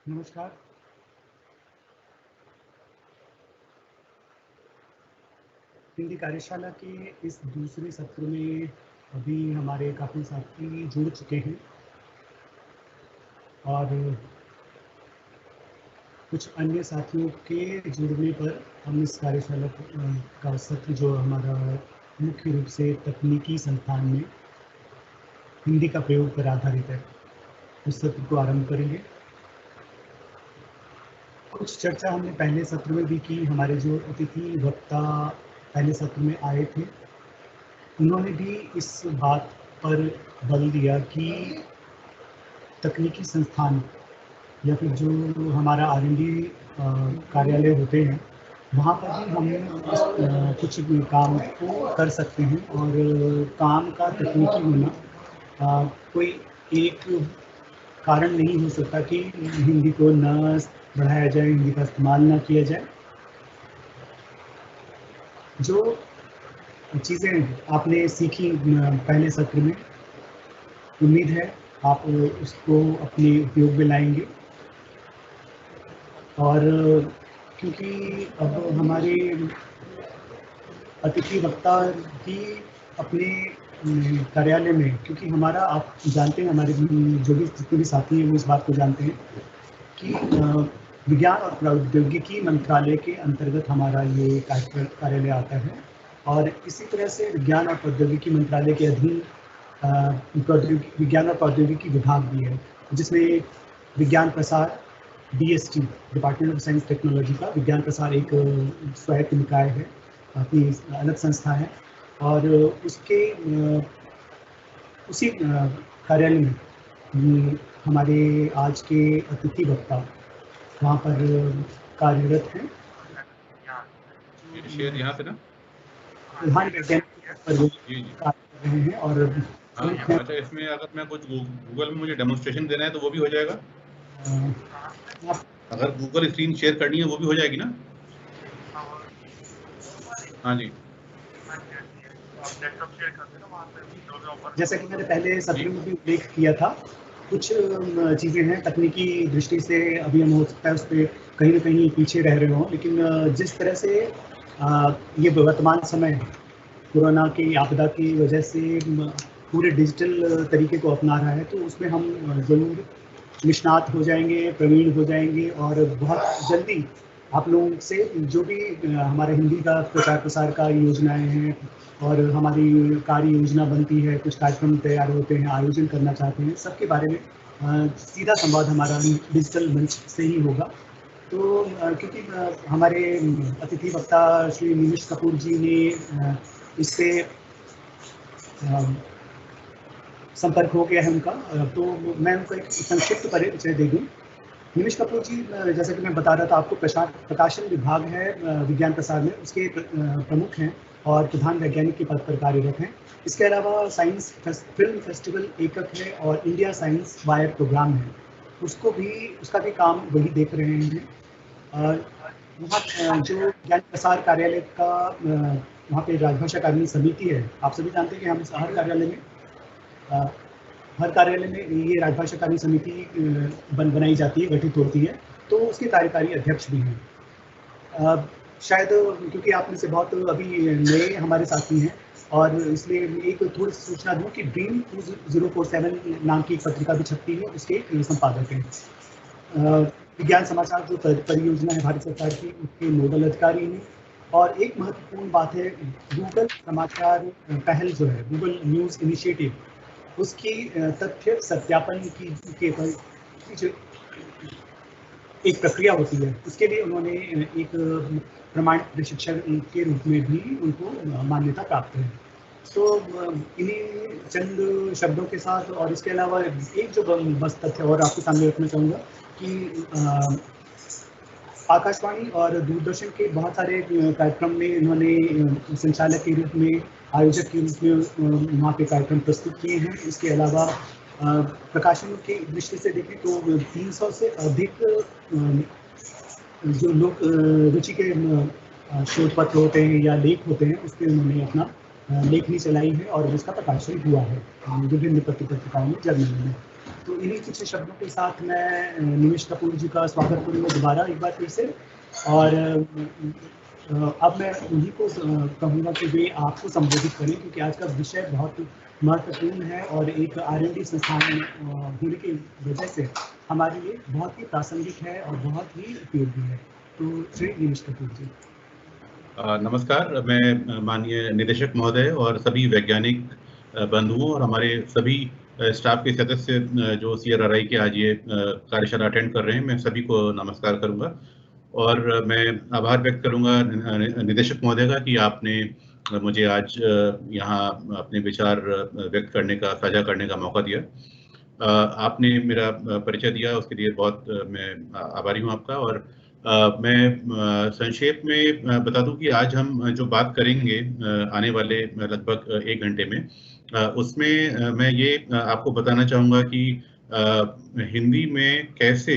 नमस्कार। हिंदी कार्यशाला के इस दूसरे सत्र में अभी हमारे काफ़ी साथी जुड़ चुके हैं और कुछ अन्य साथियों के जुड़ने पर हम इस कार्यशाला का सत्र जो हमारा मुख्य रूप से तकनीकी संस्थान में हिंदी का प्रयोग पर आधारित है, उस सत्र को आरंभ करेंगे। कुछ चर्चा हमने पहले सत्र में भी की। हमारे जो अतिथि वक्ता पहले सत्र में आए थे, उन्होंने भी इस बात पर बल दिया कि तकनीकी संस्थान या फिर जो हमारा R&D कार्यालय होते हैं, वहाँ पर भी हम कुछ काम को कर सकते हैं और काम का तकनीकी होना कोई एक कारण नहीं हो सकता कि हिंदी को न बढ़ाया जाए, हिंदी का इस्तेमाल ना किया जाए। जो चीज़ें आपने सीखी पहले सत्र में, उम्मीद है आप उसको अपने उपयोग में लाएंगे। और क्योंकि अब हमारे अतिथि वक्ता भी अपने कार्यालय में, क्योंकि हमारा आप जानते हैं, हमारे जो भी जितने भी साथी हैं वो इस बात को जानते हैं कि विज्ञान और प्रौद्योगिकी मंत्रालय के अंतर्गत हमारा ये कार्यालय आता है और इसी तरह से विज्ञान और प्रौद्योगिकी मंत्रालय के अधीन विज्ञान और प्रौद्योगिकी विभाग भी है, जिसमें विज्ञान प्रसार DST department of science technology का विज्ञान प्रसार एक स्वायत्त निकाय है, अपनी अलग संस्था है और उसके उसी कार्यालय में हमारे आज के अतिथि वक्ता वहाँ पर कार्यरत हैं। शेयर यहाँ से ना प्रधान वैज्ञानिक पर कार्य कर रहे हैं और अच्छा, इसमें अगर मैं कुछ गूगल में मुझे डेमोन्स्ट्रेशन देना है तो वो भी हो जाएगा। अगर गूगल स्क्रीन शेयर करनी है वो भी हो जाएगी ना? हाँ जी, जैसा कि मैंने पहले सत्र में भी उल्लेख किया था, कुछ चीज़ें हैं तकनीकी दृष्टि से अभी हम हो सकता है उस पर कहीं ना कहीं पीछे रह रहे हों, लेकिन जिस तरह से ये वर्तमान समय कोरोना की आपदा की वजह से पूरे डिजिटल तरीके को अपना रहा है, तो उसमें हम ज़रूर निष्णात हो जाएंगे, प्रवीण हो जाएंगे और बहुत जल्दी आप लोगों से जो भी हमारे हिंदी का प्रचार प्रसार का योजनाएं हैं और हमारी कार्य योजना बनती है, कुछ कार्यक्रम तैयार होते हैं, आयोजन करना चाहते हैं, सबके बारे में सीधा संवाद हमारा डिजिटल मंच से ही होगा। तो क्योंकि हमारे अतिथि वक्ता श्री निमिष कपूर जी ने इससे संपर्क हो गया है उनका, तो मैं उनको एक संक्षिप्त परिचय दे दूँ। निमिष कपूर जी, जैसा कि मैं बता रहा था आपको, प्रकाशन विभाग है विज्ञान प्रसार में, उसके प्रमुख हैं और प्रधान वैज्ञानिक के पद पर कार्यरत हैं। इसके अलावा साइंस फिल्म फेस्टिवल एकक है और इंडिया साइंस वायर प्रोग्राम है, उसका भी काम वही देख रहे हैं। वहाँ जो विज्ञान प्रसार कार्यालय का वहाँ पे राजभाषा अकादमी समिति है, आप सभी जानते हैं कि हम हर कार्यालय में ये राजभाषा अकादमी समिति बनाई जाती है, गठित होती है, तो उसके कार्यकारी अध्यक्ष भी हैं। शायद क्योंकि आप में से बहुत अभी नए हमारे साथी हैं और इसलिए एक थोड़ी सी सूचना दूँ कि ड्रीम 2047 नाम की एक पत्रिका भी छपती है, उसके संपादक हैं। विज्ञान समाचार जो परियोजना है भारत सरकार की, उसके नोडल अधिकारी हैं। और एक महत्वपूर्ण बात है, गूगल समाचार पहल जो है, गूगल न्यूज़ इनिशिएटिव, उसकी तथ्य सत्यापन की जो एक प्रक्रिया होती है, उसके लिए उन्होंने एक प्रमाणित प्रशिक्षण के रूप में भी उनको मान्यता प्राप्त है। तो इन्हीं चंद शब्दों के साथ, और इसके अलावा एक जो बस तथ्य और आपके सामने रखना चाहूँगा कि आकाशवाणी और दूरदर्शन के बहुत सारे कार्यक्रम में इन्होंने संचालक के रूप में, आयोजक के रूप में वहाँ पे कार्यक्रम प्रस्तुत किए हैं। इसके अलावा प्रकाशन की दृष्टि से देखें तो 300 से अधिक जो लोग रुचि के शोध पत्र होते हैं या लेख होते हैं, उस पर उन्होंने अपना लेखनी चलाई है और उसका प्रकाशन हुआ है विभिन्न पत्रिकाओं में, जर्नल में। तो इन्हीं कुछ शब्दों के साथ मैं निमेश कपूर जी का स्वागत करूँगा दोबारा एक बार फिर से। और अब मैं उन्हीं को कहूँगा कि वे आपको संबोधित करें, क्योंकि आज का विषय बहुत महत्वपूर्ण है और एक R&D संस्थान होने की वजह से हमारे लिए बहुत ही प्रासंगिक है और बहुत ही उपयोगी है। तो श्री निमेश कपूर जी। नमस्कार, मैं माननीय निदेशक महोदय और सभी वैज्ञानिक बंधुओं और हमारे सभी स्टाफ के सदस्य जो CRRI के आज ये कार्यशाला अटेंड कर रहे हैं, मैं सभी को नमस्कार करूंगा। और मैं आभार व्यक्त करूंगा निदेशक महोदय का कि आपने मुझे आज यहाँ अपने विचार व्यक्त करने का, साझा करने का मौका दिया। आपने मेरा परिचय दिया, उसके लिए बहुत मैं आभारी हूँ आपका। और मैं संक्षेप में बता दूं कि आज हम जो बात करेंगे आने वाले लगभग 1 घंटे में, उसमें मैं ये आपको बताना चाहूँगा कि हिंदी में कैसे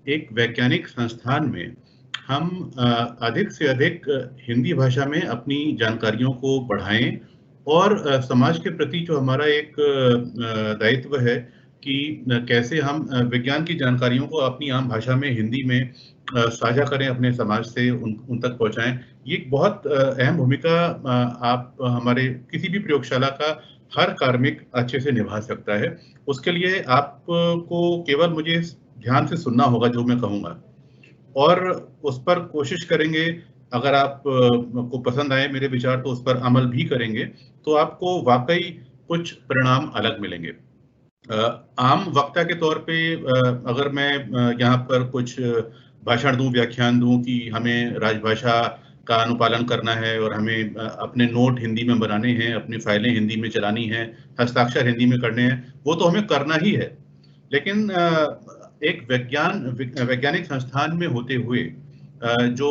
एक वैज्ञानिक संस्थान में हम अधिक से अधिक हिंदी भाषा में अपनी जानकारियों को बढ़ाएं और समाज के प्रति जो हमारा एक दायित्व है कि कैसे हम विज्ञान की जानकारियों को अपनी आम भाषा में हिंदी में साझा करें, अपने समाज से उन तक पहुंचाएं। ये एक बहुत अहम भूमिका आप हमारे किसी भी प्रयोगशाला का हर कार्मिक अच्छे से निभा सकता है। उसके लिए आपको केवल मुझे ध्यान से सुनना होगा जो मैं कहूँगा, और उस पर कोशिश करेंगे। अगर आप को पसंद आए मेरे विचार तो उस पर अमल भी करेंगे, तो आपको वाकई कुछ परिणाम अलग मिलेंगे। आम वक्ता के तौर पे अगर मैं यहाँ पर कुछ भाषण दूं, व्याख्यान दूं कि हमें राजभाषा का अनुपालन करना है और हमें अपने नोट हिंदी में बनाने हैं, अपनी फाइलें हिंदी में चलानी हैं, हस्ताक्षर हिंदी में करने हैं, वो तो हमें करना ही है। लेकिन एक वैज्ञानिक संस्थान में होते हुए जो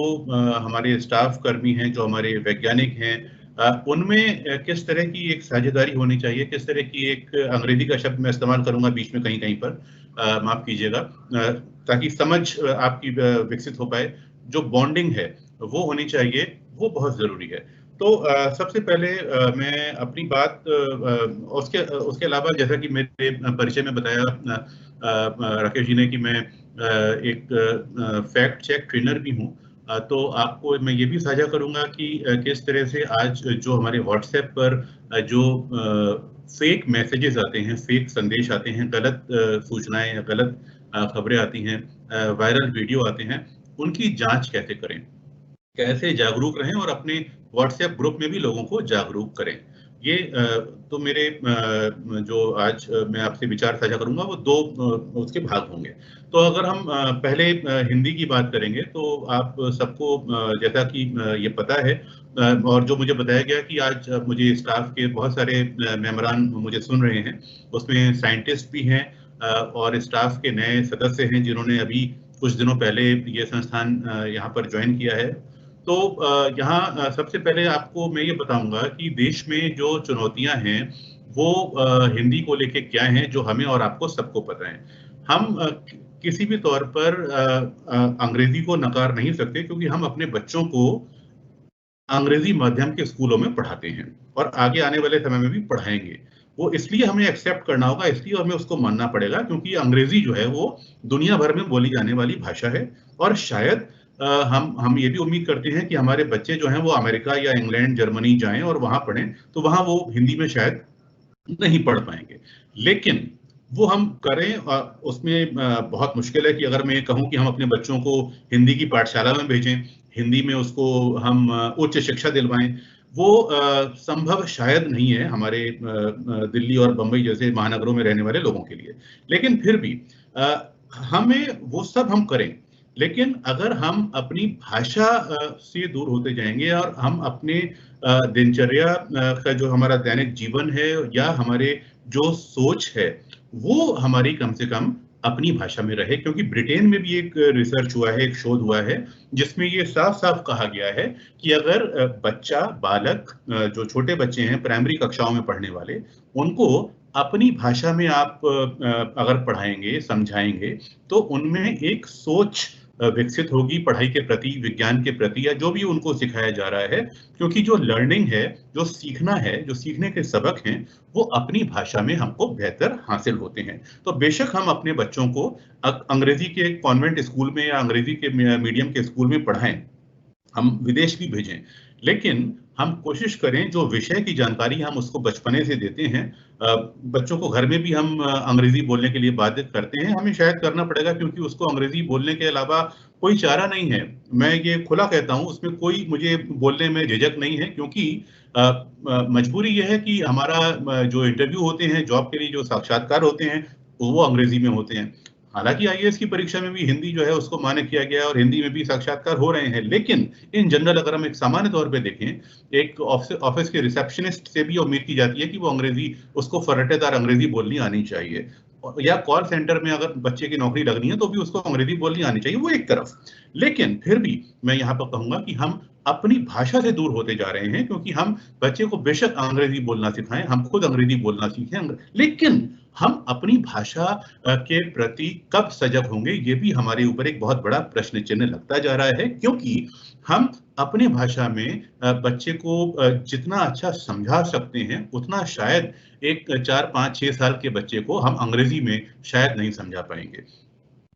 हमारे स्टाफ कर्मी हैं, जो हमारे वैज्ञानिक हैं, उनमें किस तरह की एक साझेदारी होनी चाहिए, किस तरह की एक अंग्रेजी का शब्द मैं इस्तेमाल करूंगा बीच में कहीं कहीं पर, माफ कीजिएगा, ताकि समझ आपकी विकसित हो पाए। जो बॉन्डिंग है वो होनी चाहिए, वो बहुत जरूरी है। तो सबसे पहले मैं अपनी बात उसके अलावा, जैसा कि मेरे परिचय में बताया राकेश जी ने कि मैं एक फैक्ट चेक ट्रेनर भी हूँ, तो आपको मैं ये भी साझा करूंगा कि किस तरह से आज जो हमारे व्हाट्सएप पर जो फेक मैसेजेस आते हैं, फेक संदेश आते हैं, गलत सूचनाएं या गलत खबरें आती हैं, वायरल वीडियो आते हैं, उनकी जांच कैसे करें, कैसे जागरूक रहें और अपने व्हाट्सएप ग्रुप में भी लोगों को जागरूक करें। ये तो मेरे जो आज मैं आपसे विचार साझा करूंगा वो दो उसके भाग होंगे। तो अगर हम पहले हिंदी की बात करेंगे तो आप सबको जैसा कि ये पता है और जो मुझे बताया गया कि आज मुझे स्टाफ के बहुत सारे मेंबरान मुझे सुन रहे हैं, उसमें साइंटिस्ट भी हैं और स्टाफ के नए सदस्य हैं जिन्होंने अभी कुछ दिनों पहले ये संस्थान यहाँ पर ज्वाइन किया है। तो यहाँ सबसे पहले आपको मैं ये बताऊंगा कि देश में जो चुनौतियां हैं वो हिंदी को लेके क्या हैं, जो हमें और आपको सबको पता है। हम किसी भी तौर पर अंग्रेजी को नकार नहीं सकते, क्योंकि हम अपने बच्चों को अंग्रेजी माध्यम के स्कूलों में पढ़ाते हैं और आगे आने वाले समय में भी पढ़ाएंगे। वो इसलिए हमें एक्सेप्ट करना होगा, इसलिए हमें उसको मानना पड़ेगा, क्योंकि अंग्रेजी जो है वो दुनिया भर में बोली जाने वाली भाषा है। और शायद हम ये भी उम्मीद करते हैं कि हमारे बच्चे जो हैं वो अमेरिका या इंग्लैंड, जर्मनी जाएं और वहां पढ़ें, तो वहां वो हिंदी में शायद नहीं पढ़ पाएंगे। लेकिन वो हम करें, उसमें बहुत मुश्किल है कि अगर मैं कहूं कि हम अपने बच्चों को हिंदी की पाठशाला में भेजें, हिंदी में उसको हम उच्च शिक्षा दिलवाएं, वो संभव शायद नहीं है हमारे दिल्ली और बंबई जैसे महानगरों में रहने वाले लोगों के लिए। लेकिन फिर भी हमें वो सब हम करें, लेकिन अगर हम अपनी भाषा से दूर होते जाएंगे और हम अपने दिनचर्या का जो हमारा दैनिक जीवन है या हमारे जो सोच है वो हमारी कम से कम अपनी भाषा में रहे। क्योंकि ब्रिटेन में भी एक रिसर्च हुआ है, एक शोध हुआ है, जिसमें ये साफ साफ कहा गया है कि अगर बच्चा, बालक, जो छोटे बच्चे हैं प्राइमरी कक्षाओं में पढ़ने वाले, उनको अपनी भाषा में आप अगर पढ़ाएंगे, समझाएंगे, तो उनमें एक सोच विकसित होगी पढ़ाई के प्रति, विज्ञान के प्रति, या जो भी उनको सिखाया जा रहा है। क्योंकि जो लर्निंग है, जो सीखना है, जो सीखने के सबक हैं, वो अपनी भाषा में हमको बेहतर हासिल होते हैं। तो बेशक हम अपने बच्चों को अंग्रेजी के कॉन्वेंट स्कूल में या अंग्रेजी के मीडियम के स्कूल में पढ़ाएं, हम विदेश भी भेजें, लेकिन हम कोशिश करें जो विषय की जानकारी हम उसको बचपने से देते हैं, बच्चों को घर में भी हम अंग्रेजी बोलने के लिए बाध्य करते हैं, हमें शायद करना पड़ेगा, क्योंकि उसको अंग्रेजी बोलने के अलावा कोई चारा नहीं है। मैं ये खुला कहता हूँ, उसमें कोई मुझे बोलने में झिझक नहीं है, क्योंकि मजबूरी ये है कि हमारा जो इंटरव्यू होते हैं, जॉब के लिए जो साक्षात्कार होते हैं, वो अंग्रेजी में होते हैं। हालांकि आईएएस की परीक्षा में भी हिंदी जो है उसको मान्य किया गया है और हिंदी में भी साक्षात्कार हो रहे हैं, लेकिन इन जनरल अगर हम एक सामान्य तौर पे देखें, एक ऑफिस के रिसेप्शनिस्ट से भी उम्मीद की जाती है कि वो अंग्रेजी, उसको फर्राटेदार अंग्रेजी बोलनी आनी चाहिए, या कॉल सेंटर में अगर बच्चे की नौकरी लगनी है तो भी उसको अंग्रेजी बोलनी आनी चाहिए, वो एक तरफ। लेकिन फिर भी मैं यहाँ पर कहूंगा कि हम अपनी भाषा से दूर होते जा रहे हैं, क्योंकि हम बच्चे को बेशक अंग्रेजी बोलना सिखाएं, हम खुद अंग्रेजी बोलना सीखें, लेकिन हम अपनी भाषा के प्रति कब सजग होंगे, ये भी हमारे ऊपर एक बहुत बड़ा प्रश्न चिन्ह लगता जा रहा है। क्योंकि हम अपनी भाषा में बच्चे को जितना अच्छा समझा सकते हैं, उतना शायद एक 4, 5, 6 साल के बच्चे को हम अंग्रेजी में शायद नहीं समझा पाएंगे,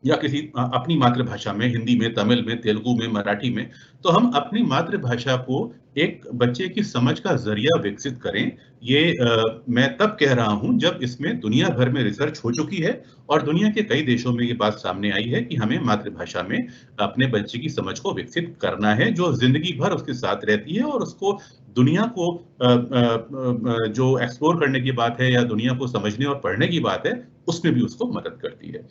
या किसी अपनी मातृभाषा में, हिंदी में, तमिल में, तेलुगु में, मराठी में। तो हम अपनी मातृभाषा को एक बच्चे की समझ का जरिया विकसित करें। ये मैं तब कह रहा हूं जब इसमें दुनिया भर में रिसर्च हो चुकी है और दुनिया के कई देशों में ये बात सामने आई है कि हमें मातृभाषा में अपने बच्चे की समझ को विकसित करना है, जो जिंदगी भर उसके साथ रहती है, और उसको दुनिया को जो एक्सप्लोर करने की बात है या दुनिया को समझने और पढ़ने की बात है, उसमें भी उसको मदद करती है।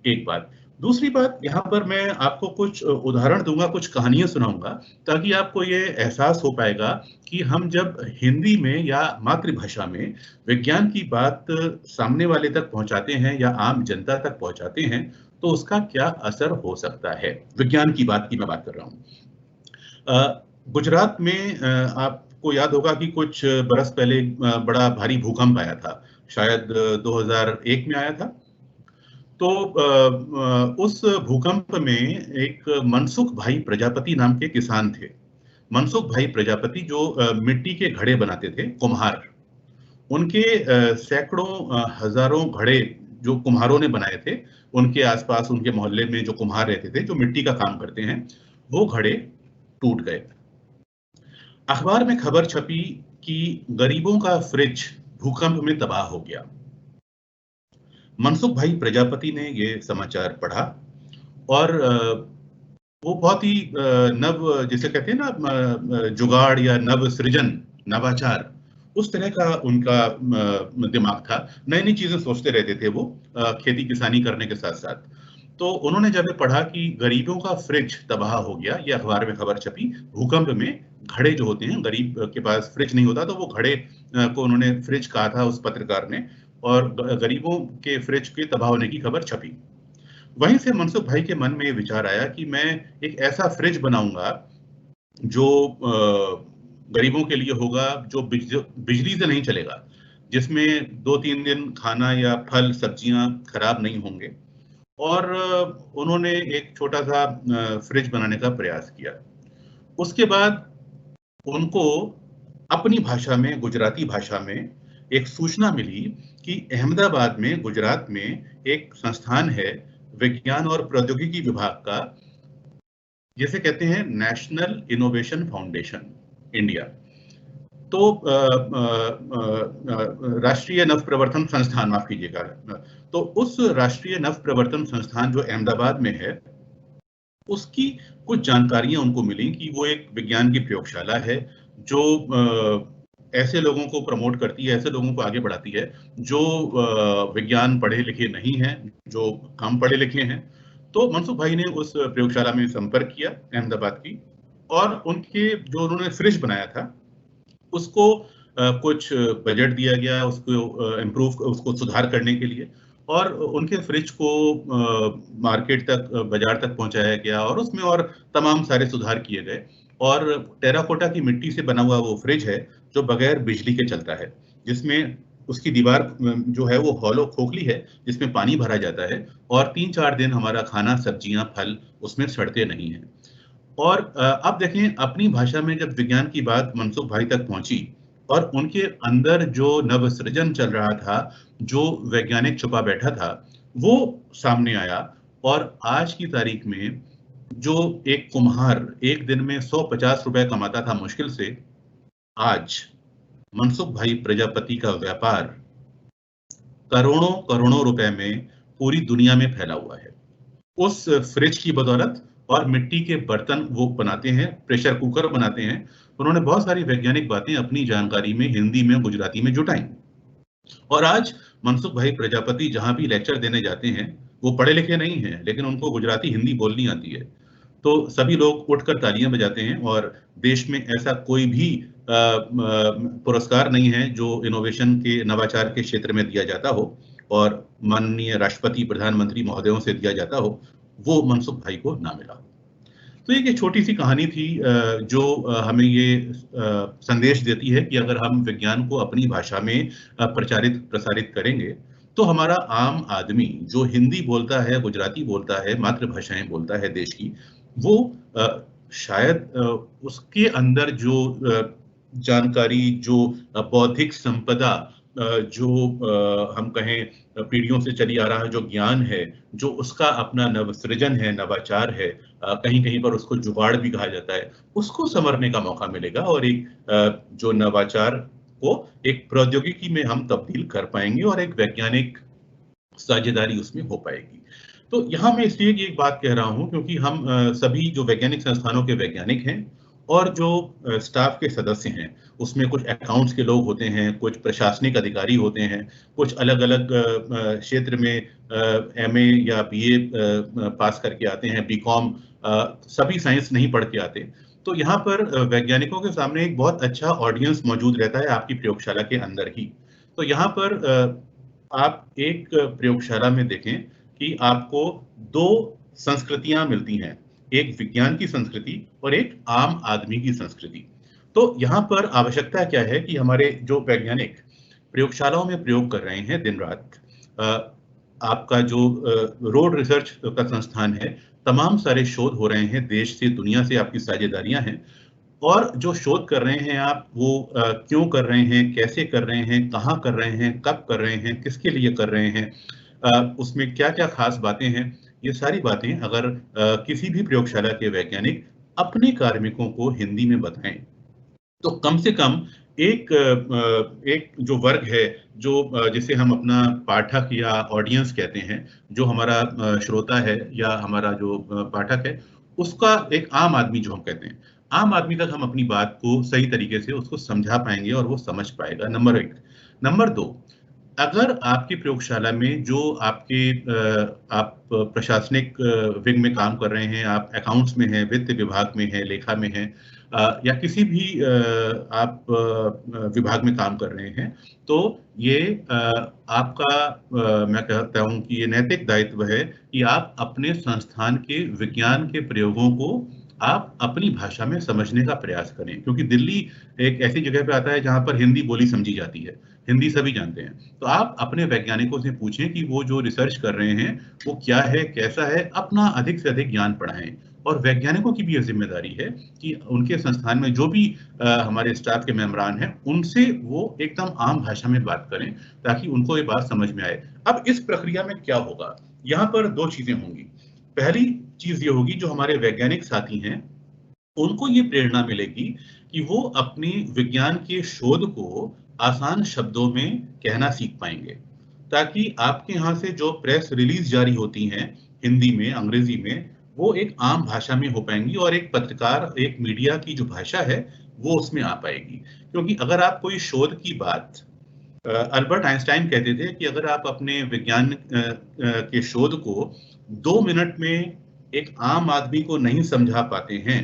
एक बात। दूसरी बात, यहाँ पर मैं आपको कुछ उदाहरण दूंगा, कुछ कहानियां सुनाऊंगा, ताकि आपको ये एहसास हो पाएगा कि हम जब हिंदी में या मातृभाषा में विज्ञान की बात सामने वाले तक पहुंचाते हैं या आम जनता तक पहुंचाते हैं, तो उसका क्या असर हो सकता है। विज्ञान की बात की मैं बात कर रहा हूँ। गुजरात में आपको याद होगा कि कुछ बरस पहले बड़ा भारी भूकंप आया था, शायद 2001 में आया था। तो उस भूकंप में एक मनसुख भाई प्रजापति नाम के किसान थे। मनसुख भाई प्रजापति जो मिट्टी के घड़े बनाते थे, कुम्हार, उनके सैकड़ों हजारों घड़े जो कुम्हारों ने बनाए थे, उनके आसपास उनके मोहल्ले में जो कुम्हार रहते थे, जो मिट्टी का काम करते हैं, वो घड़े टूट गए। अखबार में खबर छपी कि गरीबों का फ्रिज भूकंप में तबाह हो गया। मनसुख भाई प्रजापति ने ये समाचार पढ़ा और वो बहुत ही जिसे कहते हैं ना, जुगाड़ या नव सृजन, नवाचार, उस तरह का उनका दिमाग था। नई नई चीजें सोचते रहते थे वो, खेती किसानी करने के साथ साथ। तो उन्होंने जब पढ़ा कि गरीबों का फ्रिज तबाह हो गया, ये अखबार में खबर छपी, भूकंप में घड़े जो होते हैं, गरीब के पास फ्रिज नहीं होता, तो वो घड़े को उन्होंने फ्रिज कहा था उस पत्रकार ने, और गरीबों के फ्रिज के तबाह होने की खबर छपी। वहीं से मनसुख भाई के मन में ये विचार आया कि मैं एक ऐसा फ्रिज बनाऊंगा जो गरीबों के लिए होगा, जो बिजली से नहीं चलेगा, जिसमें 2-3 दिन खाना या फल सब्जियां खराब नहीं होंगे। और उन्होंने एक छोटा सा फ्रिज बनाने का प्रयास किया। उसके बाद उनको अपनी भाषा में, गुजराती भाषा में, एक सूचना मिली कि अहमदाबाद में, गुजरात में एक संस्थान है विज्ञान और प्रौद्योगिकी विभाग का, जिसे कहते हैं नेशनल इनोवेशन फाउंडेशन इंडिया। तो राष्ट्रीय नव प्रवर्तन संस्थान, माफ कीजिएगा, तो उस राष्ट्रीय नव प्रवर्तन संस्थान जो अहमदाबाद में है, उसकी कुछ जानकारियां उनको मिली कि वो एक विज्ञान की प्रयोगशाला है जो ऐसे लोगों को प्रमोट करती है, ऐसे लोगों को आगे बढ़ाती है जो विज्ञान पढ़े लिखे नहीं हैं, जो कम पढ़े लिखे हैं। तो मनसुख भाई ने उस प्रयोगशाला में संपर्क किया अहमदाबाद की, और उनके जो उन्होंने फ्रिज बनाया था उसको कुछ बजट दिया गया, उसको इम्प्रूव, उसको सुधार करने के लिए, और उनके फ्रिज को मार्केट तक, बाजार तक पहुंचाया गया, और उसमें और तमाम सारे सुधार किए गए। और टेराकोटा की मिट्टी से बना हुआ वो फ्रिज है जो बगैर बिजली के चलता है, जिसमें उसकी दीवार जो है वो हॉलो खोखली है जिसमें पानी भरा जाता है, और 3-4 दिन हमारा खाना, सब्जियां, फल उसमें सड़ते नहीं हैं। और अब देखें, अपनी भाषा में जब विज्ञान की बात मनसुख भाई तक पहुंची और उनके अंदर जो नवसृजन चल रहा था, जो वैज्ञानिक छुपा बैठा था, वो सामने आया। और आज की तारीख में जो एक कुम्हार एक दिन में 150 रुपए कमाता था मुश्किल से, आज मनसुख भाई प्रजापति का व्यापार करोड़ों करोड़ों रुपए में पूरी दुनिया में फैला हुआ है। उस फ्रिज की बदौलत, और मिट्टी के बर्तन वो बनाते हैं, प्रेशर कुकर बनाते हैं। उन्होंने बहुत सारी वैज्ञानिक बातें अपनी जानकारी में हिंदी में, गुजराती में जुटाई। और आज मनसुख भाई प्रजापति जहां भी लेक्चर देने जाते हैं, वो पढ़े लिखे नहीं हैं, लेकिन उनको गुजराती हिंदी बोलनी आती है। तो सभी लोग उठकर तालियां बजाते हैं। और देश में ऐसा कोई भी पुरस्कार नहीं है जो इनोवेशन के, नवाचार के क्षेत्र में दिया जाता हो और माननीय राष्ट्रपति, प्रधानमंत्री महोदयों से दिया जाता हो, वो मनसुख भाई को ना मिला। तो एक छोटी सी कहानी थी जो हमें ये संदेश देती है कि अगर हम विज्ञान को अपनी भाषा में प्रचारित प्रसारित करेंगे, तो हमारा आम आदमी जो हिंदी बोलता है, गुजराती बोलता है, मातृभाषाएं बोलता है देश की, वो शायद उसके अंदर जो जानकारी, जो बौद्धिक संपदा, जो हम कहें पीढ़ियों से चली आ रहा है जो ज्ञान है, जो उसका अपना नवसृजन है, नवाचार है, कहीं कहीं पर उसको जुगाड़ भी कहा जाता है, उसको संवरने का मौका मिलेगा। और एक जो नवाचार को एक प्रौद्योगिकी में हम तब्दील कर पाएंगे और एक वैज्ञानिक साझेदारी उसमें हो पाएगी। तो यहाँ मैं इसलिए ये एक बात कह रहा हूँ क्योंकि हम सभी जो वैज्ञानिक संस्थानों के वैज्ञानिक हैं और जो स्टाफ के सदस्य हैं, उसमें कुछ अकाउंट्स के लोग होते हैं, कुछ प्रशासनिक अधिकारी होते हैं, कुछ अलग अलग क्षेत्र में एमए या बीए पास करके आते हैं, बीकॉम, सभी साइंस नहीं पढ़ के आते। तो यहाँ पर वैज्ञानिकों के सामने एक बहुत अच्छा ऑडियंस मौजूद रहता है आपकी प्रयोगशाला के अंदर ही। तो यहाँ पर आप एक प्रयोगशाला में देखें कि आपको दो संस्कृतियां मिलती हैं, एक विज्ञान की संस्कृति और एक आम आदमी की संस्कृति। तो यहाँ पर आवश्यकता क्या है कि हमारे जो वैज्ञानिक प्रयोगशालाओं में प्रयोग कर रहे हैं दिन रात, आपका जो रोड रिसर्च का संस्थान है, तमाम सारे शोध हो रहे हैं, देश से, दुनिया से आपकी साझेदारियां हैं। और जो शोध कर रहे हैं आप, वो क्यों कर रहे हैं, कैसे कर रहे हैं, कहाँ कर रहे हैं, कब कर रहे हैं, किसके लिए कर रहे हैं, उसमें क्या क्या खास बातें हैं, ये सारी बातें अगर किसी भी प्रयोगशाला के वैज्ञानिक अपने कार्मिकों को हिंदी में बताएं, तो कम से कम एक जो वर्ग है, जो जिसे हम अपना पाठक या ऑडियंस कहते हैं, जो हमारा श्रोता है या हमारा जो पाठक है, उसका एक आम आदमी जो हम कहते हैं, आम आदमी तक हम अपनी बात को सही तरीके से उसको समझा पाएंगे और वो समझ पाएगा, नंबर 1। नंबर 2, अगर आपकी प्रयोगशाला में जो आपके आप प्रशासनिक विंग में काम कर रहे हैं, आप अकाउंट्स में हैं, वित्त विभाग में हैं, लेखा में हैं, या किसी भी आप विभाग में काम कर रहे हैं, तो ये आपका मैं कहता हूं कि ये नैतिक दायित्व है कि आप अपने संस्थान के विज्ञान के प्रयोगों को आप अपनी भाषा में समझने का प्रयास करें। क्योंकि दिल्ली एक ऐसी जगह पे आता है जहां पर हिंदी बोली समझी जाती है, हिंदी सभी जानते हैं। तो आप अपने वैज्ञानिकों से पूछें कि वो जो रिसर्च कर रहे हैं वो क्या है, कैसा है, अपना अधिक से अधिक ज्ञान बढ़ाएं। और वैज्ञानिकों की भी यह जिम्मेदारी है कि उनके संस्थान में जो भी हमारे स्टाफ के मेंबरान हैं, उनसे वो एकदम आम भाषा में बात करें ताकि उनको ये बात समझ में आए। अब इस प्रक्रिया में क्या होगा, यहाँ पर 2 चीजें होंगी। पहली चीज ये होगी, जो हमारे वैज्ञानिक साथी हैं उनको ये प्रेरणा मिलेगी कि वो अपनी विज्ञान के शोध को आसान शब्दों में कहना सीख पाएंगे, ताकि आपके यहाँ से जो प्रेस रिलीज जारी होती हैं हिंदी में, अंग्रेजी में, वो एक आम भाषा में हो पाएंगी और एक पत्रकार, एक मीडिया की जो भाषा है वो उसमें आ पाएगी। क्योंकि अगर आप कोई शोध की बात, अल्बर्ट आइंस्टाइन कहते थे कि अगर आप अपने विज्ञान के शोध को 2 मिनट में एक आम आदमी को नहीं समझा पाते हैं,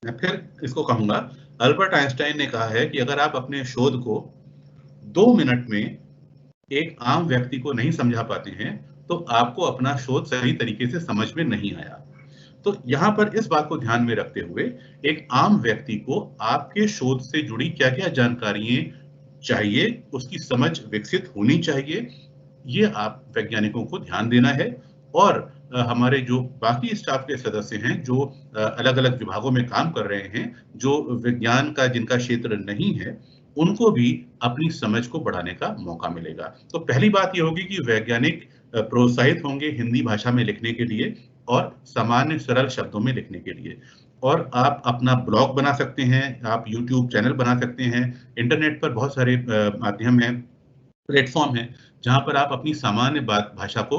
मैं फिर इसको कहूंगा, अल्बर्ट आइंस्टाइन ने कहा है कि अगर आप अपने शोध को 2 मिनट में एक आम व्यक्ति को नहीं समझा पाते हैं, तो आपको अपना शोध सही तरीके से समझ में नहीं आया। तो यहाँ पर इस बात को ध्यान में रखते हुए एक आम व्यक्ति को आपके शोध से जुड़ी क्या क्या जानकारियां चाहिए, उसकी समझ विकसित होनी चाहिए, ये आप वैज्ञानिकों को ध्यान देना है। और हमारे जो बाकी स्टाफ के सदस्य हैं जो अलग-अलग विभागों में काम कर रहे हैं, जो विज्ञान का जिनका क्षेत्र नहीं है, उनको भी अपनी समझ को बढ़ाने का मौका मिलेगा। तो पहली बात ये होगी कि वैज्ञानिक प्रोत्साहित होंगे हिंदी भाषा में लिखने के लिए और सामान्य सरल शब्दों में लिखने के लिए। और आप अपना ब्लॉग बना सकते हैं, आप यूट्यूब चैनल बना सकते हैं, इंटरनेट पर बहुत सारे माध्यम हैं, प्लेटफ़ॉर्म है, जहाँ पर आप अपनी सामान्य बात भाषा को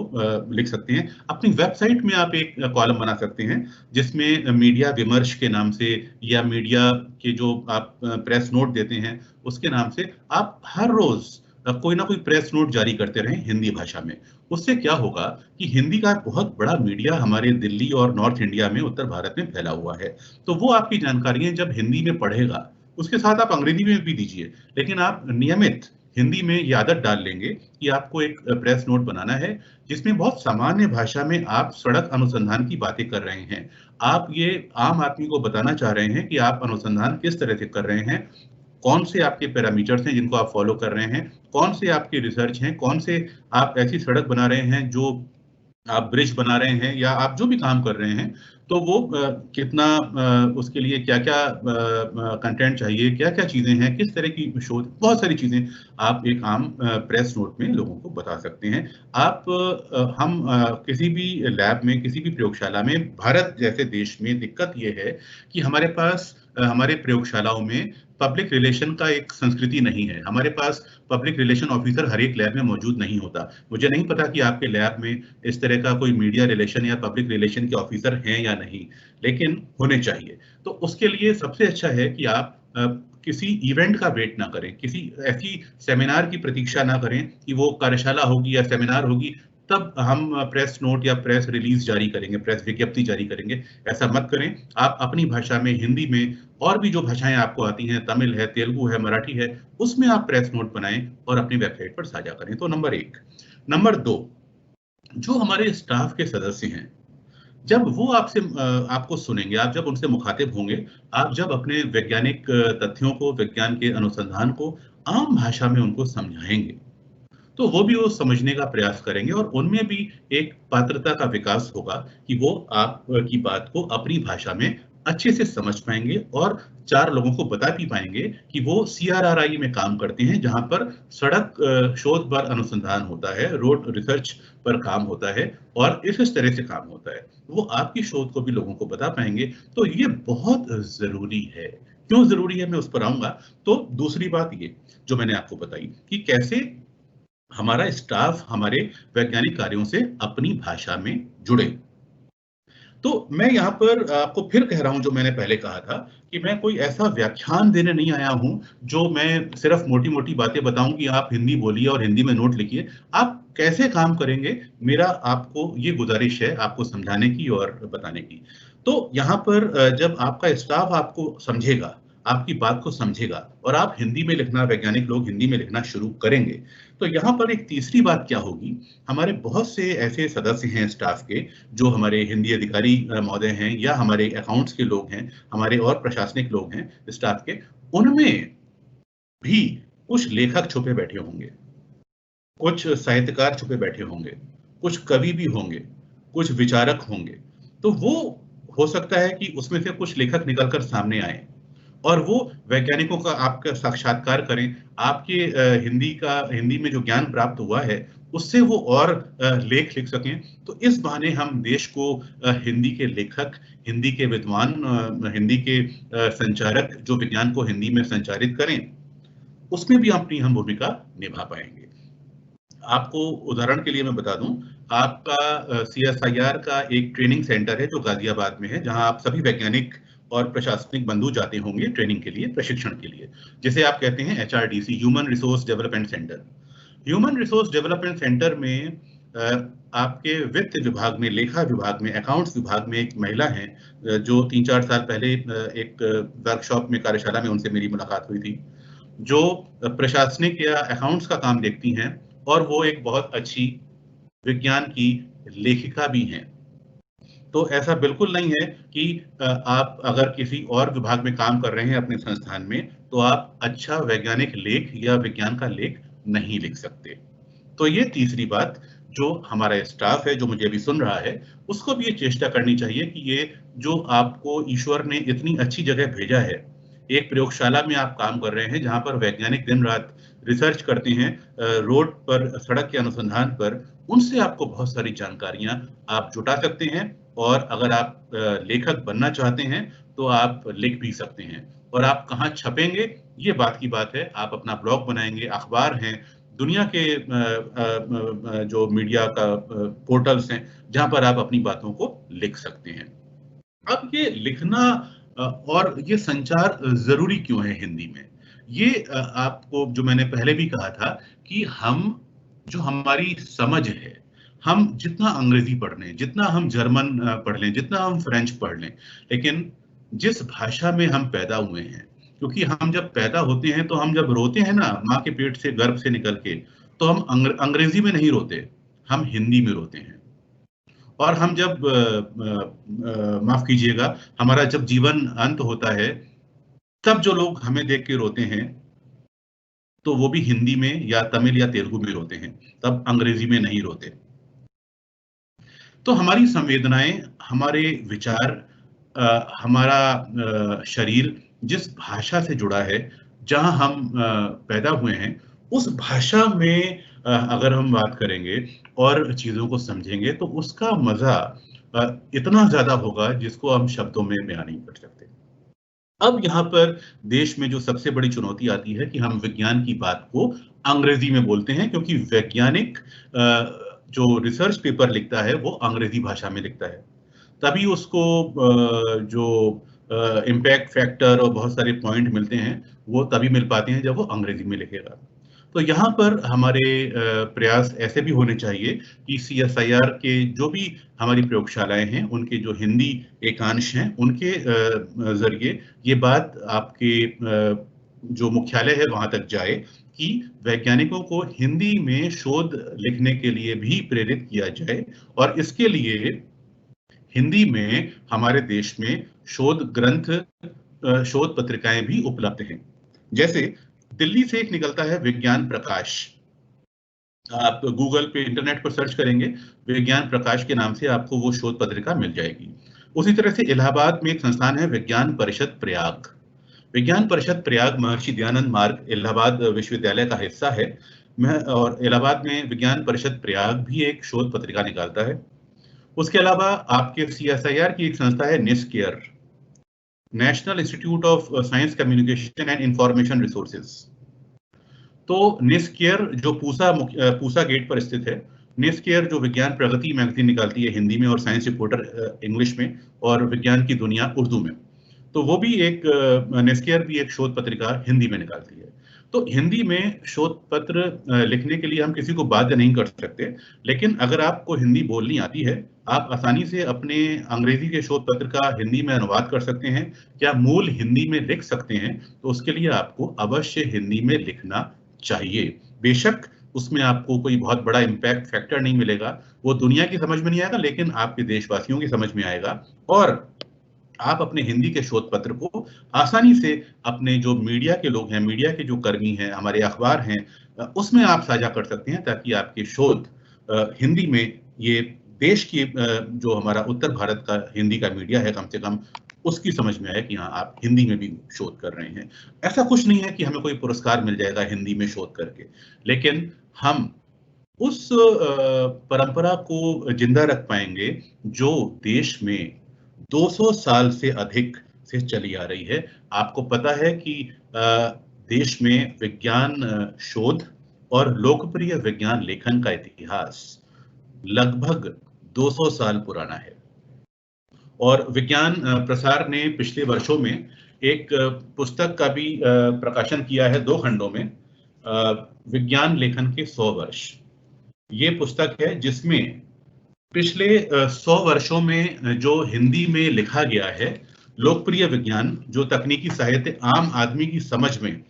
लिख सकते हैं। अपनी वेबसाइट में आप एक कॉलम बना सकते हैं, जिसमें मीडिया विमर्श के नाम से या मीडिया के जो आप प्रेस नोट देते हैं, उसके नाम से आप हर रोज़ कोई ना कोई प्रेस नोट जारी करते रहें हिंदी भाषा में। उससे क्या होगा कि हिंदी का बहुत बड़ा मीडिया हमारे दिल्ली और नॉर्थ इंडिया में, उत्तर भारत में फैला हुआ है। तो वो आपकी जानकारियाँ जब हिंदी में पढ़ेगा, उसके साथ आप अंग्रेजी में भी दीजिए, लेकिन आप नियमित हिंदी में ये आदत डाल लेंगे कि आपको एक प्रेस नोट बनाना है, जिसमें बहुत सामान्य भाषा में आप सड़क अनुसंधान की बातें कर रहे हैं। आप ये आम आदमी को बताना चाह रहे हैं कि आप अनुसंधान किस तरह से कर रहे हैं, कौन से आपके पैरामीटर्स हैं जिनको आप फॉलो कर रहे हैं, कौन से आपके रिसर्च हैं, कौन से आप ऐसी सड़क बना रहे हैं जो आप ब्रिज बना रहे हैं या आप जो भी काम कर रहे हैं, तो वो कितना उसके लिए क्या-क्या कंटेंट चाहिए, क्या-क्या चीज़ें हैं, किस तरह की शोध, बहुत सारी चीज़ें आप एक आम प्रेस नोट में लोगों को बता सकते हैं। आप हम किसी भी लैब में, किसी भी प्रयोगशाला में, भारत जैसे देश में दिक्कत ये है कि हमारे पास हमारे प्रयोगशालाओं में पब्लिक रिलेशन का एक संस्कृति नहीं है। हमारे पास पब्लिक रिलेशन ऑफिसर हर एक लैब में मौजूद नहीं होता। मुझे नहीं पता कि आपके लैब में इस तरह का कोई मीडिया रिलेशन या पब्लिक रिलेशन के ऑफिसर हैं या नहीं, लेकिन होने चाहिए। तो उसके लिए सबसे अच्छा है कि आप किसी इवेंट का वेट ना करें, किसी ऐसी सेमिनार की प्रतीक्षा ना करें कि वो कार्यशाला होगी या सेमिनार होगी, तब हम प्रेस नोट या प्रेस रिलीज जारी करेंगे, प्रेस विज्ञप्ति जारी करेंगे। ऐसा मत करें। आप अपनी भाषा में, हिंदी में, और भी जो भाषाएं आपको आती हैं, तमिल है, तेलुगु है, मराठी है, उसमें आप प्रेस नोट बनाएं और अपनी वेबसाइट पर साझा करें। तो नंबर 1। नंबर 2, जो हमारे स्टाफ के सदस्य हैं, जब वो आपको सुनेंगे, आप जब उनसे मुखातिब होंगे, आप जब अपने वैज्ञानिक तथ्यों को, विज्ञान के अनुसंधान को आम भाषा में उनको समझाएंगे, तो वो भी वो समझने का प्रयास करेंगे और उनमें भी एक पात्रता का विकास होगा कि वो आपकी बात को अपनी भाषा में अच्छे से समझ पाएंगे और 4 लोगों को बता भी पाएंगे कि वो सीआरआरआई में काम करते हैं, जहां पर सड़क शोध पर अनुसंधान होता है, रोड रिसर्च पर काम होता है और इस तरह से काम होता है। वो आपकी शोध को भी लोगों को बता पाएंगे। तो ये बहुत ज़रूरी है। क्यों ज़रूरी है, मैं उस पर आऊँगा। तो दूसरी बात ये, जो मैंने आपको बताई कि कैसे हमारा स्टाफ हमारे वैज्ञानिक कार्यों से अपनी भाषा में जुड़े। तो मैं यहाँ पर आपको फिर कह रहा हूँ, जो मैंने पहले कहा था कि मैं कोई ऐसा व्याख्यान देने नहीं आया हूँ जो मैं सिर्फ मोटी-मोटी बातें बताऊँ कि आप हिंदी बोलिए और हिंदी में नोट लिखिए। आप कैसे काम करेंगे, मेरा आपको ये गुजारिश है आपको समझाने की और बताने की। तो यहाँ पर जब आपका स्टाफ आपको समझेगा, आपकी बात को समझेगा और आप हिंदी में लिखना, वैज्ञानिक लोग हिंदी में लिखना शुरू करेंगे, तो यहाँ पर एक तीसरी बात क्या होगी, हमारे बहुत से ऐसे सदस्य हैं स्टाफ के, जो हमारे हिंदी अधिकारी महोदय हैं या हमारे अकाउंट्स के लोग हैं, हमारे और प्रशासनिक लोग हैं स्टाफ के, उनमें भी कुछ लेखक छुपे बैठे होंगे, कुछ साहित्यकार छुपे बैठे होंगे, कुछ कवि भी होंगे, कुछ विचारक होंगे। तो वो हो सकता है कि उसमें से कुछ लेखक निकल कर सामने आएँ और वो वैज्ञानिकों का आपका साक्षात्कार करें। आपके हिंदी में जो ज्ञान प्राप्त हुआ है, उससे वो और लेख लिख सकें। तो इस बहाने हम देश को हिंदी के लेखक, हिंदी के विद्वान, हिंदी के संचारक जो विज्ञान को हिंदी में संचारित करें, उसमें भी अपनी हम भूमिका निभा पाएँगे। आपको उदाहरण के लिए मैं बता दूं, आपका सीएसआईआर का एक ट्रेनिंग सेंटर है जो गाजियाबाद में है, जहां आप सभी वैज्ञानिक और प्रशासनिक बंधु जाते होंगे ट्रेनिंग के लिए, प्रशिक्षण के लिए, जिसे आप कहते हैं HRDC, human resource development centre. Human resource development centre में आपके वित्त विभाग में, लेखा विभाग में, अकाउंट्स विभाग में एक महिला हैं, जो 3-4 साल पहले एक वर्कशॉप में, कार्यशाला में उनसे मेरी मुलाकात हुई थी, जो प्रशासनिक या अकाउंट्स का काम देखती हैं और वो एक बहुत अच्छी विज्ञान की लेखिका भी हैं। तो ऐसा बिल्कुल नहीं है कि आप अगर किसी और विभाग में काम कर रहे हैं अपने संस्थान में, तो आप अच्छा वैज्ञानिक लेख या विज्ञान का लेख नहीं लिख सकते। तो ये तीसरी बात, जो हमारा स्टाफ है जो मुझे अभी सुन रहा है, उसको भी ये चेष्टा करनी चाहिए कि ये जो आपको ईश्वर ने इतनी अच्छी जगह भेजा है, एक प्रयोगशाला में आप काम कर रहे हैं जहां पर वैज्ञानिक दिन रात रिसर्च करते हैं, रोड पर, सड़क के अनुसंधान पर, उनसे आपको बहुत सारी जानकारियां आप जुटा सकते हैं। और अगर आप लेखक बनना चाहते हैं तो आप लिख भी सकते हैं। और आप कहाँ छपेंगे, ये बात की बात है। आप अपना ब्लॉग बनाएंगे, अखबार हैं, दुनिया के जो मीडिया का पोर्टल्स हैं जहां पर आप अपनी बातों को लिख सकते हैं। अब ये लिखना और ये संचार जरूरी क्यों है हिंदी में? ये आपको, जो मैंने पहले भी कहा था कि हम, जो हमारी समझ है, हम जितना अंग्रेजी पढ़ लें, जितना हम जर्मन पढ़ लें, जितना हम फ्रेंच पढ़ लें, लेकिन जिस भाषा में हम पैदा हुए हैं, क्योंकि हम जब पैदा होते हैं तो हम जब रोते हैं ना माँ के पेट से, गर्भ से निकल के, तो हम अंग्रेजी में नहीं रोते, हम हिंदी में रोते हैं। और हम जब माफ कीजिएगा, हमारा जब जीवन अंत होता है, तब जो लोग हमें देख के रोते हैं, तो वो भी हिंदी में या तमिल या तेलुगु में रोते हैं, तब अंग्रेजी में नहीं रोते। तो हमारी संवेदनाएं, हमारे विचार, हमारा शरीर जिस भाषा से जुड़ा है, जहां हम पैदा हुए हैं, उस भाषा में अगर हम बात करेंगे और चीजों को समझेंगे तो उसका मजा इतना ज्यादा होगा जिसको हम शब्दों में बयान नहीं कर सकते। अब यहाँ पर देश में जो सबसे बड़ी चुनौती आती है कि हम विज्ञान की बात को अंग्रेजी में बोलते हैं, क्योंकि वैज्ञानिक जो रिसर्च पेपर लिखता है वो अंग्रेजी भाषा में लिखता है। तभी उसको जो इम्पैक्ट फैक्टर और बहुत सारे पॉइंट मिलते हैं वो तभी मिल पाते हैं जब वो अंग्रेजी में लिखेगा। तो यहाँ पर हमारे प्रयास ऐसे भी होने चाहिए कि CSIR के जो भी हमारी प्रयोगशालाएं हैं, उनके जो हिंदी एकांश हैं, उनके जरिए ये बात आपके जो मुख्यालय है वहां तक जाए कि वैज्ञानिकों को हिंदी में शोध लिखने के लिए भी प्रेरित किया जाए। और इसके लिए हिंदी में हमारे देश में शोध ग्रंथ, शोध पत्रिकाएं भी उपलब्ध हैं। जैसे दिल्ली से एक निकलता है विज्ञान प्रकाश, आप गूगल पे, इंटरनेट पर सर्च करेंगे, विज्ञान प्रकाश के नाम से आपको वो शोध पत्रिका मिल जाएगी। उसी तरह से इलाहाबाद में एक संस्थान है विज्ञान परिषद प्रयाग। विज्ञान परिषद प्रयाग महर्षि दयानंद मार्ग, इलाहाबाद विश्वविद्यालय का हिस्सा है। और इलाहाबाद में विज्ञान परिषद प्रयाग भी एक शोध पत्रिका निकालता है। उसके अलावा आपके CSIR की एक संस्था है NISCARE, national institute of science communication and information resources. तो NISCARE जो पूसा गेट पर स्थित है, NISCARE जो विज्ञान प्रगति मैगजीन निकालती है हिंदी में, और साइंस रिपोर्टर इंग्लिश में, और विज्ञान की दुनिया उर्दू में, तो वो भी एक NISCARE भी एक शोध पत्रिका हिंदी में निकालती है। तो हिंदी में शोध पत्र लिखने के लिए हम किसी को बाध्य नहीं कर सकते, लेकिन अगर आपको हिंदी बोलनी आती है, आप आसानी से अपने अंग्रेजी के शोध पत्र का हिंदी में अनुवाद कर सकते हैं या मूल हिंदी में लिख सकते हैं। तो उसके लिए आपको अवश्य हिंदी में लिखना चाहिए। बेशक उसमें आपको कोई बहुत बड़ा इम्पैक्ट फैक्टर नहीं मिलेगा, वो दुनिया की समझ में नहीं आएगा, लेकिन आपके देशवासियों की समझ में आएगा। और आप अपने हिंदी के शोध पत्र को आसानी से अपने जो मीडिया के लोग हैं, मीडिया के जो कर्मी हैं, हमारे अखबार हैं, उसमें आप साझा कर सकते हैं, ताकि आपके शोध हिंदी में, ये देश की जो हमारा उत्तर भारत का हिंदी का मीडिया है, कम से कम उसकी समझ में आए कि हाँ, आप हिंदी में भी शोध कर रहे हैं। ऐसा कुछ नहीं है कि हमें कोई पुरस्कार मिल जाएगा हिंदी में शोध करके, लेकिन हम उस परंपरा को जिंदा रख पाएंगे जो देश में 200 साल से अधिक से चली आ रही है। आपको पता है कि देश में विज्ञान शोध और लोकप्रिय विज्ञान लेखन का इतिहास लगभग 200 साल पुराना है। और विज्ञान प्रसार ने पिछले वर्षों में एक पुस्तक का भी प्रकाशन किया है 2 खंडों में, विज्ञान लेखन के 100 वर्ष। ये पुस्तक है जिसमें पिछले 100 वर्षों में जो हिंदी में लिखा गया है लोकप्रिय विज्ञान, जो तकनीकी साहित्य आम आदमी की समझ में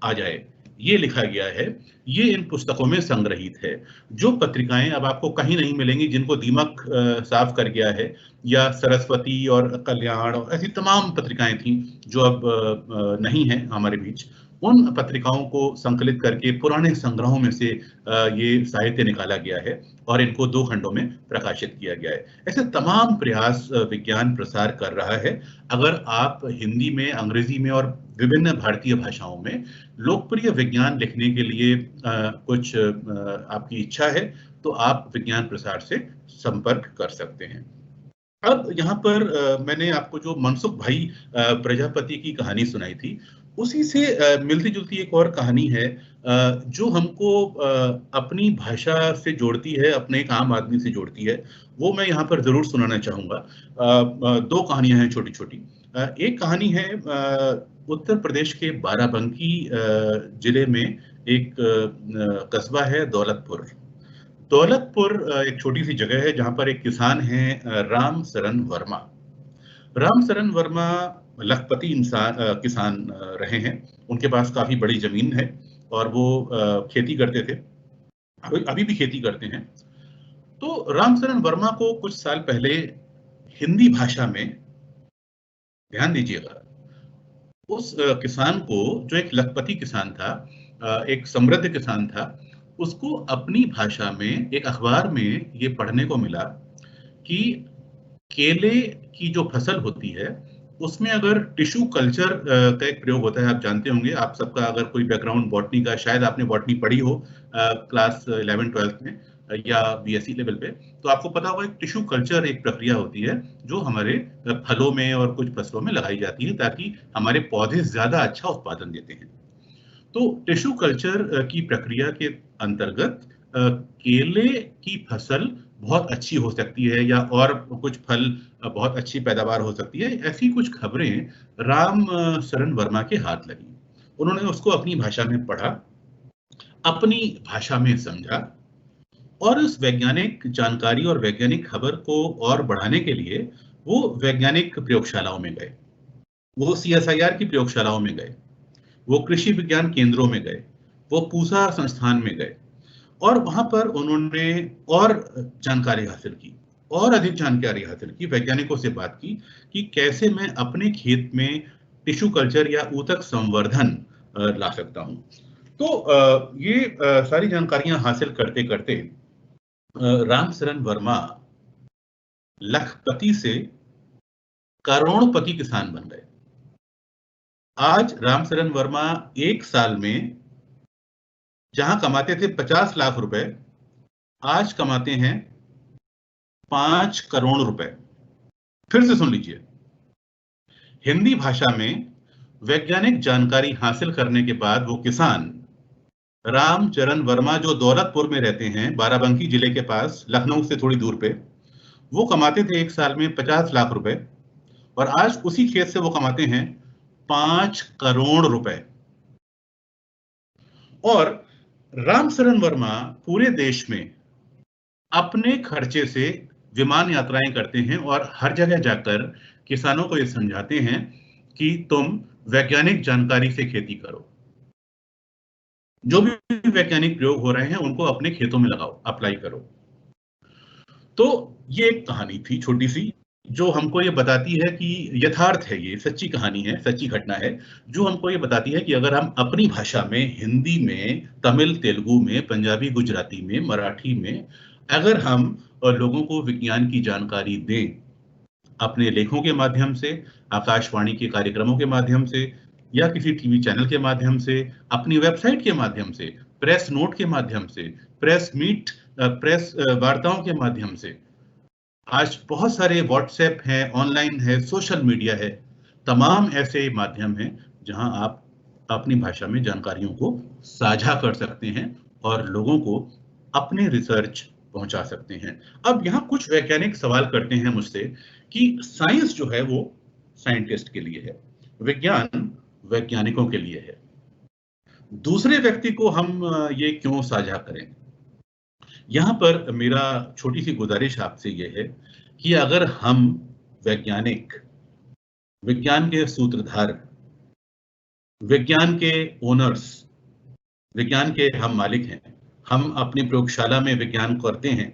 आ जाए, ये लिखा गया है, ये इन पुस्तकों में संग्रहित है। जो पत्रिकाएं अब आपको कहीं नहीं मिलेंगी, जिनको दीमक साफ कर गया है, या सरस्वती और कल्याण और ऐसी तमाम पत्रिकाएं थी जो अब नहीं है हमारे बीच, उन पत्रिकाओं को संकलित करके पुराने संग्रहों में से ये साहित्य निकाला गया है और इनको 2 खंडों में प्रकाशित किया गया है। ऐसे तमाम प्रयास विज्ञान प्रसार कर रहा है। अगर आप हिंदी में, अंग्रेजी में और विभिन्न भारतीय भाषाओं में लोकप्रिय विज्ञान लिखने के लिए कुछ आपकी इच्छा है, तो आप विज्ञान प्रसार से संपर्क कर सकते हैं। अब यहाँ पर मैंने आपको जो मनसुख भाई प्रजापति की कहानी सुनाई थी, उसी से मिलती जुलती एक और कहानी है जो हमको अपनी भाषा से जोड़ती है, अपने एक आम आदमी से जोड़ती है। वो मैं यहाँ पर जरूर सुनाना चाहूंगा। 2 कहानियां हैं छोटी छोटी। एक कहानी है उत्तर प्रदेश के बाराबंकी जिले में एक कस्बा है दौलतपुर। दौलतपुर एक छोटी सी जगह है जहां पर एक किसान है राम सरन वर्मा। राम सरन वर्मा लखपति किसान रहे हैं। उनके पास काफी बड़ी जमीन है और वो खेती करते थे, अभी भी खेती करते हैं। तो राम सरन वर्मा को कुछ साल पहले हिंदी भाषा में, ध्यान दीजिएगा, उस किसान को, जो एक लखपति किसान था, एक समृद्ध किसान था, उसको अपनी भाषा में एक अखबार में ये पढ़ने को मिला कि केले की जो फसल होती है उसमें अगर टिश्यू कल्चर का एक प्रयोग होता है। आप जानते होंगे, आप सबका अगर कोई बैकग्राउंड बॉटनी का, शायद आपने बॉटनी पढ़ी हो क्लास 11-12 में या बीएससी लेवल पे, तो आपको पता होगा एक टिश्यू कल्चर एक प्रक्रिया होती है जो हमारे फलों में और कुछ फसलों में लगाई जाती है ताकि हमारे पौधे ज्यादा अच्छा उत्पादन देते हैं। तो टिश्यू कल्चर की प्रक्रिया के अंतर्गत केले की फसल बहुत अच्छी हो सकती है या और कुछ फल बहुत अच्छी पैदावार हो सकती है, ऐसी कुछ खबरें राम सरन वर्मा के हाथ लगी। उन्होंने उसको अपनी भाषा में पढ़ा, अपनी भाषा में समझा और उस वैज्ञानिक जानकारी और वैज्ञानिक खबर को और बढ़ाने के लिए वो वैज्ञानिक प्रयोगशालाओं में गए, वो CSIR की प्रयोगशालाओं में गए, वो कृषि विज्ञान केंद्रों में गए, वो पूसा संस्थान में गए और वहां पर उन्होंने और जानकारी हासिल की, और अधिक जानकारी हासिल की, वैज्ञानिकों से बात की कि कैसे मैं अपने खेत में टिश्यू कल्चर या ऊतक संवर्धन ला सकता हूं। तो ये सारी जानकारियां हासिल करते करते राम सरन वर्मा लखपति से करोड़पति किसान बन गए। आज राम सरन वर्मा एक साल में जहां कमाते थे 50 लाख रुपए, आज कमाते हैं 5 करोड़ रुपए। फिर से सुन लीजिए, हिंदी भाषा में वैज्ञानिक जानकारी हासिल करने के बाद वो किसान रामचरण वर्मा, जो दौलतपुर में रहते हैं, बाराबंकी जिले के पास, लखनऊ से थोड़ी दूर पे, वो कमाते थे एक साल में 50 लाख रुपए और आज उसी खेत से वो कमाते हैं 5 करोड़ रुपए। और राम सरन वर्मा पूरे देश में अपने खर्चे से विमान यात्राएं करते हैं और हर जगह जाकर किसानों को ये समझाते हैं कि तुम वैज्ञानिक जानकारी से खेती करो, जो भी वैज्ञानिक प्रयोग हो रहे हैं उनको अपने खेतों में लगाओ, अप्लाई करो। तो ये एक कहानी थी छोटी सी, जो हमको ये बताती है कि यथार्थ है, ये सच्ची कहानी है, सच्ची घटना है, जो हमको ये बताती है कि अगर हम अपनी भाषा में, हिंदी में, तमिल, तेलुगु में, पंजाबी, गुजराती में, मराठी में, अगर हम लोगों को विज्ञान की जानकारी दें, अपने लेखों के माध्यम से, आकाशवाणी के कार्यक्रमों के माध्यम से या किसी टीवी चैनल के माध्यम से, अपनी वेबसाइट के माध्यम से, प्रेस नोट के माध्यम से, प्रेस मीट, प्रेस वार्ताओं के माध्यम से, आज बहुत सारे व्हाट्सएप है, ऑनलाइन है, सोशल मीडिया है, तमाम ऐसे माध्यम हैं जहां आप अपनी भाषा में जानकारियों को साझा कर सकते हैं और लोगों को अपने रिसर्च पहुंचा सकते हैं। अब यहाँ कुछ वैज्ञानिक सवाल करते हैं मुझसे कि साइंस जो है वो साइंटिस्ट के लिए है, विज्ञान वैज्ञानिकों के लिए है, दूसरे व्यक्ति को हम ये क्यों साझा करें? यहाँ पर मेरा छोटी सी गुजारिश आपसे ये है कि अगर हम वैज्ञानिक, विज्ञान के सूत्रधार, विज्ञान के ओनर्स विज्ञान के हम मालिक हैं, हम अपनी प्रयोगशाला में विज्ञान करते हैं।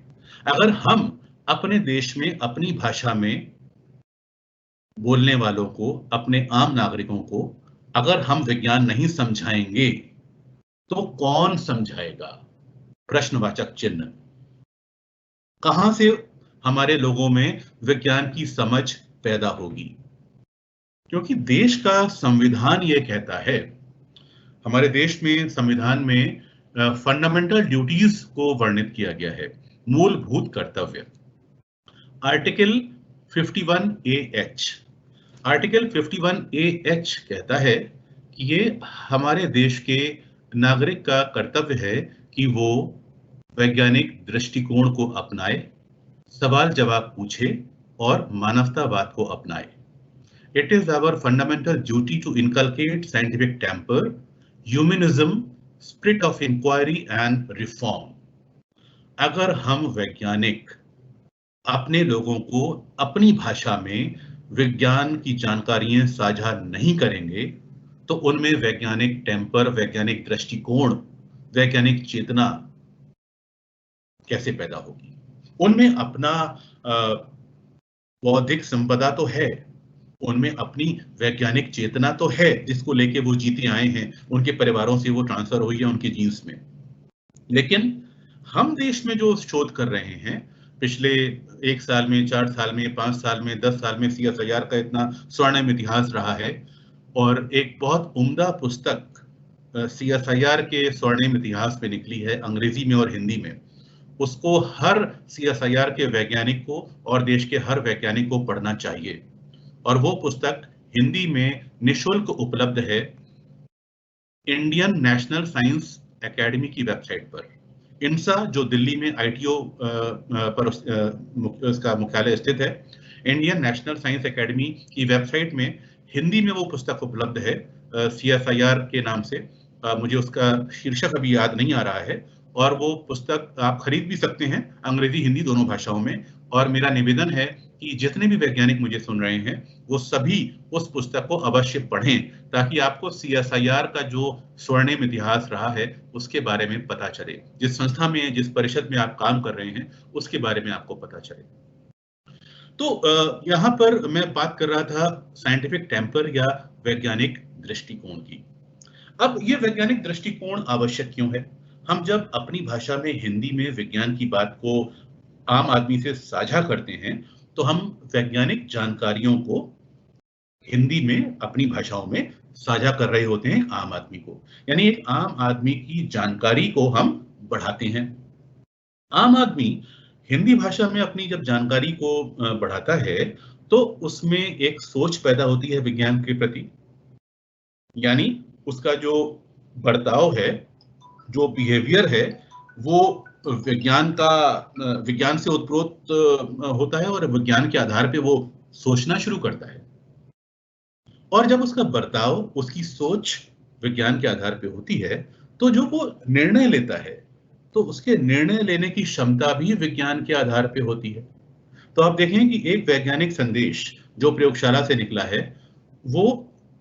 अगर हम अपने देश में अपनी भाषा में बोलने वालों को, अपने आम नागरिकों को अगर हम विज्ञान नहीं समझाएंगे तो कौन समझाएगा? प्रश्नवाचक चिन्ह। कहां से हमारे लोगों में विज्ञान की समझ पैदा होगी? क्योंकि देश का संविधान ये कहता है, हमारे देश में संविधान में फंडामेंटल ड्यूटीज को वर्णित किया गया है, मूलभूत कर्तव्य। आर्टिकल 51A(H) आर्टिकल 51A(H) कहता है कि ये हमारे देश के नागरिक का कर्तव्य है कि वो वैज्ञानिक दृष्टिकोण को अपनाए, सवाल जवाब पूछे और मानवतावाद को अपनाए। It is our fundamental duty to inculcate scientific temper, humanism, spirit of inquiry and reform. अगर हम वैज्ञानिक अपने लोगों को अपनी भाषा में विज्ञान की जानकारियां साझा नहीं करेंगे तो उनमें वैज्ञानिक टेम्पर, वैज्ञानिक दृष्टिकोण, वैज्ञानिक चेतना कैसे पैदा होगी? उनमें अपना बौद्धिक संपदा तो है, उनमें अपनी वैज्ञानिक चेतना तो है जिसको लेके वो जीते आए हैं, उनके परिवारों से वो ट्रांसफर हुई है उनके जीन्स में। लेकिन हम देश में जो शोध कर रहे हैं पिछले 1 साल में, 4 साल में, 5 साल में, 10 साल में CSIR का इतना स्वर्णिम इतिहास रहा है और एक बहुत उम्दा पुस्तक CSIR के स्वर्णिम इतिहास पे निकली है अंग्रेजी में और हिंदी में। उसको हर CSIR के वैज्ञानिक को और देश के हर वैज्ञानिक को पढ़ना चाहिए और वो पुस्तक हिंदी में निशुल्क उपलब्ध है इंडियन नेशनल साइंस एकेडमी की वेबसाइट पर। INSA जो दिल्ली में ITO पर उसका मुख्यालय स्थित है, इंडियन नेशनल साइंस एकेडमी की वेबसाइट में हिंदी में वो पुस्तक उपलब्ध है CSIR के नाम से। मुझे उसका शीर्षक अभी याद नहीं आ रहा है और वो पुस्तक आप खरीद भी सकते हैं अंग्रेजी हिंदी दोनों भाषाओं में। और मेरा निवेदन है कि जितने भी वैज्ञानिक मुझे सुन रहे हैं वो सभी उस पुस्तक को अवश्य पढ़ें ताकि आपको CSIR का जो स्वर्णिम इतिहास रहा है उसके बारे में पता चले, जिस संस्था में, जिस परिषद में आप काम कर रहे हैं उसके बारे में आपको पता चले। तो यहाँ पर मैं बात कर रहा था साइंटिफिक टेम्पर या वैज्ञानिक दृष्टिकोण की। अब ये वैज्ञानिक दृष्टिकोण आवश्यक क्यों है? हम जब अपनी भाषा में हिंदी में विज्ञान की बात को आम आदमी से साझा करते हैं तो हम वैज्ञानिक जानकारियों को हिंदी में अपनी भाषाओं में साझा कर रहे होते हैं आम आदमी को, यानी एक आम आदमी की जानकारी को हम बढ़ाते हैं। आम आदमी हिंदी भाषा में अपनी जब जानकारी को बढ़ाता है तो उसमें एक सोच पैदा होती है विज्ञान के प्रति, यानी उसका जो बर्ताव है, जो बिहेवियर है, वो विज्ञान से उत्प्रोत होता है और विज्ञान के आधार पे वो सोचना शुरू करता है। और जब उसका बर्ताव, उसकी सोच विज्ञान के आधार पे होती है तो जो वो निर्णय लेता है तो उसके निर्णय लेने की क्षमता भी विज्ञान के आधार पे होती है। तो आप देखें कि एक वैज्ञानिक संदेश जो प्रयोगशाला से निकला है वो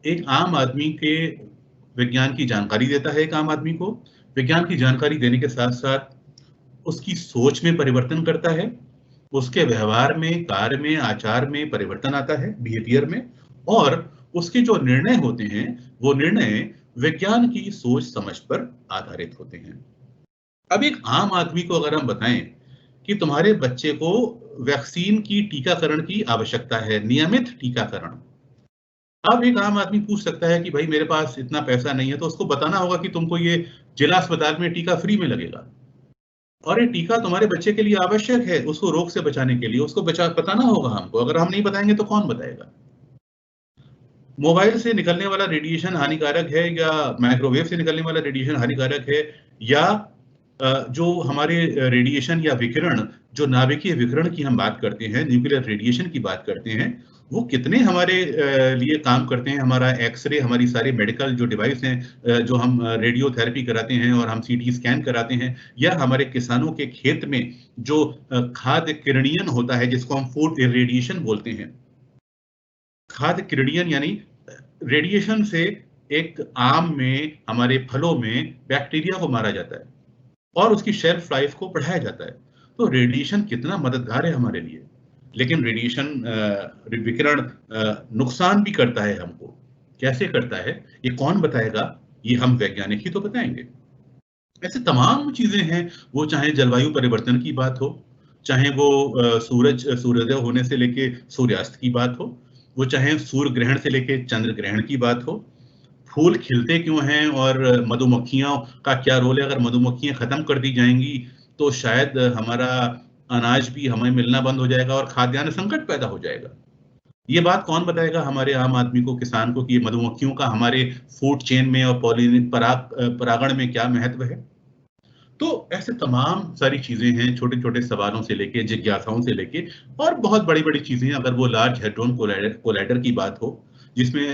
एक आम आदमी के विज्ञान की जानकारी देता है, एक आम आदमी को विज्ञान की जानकारी देने के साथ साथ उसकी सोच में परिवर्तन करता है, उसके व्यवहार में, कार्य में, आचार में परिवर्तन आता है, बिहेवियर में, और उसके जो निर्णय होते हैं वो निर्णय विज्ञान की सोच समझ पर आधारित होते हैं। अब एक आम आदमी को अगर हम बताएं कि तुम्हारे बच्चे को वैक्सीन की टीकाकरण की आवश्यकता है, नियमित टीकाकरण, अब एक आम आदमी पूछ सकता है कि भाई मेरे पास इतना पैसा नहीं है, तो उसको बताना होगा कि तुमको ये जिला अस्पताल में टीका फ्री में लगेगा और ये टीका तुम्हारे बच्चे के लिए आवश्यक है उसको रोग से बचाने के लिए, उसको बताना होगा हमको। अगर हम नहीं बताएंगे तो कौन बताएगा? मोबाइल से निकलने वाला रेडिएशन हानिकारक है या माइक्रोवेव से निकलने वाला रेडिएशन हानिकारक है, या जो हमारे रेडिएशन या विकिरण, जो नाभिकीय विकिरण की हम बात करते हैं, न्यूक्लियर रेडिएशन की बात करते हैं, वो कितने हमारे लिए काम करते हैं। हमारा एक्सरे, हमारी सारी मेडिकल जो डिवाइस हैं, जो हम रेडियोथेरेपी कराते हैं और हम CT स्कैन कराते हैं, या हमारे किसानों के खेत में जो खाद्य किरणीयन होता है जिसको हम फूड इरेडिएशन बोलते हैं। खाद्य किरणीयन यानी रेडिएशन से एक आम में, हमारे फलों में बैक्टीरिया को मारा जाता है और उसकी शेल्फ लाइफ को बढ़ाया जाता है। तो रेडिएशन कितना मददगार है हमारे लिए। लेकिन रेडिएशन विकिरण नुकसान भी करता है हमको। कैसे करता है ये कौन बताएगा? ये हम वैज्ञानिक ही तो बताएंगे। ऐसे तमाम चीजें हैं, वो चाहे जलवायु परिवर्तन की बात हो, चाहे वो सूर्योदय होने से लेके सूर्यास्त की बात हो, वो चाहे सूर्य ग्रहण से लेके चंद्र ग्रहण की बात हो, फूल खिलते क्यों हैं और मधुमक्खियों का क्या रोल है। अगर मधुमक्खियां खत्म कर दी जाएंगी तो शायद हमारा अनाज भी हमें मिलना बंद हो जाएगा और खाद्यान्न संकट पैदा हो जाएगा। ये बात कौन बताएगा हमारे आम आदमी को, किसान को, कि ये मधुमक्खियों का हमारे फूड चेन में और परागण में क्या महत्व है। तो ऐसे तमाम सारी चीजें हैं, छोटे छोटे सवालों से लेके, जिज्ञासाओं से लेके, और बहुत बड़ी बड़ी चीजें। अगर वो लार्ज हेड्रोन कोलाइडर की बात हो, जिसमें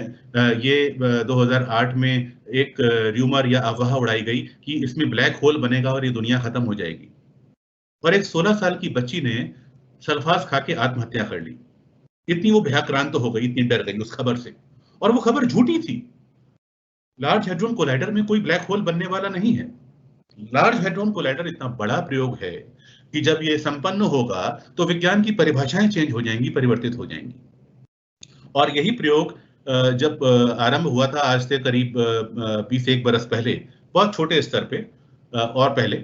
ये 2008 में एक र्यूमर या अफवाह उड़ाई गई कि इसमें ब्लैक होल बनेगा और ये दुनिया खत्म हो जाएगी, और एक 16 साल की बच्ची ने सल्फास खा के आत्महत्या कर ली। इतनी वो भयाक्रांत हो गई, इतनी डर गई उस खबर से, और वो खबर झूठी थी। लार्ज हेड्रोन कोलाइडर में कोई ब्लैक होल बनने वाला नहीं है। लार्ज हेड्रोन कोलाइडर इतना बड़ा प्रयोग है कि जब ये संपन्न होगा तो विज्ञान की परिभाषाएं चेंज हो जाएंगी, परिवर्तित हो जाएंगी। और यही प्रयोग जब आरंभ हुआ था आज से करीब 20-1 बरस पहले, बहुत छोटे स्तर पे और पहले,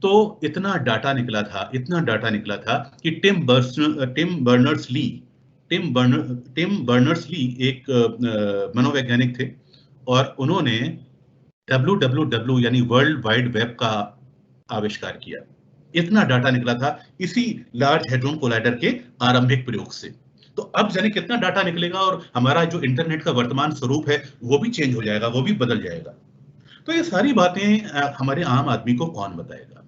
तो इतना डाटा निकला था, इतना डाटा निकला था कि टिम बर्नर्स ली एक मनोवैज्ञानिक थे, और उन्होंने WWW यानी वर्ल्ड वाइड वेब का आविष्कार किया। इतना डाटा निकला था इसी लार्ज हेड्रोन कोलाइडर के आरंभिक प्रयोग से। तो अब जाने कितना डाटा निकलेगा और हमारा जो इंटरनेट का वर्तमान स्वरूप है वो भी चेंज हो जाएगा, वो भी बदल जाएगा। तो ये सारी बातें हमारे आम आदमी को कौन बताएगा?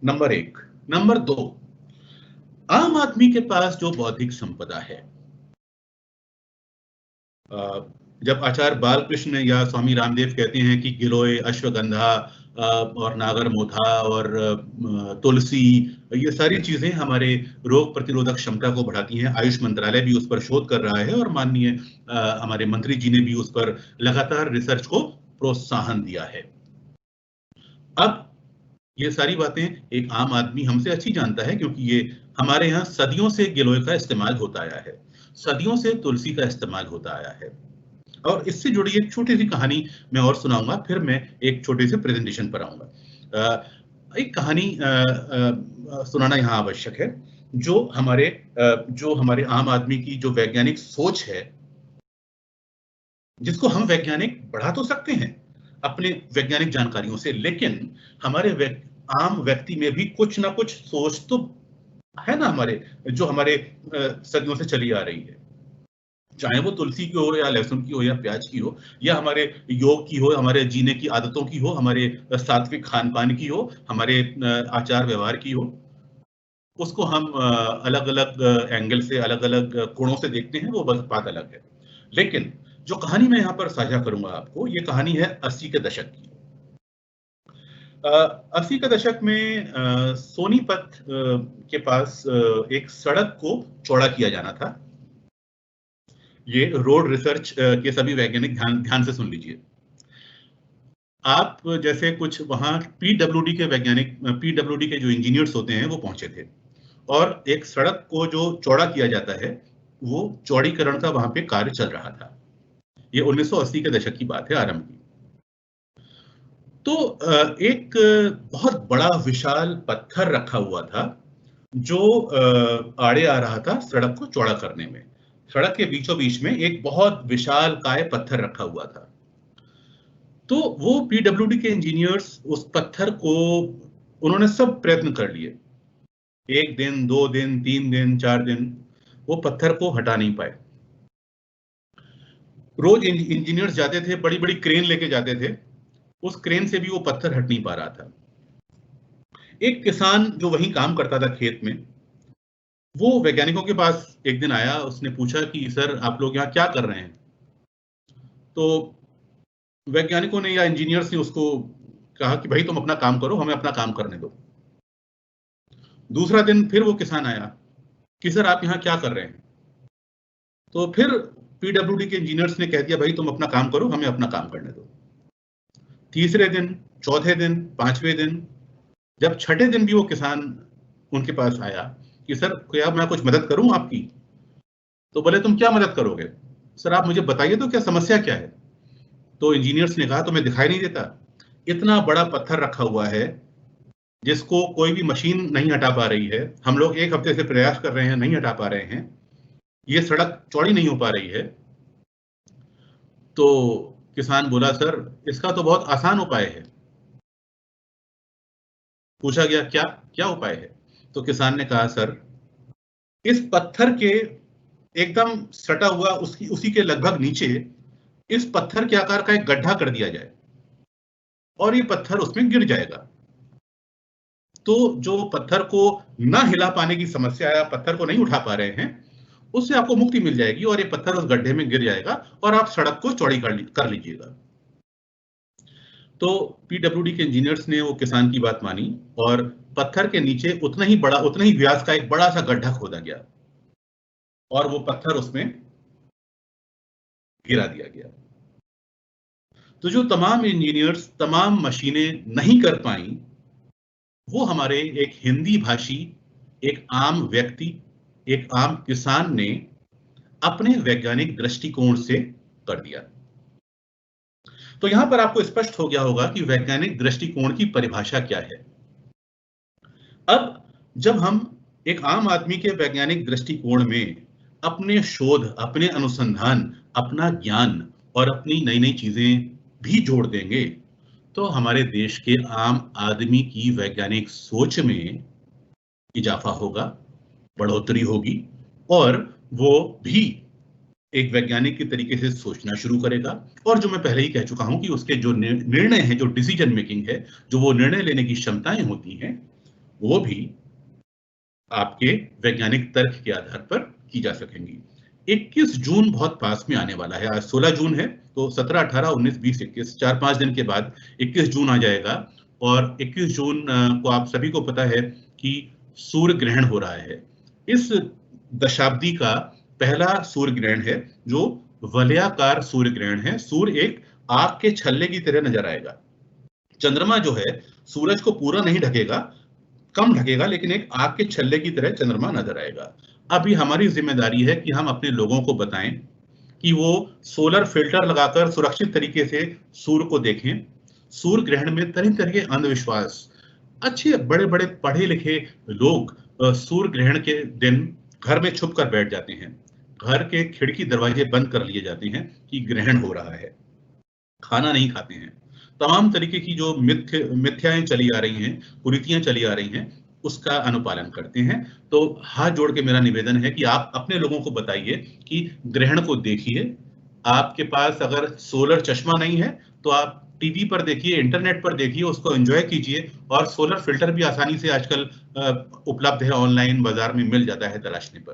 नंबर 1। नंबर 2, आम आदमी के पास जो बौद्धिक संपदा है, जब आचार्य बालकृष्ण या स्वामी रामदेव कहते हैं कि गिलोय, अश्वगंधा और नागरमोथा और तुलसी, ये सारी चीजें हमारे रोग प्रतिरोधक क्षमता को बढ़ाती हैं। आयुष मंत्रालय भी उस पर शोध कर रहा है और माननीय हमारे मंत्री जी ने भी उस पर लगातार रिसर्च को प्रोत्साहन दिया है। अब ये सारी बातें एक आम आदमी हमसे अच्छी जानता है, क्योंकि ये हमारे यहाँ सदियों से गिलोय का इस्तेमाल होता आया है, सदियों से तुलसी का इस्तेमाल होता आया है। और इससे जुड़ी एक छोटी सी कहानी मैं और सुनाऊंगा, फिर मैं एक छोटे से प्रेजेंटेशन पर आऊंगा। एक कहानी सुनाना यहाँ आवश्यक है, जो हमारे आम आदमी की जो वैज्ञानिक सोच है, जिसको हम वैज्ञानिक बढ़ा तो सकते हैं अपने वैज्ञानिक जानकारियों से, लेकिन हमारे आम व्यक्ति में भी कुछ ना कुछ सोच तो है ना, जो हमारे सदियों से चली आ रही है। चाहे वो तुलसी की हो या लहसुन की हो या प्याज की हो, या हमारे योग की हो, हमारे जीने की आदतों की हो, हमारे सात्विक खान पान की हो, हमारे आचार व्यवहार की हो, उसको हम अलग अलग एंगल से, अलग अलग कोणों से देखते हैं, वो बात अलग है। लेकिन जो कहानी मैं यहाँ पर साझा करूंगा आपको, ये कहानी है 80 के दशक की। 80 के दशक में सोनीपत के पास एक सड़क को चौड़ा किया जाना था। ये रोड रिसर्च के सभी वैज्ञानिक ध्यान से सुन लीजिए। आप जैसे कुछ वहां पीडब्ल्यूडी के जो इंजीनियर्स होते हैं वो पहुंचे थे, और एक सड़क को जो चौड़ा किया जाता है वो चौड़ीकरण का वहां पे कार्य चल रहा था। ये 1980 के दशक की बात है, आरंभ की। तो एक बहुत बड़ा विशाल पत्थर रखा हुआ था जो आड़े आ रहा था सड़क को चौड़ा करने में। सड़क के बीचों बीच में एक बहुत विशाल काय पत्थर रखा हुआ था। तो वो पीडब्ल्यूडी के इंजीनियर्स उस पत्थर को, उन्होंने सब प्रयत्न कर लिए, 1 दिन, 2 दिन, 3 दिन, 4 दिन, वो पत्थर को हटा नहीं पाए। रोज इंजीनियर्स जाते थे, बड़ी बड़ी क्रेन लेके जाते थे, उस क्रेन से भी वो पत्थर हट नहीं पा रहा था। एक किसान जो वहीं काम करता था खेत में, वो वैज्ञानिकों के पास एक दिन आया, उसने पूछा कि सर आप लोग यहाँ क्या कर रहे हैं? तो वैज्ञानिकों ने या इंजीनियर्स ने उसको कहा कि भाई तुम अपना काम करो, हमें अपना काम करने दो। दूसरा दिन फिर वो किसान आया कि सर आप यहाँ क्या कर रहे हैं? तो फिर पीडब्ल्यूडी के इंजीनियर्स ने कह दिया भाई तुम अपना काम करो, हमें अपना काम करने दो। तीसरे दिन, चौथे दिन, पांचवें दिन, जब छठे दिन भी वो किसान उनके पास आया कि सर क्या मैं कुछ मदद करूं आपकी, तो बोले तुम क्या मदद करोगे सर, आप मुझे बताइए तो क्या समस्या क्या है। तो इंजीनियर्स ने कहा तुम्हें दिखाई नहीं देता, इतना बड़ा पत्थर रखा हुआ है जिसको कोई भी मशीन नहीं हटा पा रही है, हम लोग 1 हफ्ते से प्रयास कर रहे हैं, नहीं हटा पा रहे हैं, ये सड़क चौड़ी नहीं हो पा रही है। तो किसान बोला सर इसका तो बहुत आसान उपाय है। पूछा गया क्या क्या उपाय है, तो किसान ने कहा सर इस पत्थर के एकदम सटा हुआ उसी के लगभग नीचे इस पत्थर के आकार का एक गड्ढा कर दिया जाए और ये पत्थर उसमें गिर जाएगा, तो जो पत्थर को ना हिला पाने की समस्या है, पत्थर को नहीं उठा पा रहे हैं, उससे आपको मुक्ति मिल जाएगी और ये पत्थर उस गड्ढे में गिर जाएगा और आप सड़क को चौड़ी कर लीजिएगा। तो पीडब्ल्यूडी के इंजीनियर्स ने वो किसान की बात मानी और पत्थर के नीचे उतना ही व्यास का एक बड़ा सा गड्ढा खोदा गया और वो पत्थर उसमें गिरा दिया गया। तो जो तमाम इंजीनियर्स, तमाम मशीनें नहीं कर पाई, वो हमारे एक हिंदी भाषी, एक आम व्यक्ति, एक आम किसान ने अपने वैज्ञानिक दृष्टिकोण से कर दिया। तो यहां पर आपको स्पष्ट हो गया होगा कि वैज्ञानिक दृष्टिकोण की परिभाषा क्या है। अब जब हम एक आम आदमी के वैज्ञानिक दृष्टिकोण में अपने शोध, अपने अनुसंधान, अपना ज्ञान और अपनी नई नई चीजें भी जोड़ देंगे, तो हमारे देश के आम आदमी की वैज्ञानिक सोच में इजाफा होगा, बढ़ोतरी होगी और वो भी एक वैज्ञानिक के तरीके से सोचना शुरू करेगा। और जो मैं पहले ही कह चुका हूं कि उसके जो निर्णय हैं, जो डिसीजन मेकिंग है, जो वो निर्णय लेने की क्षमताएं होती हैं, वो भी आपके वैज्ञानिक तर्क के आधार पर की जा सकेंगी। 21 जून बहुत पास में आने वाला है, आज 16 जून है, तो 17, 18, 19, 20, 21, 4-5 दिन के बाद 21 जून आ जाएगा और 21 जून को आप सभी को पता है कि सूर्य ग्रहण हो रहा है। इस दशाब्दी का पहला सूर्य ग्रहण है जो वलयाकार सूर्य ग्रहण है। सूर्य एक आग के छल्ले की तरह नजर आएगा। चंद्रमा जो है सूरज को पूरा नहीं ढकेगा, कम ढकेगा, लेकिन एक आग के छल्ले की तरह चंद्रमा नजर आएगा। अभी हमारी जिम्मेदारी है कि हम अपने लोगों को बताएं कि वो सोलर फिल्टर लगाकर सुरक्षित तरीके से सूर्य को देखें। सूर्य ग्रहण में तरह तरह के अंधविश्वास, अच्छे बड़े बड़े पढ़े लिखे लोग सूर्य ग्रहण के दिन घर में छुप कर बैठ जाते हैं, घर के खिड़की दरवाजे बंद कर लिए जाते हैं कि ग्रहण हो रहा है, खाना नहीं खाते हैं, तमाम तरीके की जो मिथ्याएं चली आ रही हैं, कुरीतियां चली आ रही हैं, उसका अनुपालन करते हैं। तो हाथ जोड़ के मेरा निवेदन है कि आप अपने लोगों को बताइए कि ग्रहण को देखिए। आपके पास अगर सोलर चश्मा नहीं है तो आप टीवी पर देखिए, इंटरनेट पर देखिए, उसको एंजॉय कीजिए। और सोलर फिल्टर भी आसानी से आजकल उपलब्ध है, ऑनलाइन बाजार में मिल जाता है तलाशने पर,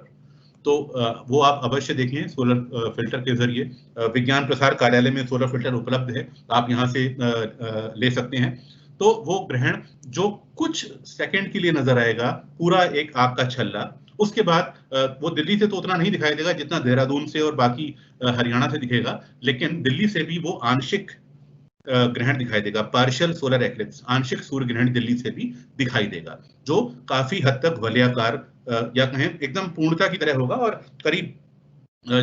तो वो आप अवश्य देखें। सोलर फिल्टर के जरिए विज्ञान प्रसार कार्यालय में सोलर फिल्टर उपलब्ध है, आप यहाँ से ले सकते हैं। तो वो ग्रहण जो कुछ सेकंड के लिए नजर आएगा, पूरा एक आग का छल्ला, उसके बाद वो दिल्ली से तो उतना नहीं दिखाई देगा जितना देहरादून से और बाकी हरियाणा से दिखेगा, लेकिन दिल्ली से भी वो आंशिक ग्रहण दिखाई देगा। पार्शियल सोलर एक्लिप्स, आंशिक सूर्य ग्रहण दिल्ली से भी दिखाई देगा, जो काफी हद तक वलयाकार या कहें एकदम पूर्णता की तरह होगा और करीब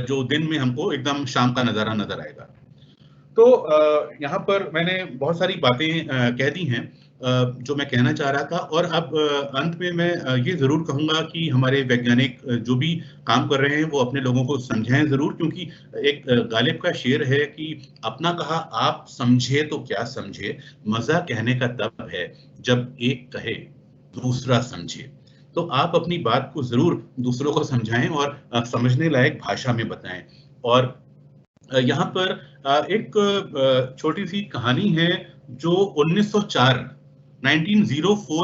जो दिन में हमको एकदम शाम का नजारा नजर आएगा। तो यहाँ पर मैंने बहुत सारी बातें कह दी हैं जो मैं कहना चाह रहा था। और अब अंत में मैं ये जरूर कहूंगा कि हमारे वैज्ञानिक जो भी काम कर रहे हैं वो अपने लोगों को समझाएं जरूर, क्योंकि एक गालिब का शेर है कि अपना कहा आप समझे तो क्या समझे, मजा कहने का तब है जब एक कहे दूसरा समझे। तो आप अपनी बात को जरूर दूसरों को समझाएं और समझने लायक भाषा में बताएं। और यहाँ पर एक छोटी सी कहानी है जो 1904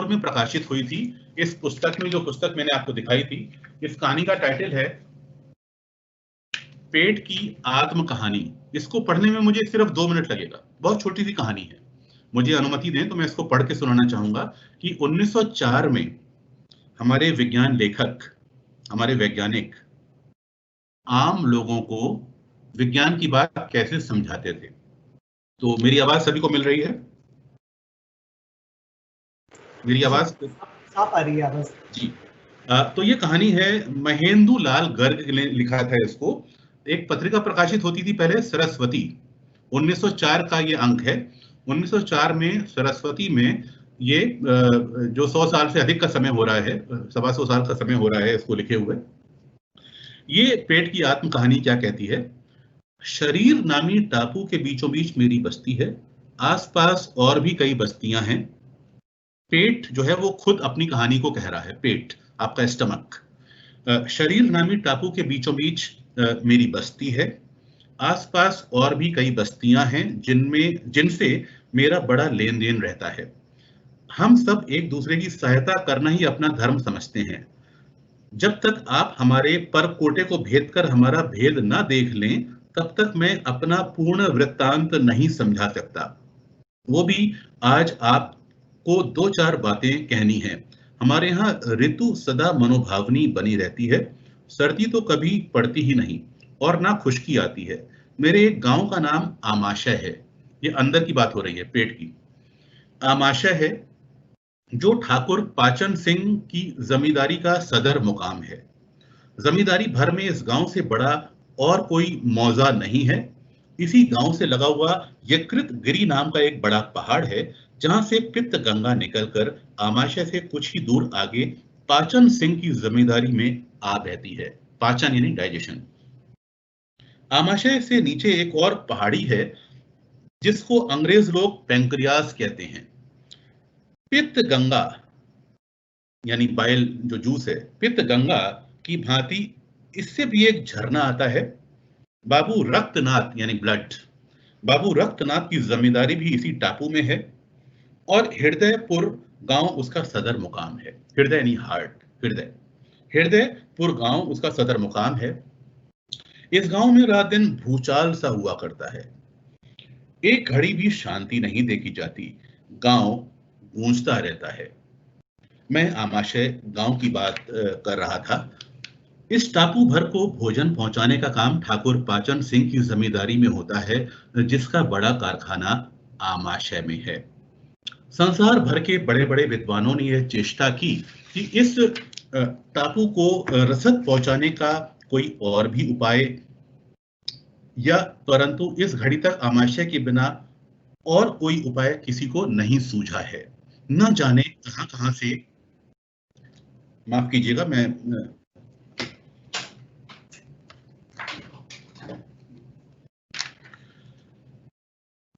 में प्रकाशित हुई थी। इस पुस्तक में, जो पुस्तक मैंने आपको दिखाई थी, इस कहानी का टाइटल है पेट की आत्म कहानी। इसको पढ़ने में मुझे सिर्फ 2 मिनट लगेगा, बहुत छोटी सी कहानी है। मुझे अनुमति दें तो मैं इसको पढ़ के सुनाना चाहूंगा कि 1904 में हमारे विज्ञान लेखक, हमारे वैज्ञानिक आम लोगों को विज्ञान की बात कैसे समझाते थे। तो मेरी आवाज सभी को मिल रही है? मेरी आवाज साफ आ रही है आवाज जी। तो ये कहानी है, महेंदु लाल गर्ग ने लिखा था इसको। एक पत्रिका प्रकाशित होती थी पहले, सरस्वती। 1904 का ये अंक है। 1904 में सरस्वती में ये जो 100 साल से अधिक का समय हो रहा है, 125 साल का समय हो रहा है इसको लिखे हुए। ये पेट की आत्म कहानी क्या कहती है? शरीर नामी टापू के बीचों बीच मेरी बस्ती है, आसपास और भी कई बस्तियां हैं। पेट जो है वो खुद अपनी कहानी को कह रहा है, पेट आपका स्टमक। शरीर नामी टापू के बीचों बीच मेरी बस्ती है, आसपास और भी कई बस्तियां हैं जिनसे मेरा बड़ा लेन देन रहता है। हम सब एक दूसरे की सहायता करना ही अपना धर्म समझते हैं। जब तक आप हमारे परकोटे को भेद कर हमारा भेद ना देख लें, तब तक मैं अपना पूर्ण वृत्तांत नहीं समझा सकता। वो भी आज आपको 2-4 बातें कहनी है। हमारे यहाँ ऋतु सदा मनोभावनी बनी रहती है। सर्दी तो कभी पड़ती ही नहीं और ना खुश्की आती है। मेरे एक गांव का नाम आमाशय है। ये अंदर की बात हो रही है, पेट की। आमाशय है जो ठाकुर पाचन सिंह की जमींदारी का सदर मुकाम है। जमींदारी भर में इस गांव से बड़ा और कोई मौजा नहीं है। इसी गांव से लगा हुआ यकृत गिरी नाम का एक बड़ा पहाड़ है, जहां से पित्त गंगा निकलकर आमाशय से कुछ ही दूर आगे पाचन सिंह की जमींदारी में आ बहती है। पाचन यानी डाइजेशन। आमाशय से नीचे एक और पहाड़ी है जिसको अंग्रेज लोग पेंक्रियास कहते हैं। पित्त गंगा यानी बाइल जो जूस है, पित्त गंगा की भांति इससे भी एक झरना आता है, बाबू रक्तनाथ यानी ब्लड। बाबू रक्तनाथ की जमींदारी भी इसी टापू में है और हृदयपुर गांव उसका सदर मुकाम है। हृदय यानी हार्ट, हृदय। हृदयपुर गांव उसका सदर मुकाम है। इस गांव में रात दिन भूचाल सा हुआ करता है। एक घड़ी भी शांति नहीं देखी जाती। गांव गूंजता रहता है। मैं आमाशय गांव की बात कर रहा था। इस टापू भर को भोजन पहुंचाने का काम ठाकुर पाचन सिंह की जमींदारी में होता है, जिसका बड़ा कारखाना आमाशय में है। संसार भर के बड़े बड़े विद्वानों ने यह चेष्टा की कि इस टापू को रसद पहुंचाने का कोई और भी उपाय, या परंतु इस घड़ी तक आमाशय के बिना और कोई उपाय किसी को नहीं सूझा है। न जाने कहां कहां से, माफ कीजिएगा, मैं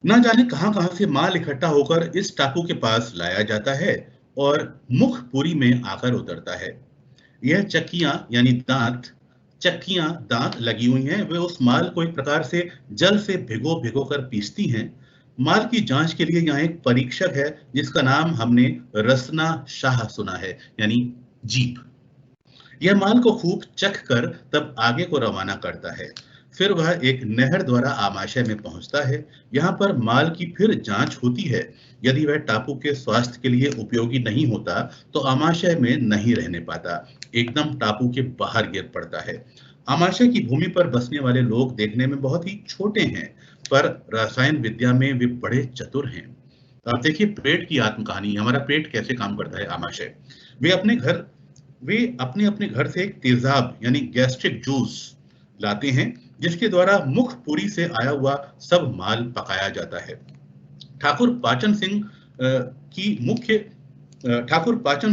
न जाने कहां कहां से माल इकट्ठा होकर इस टापू के पास लाया जाता है और मुखपुरी में आकर उतरता है। यह चक्कियां दांत लगी हुई हैं। वे उस माल को एक प्रकार से जल से भिगो भिगो कर पीसती हैं। माल की जांच के लिए यहाँ एक परीक्षक है जिसका नाम हमने रसना शाह सुना है, यानी जीप। यह माल को खूब चख कर तब आगे को रवाना करता है। फिर वह एक नहर द्वारा आमाशय में पहुंचता है। यहाँ पर माल की फिर जांच होती है। यदि वह टापू के स्वास्थ्य के लिए उपयोगी नहीं होता तो आमाशय में नहीं रहने पाता, एकदम टापू के बाहर गिर पड़ता है। आमाशय की भूमि पर बसने वाले लोग देखने में बहुत ही छोटे हैं, पर रसायन विद्या में वे बड़े चतुर हैं। आप देखिए, पेट की आत्मकहानी, हमारा पेट कैसे काम करता है। आमाशय वे अपने अपने घर से एक तेजाब यानी गैस्ट्रिक जूस लाते हैं, जिसके द्वारा मुखपुरी से आया हुआ सब माल पकाया जाता है। ठाकुर पाचन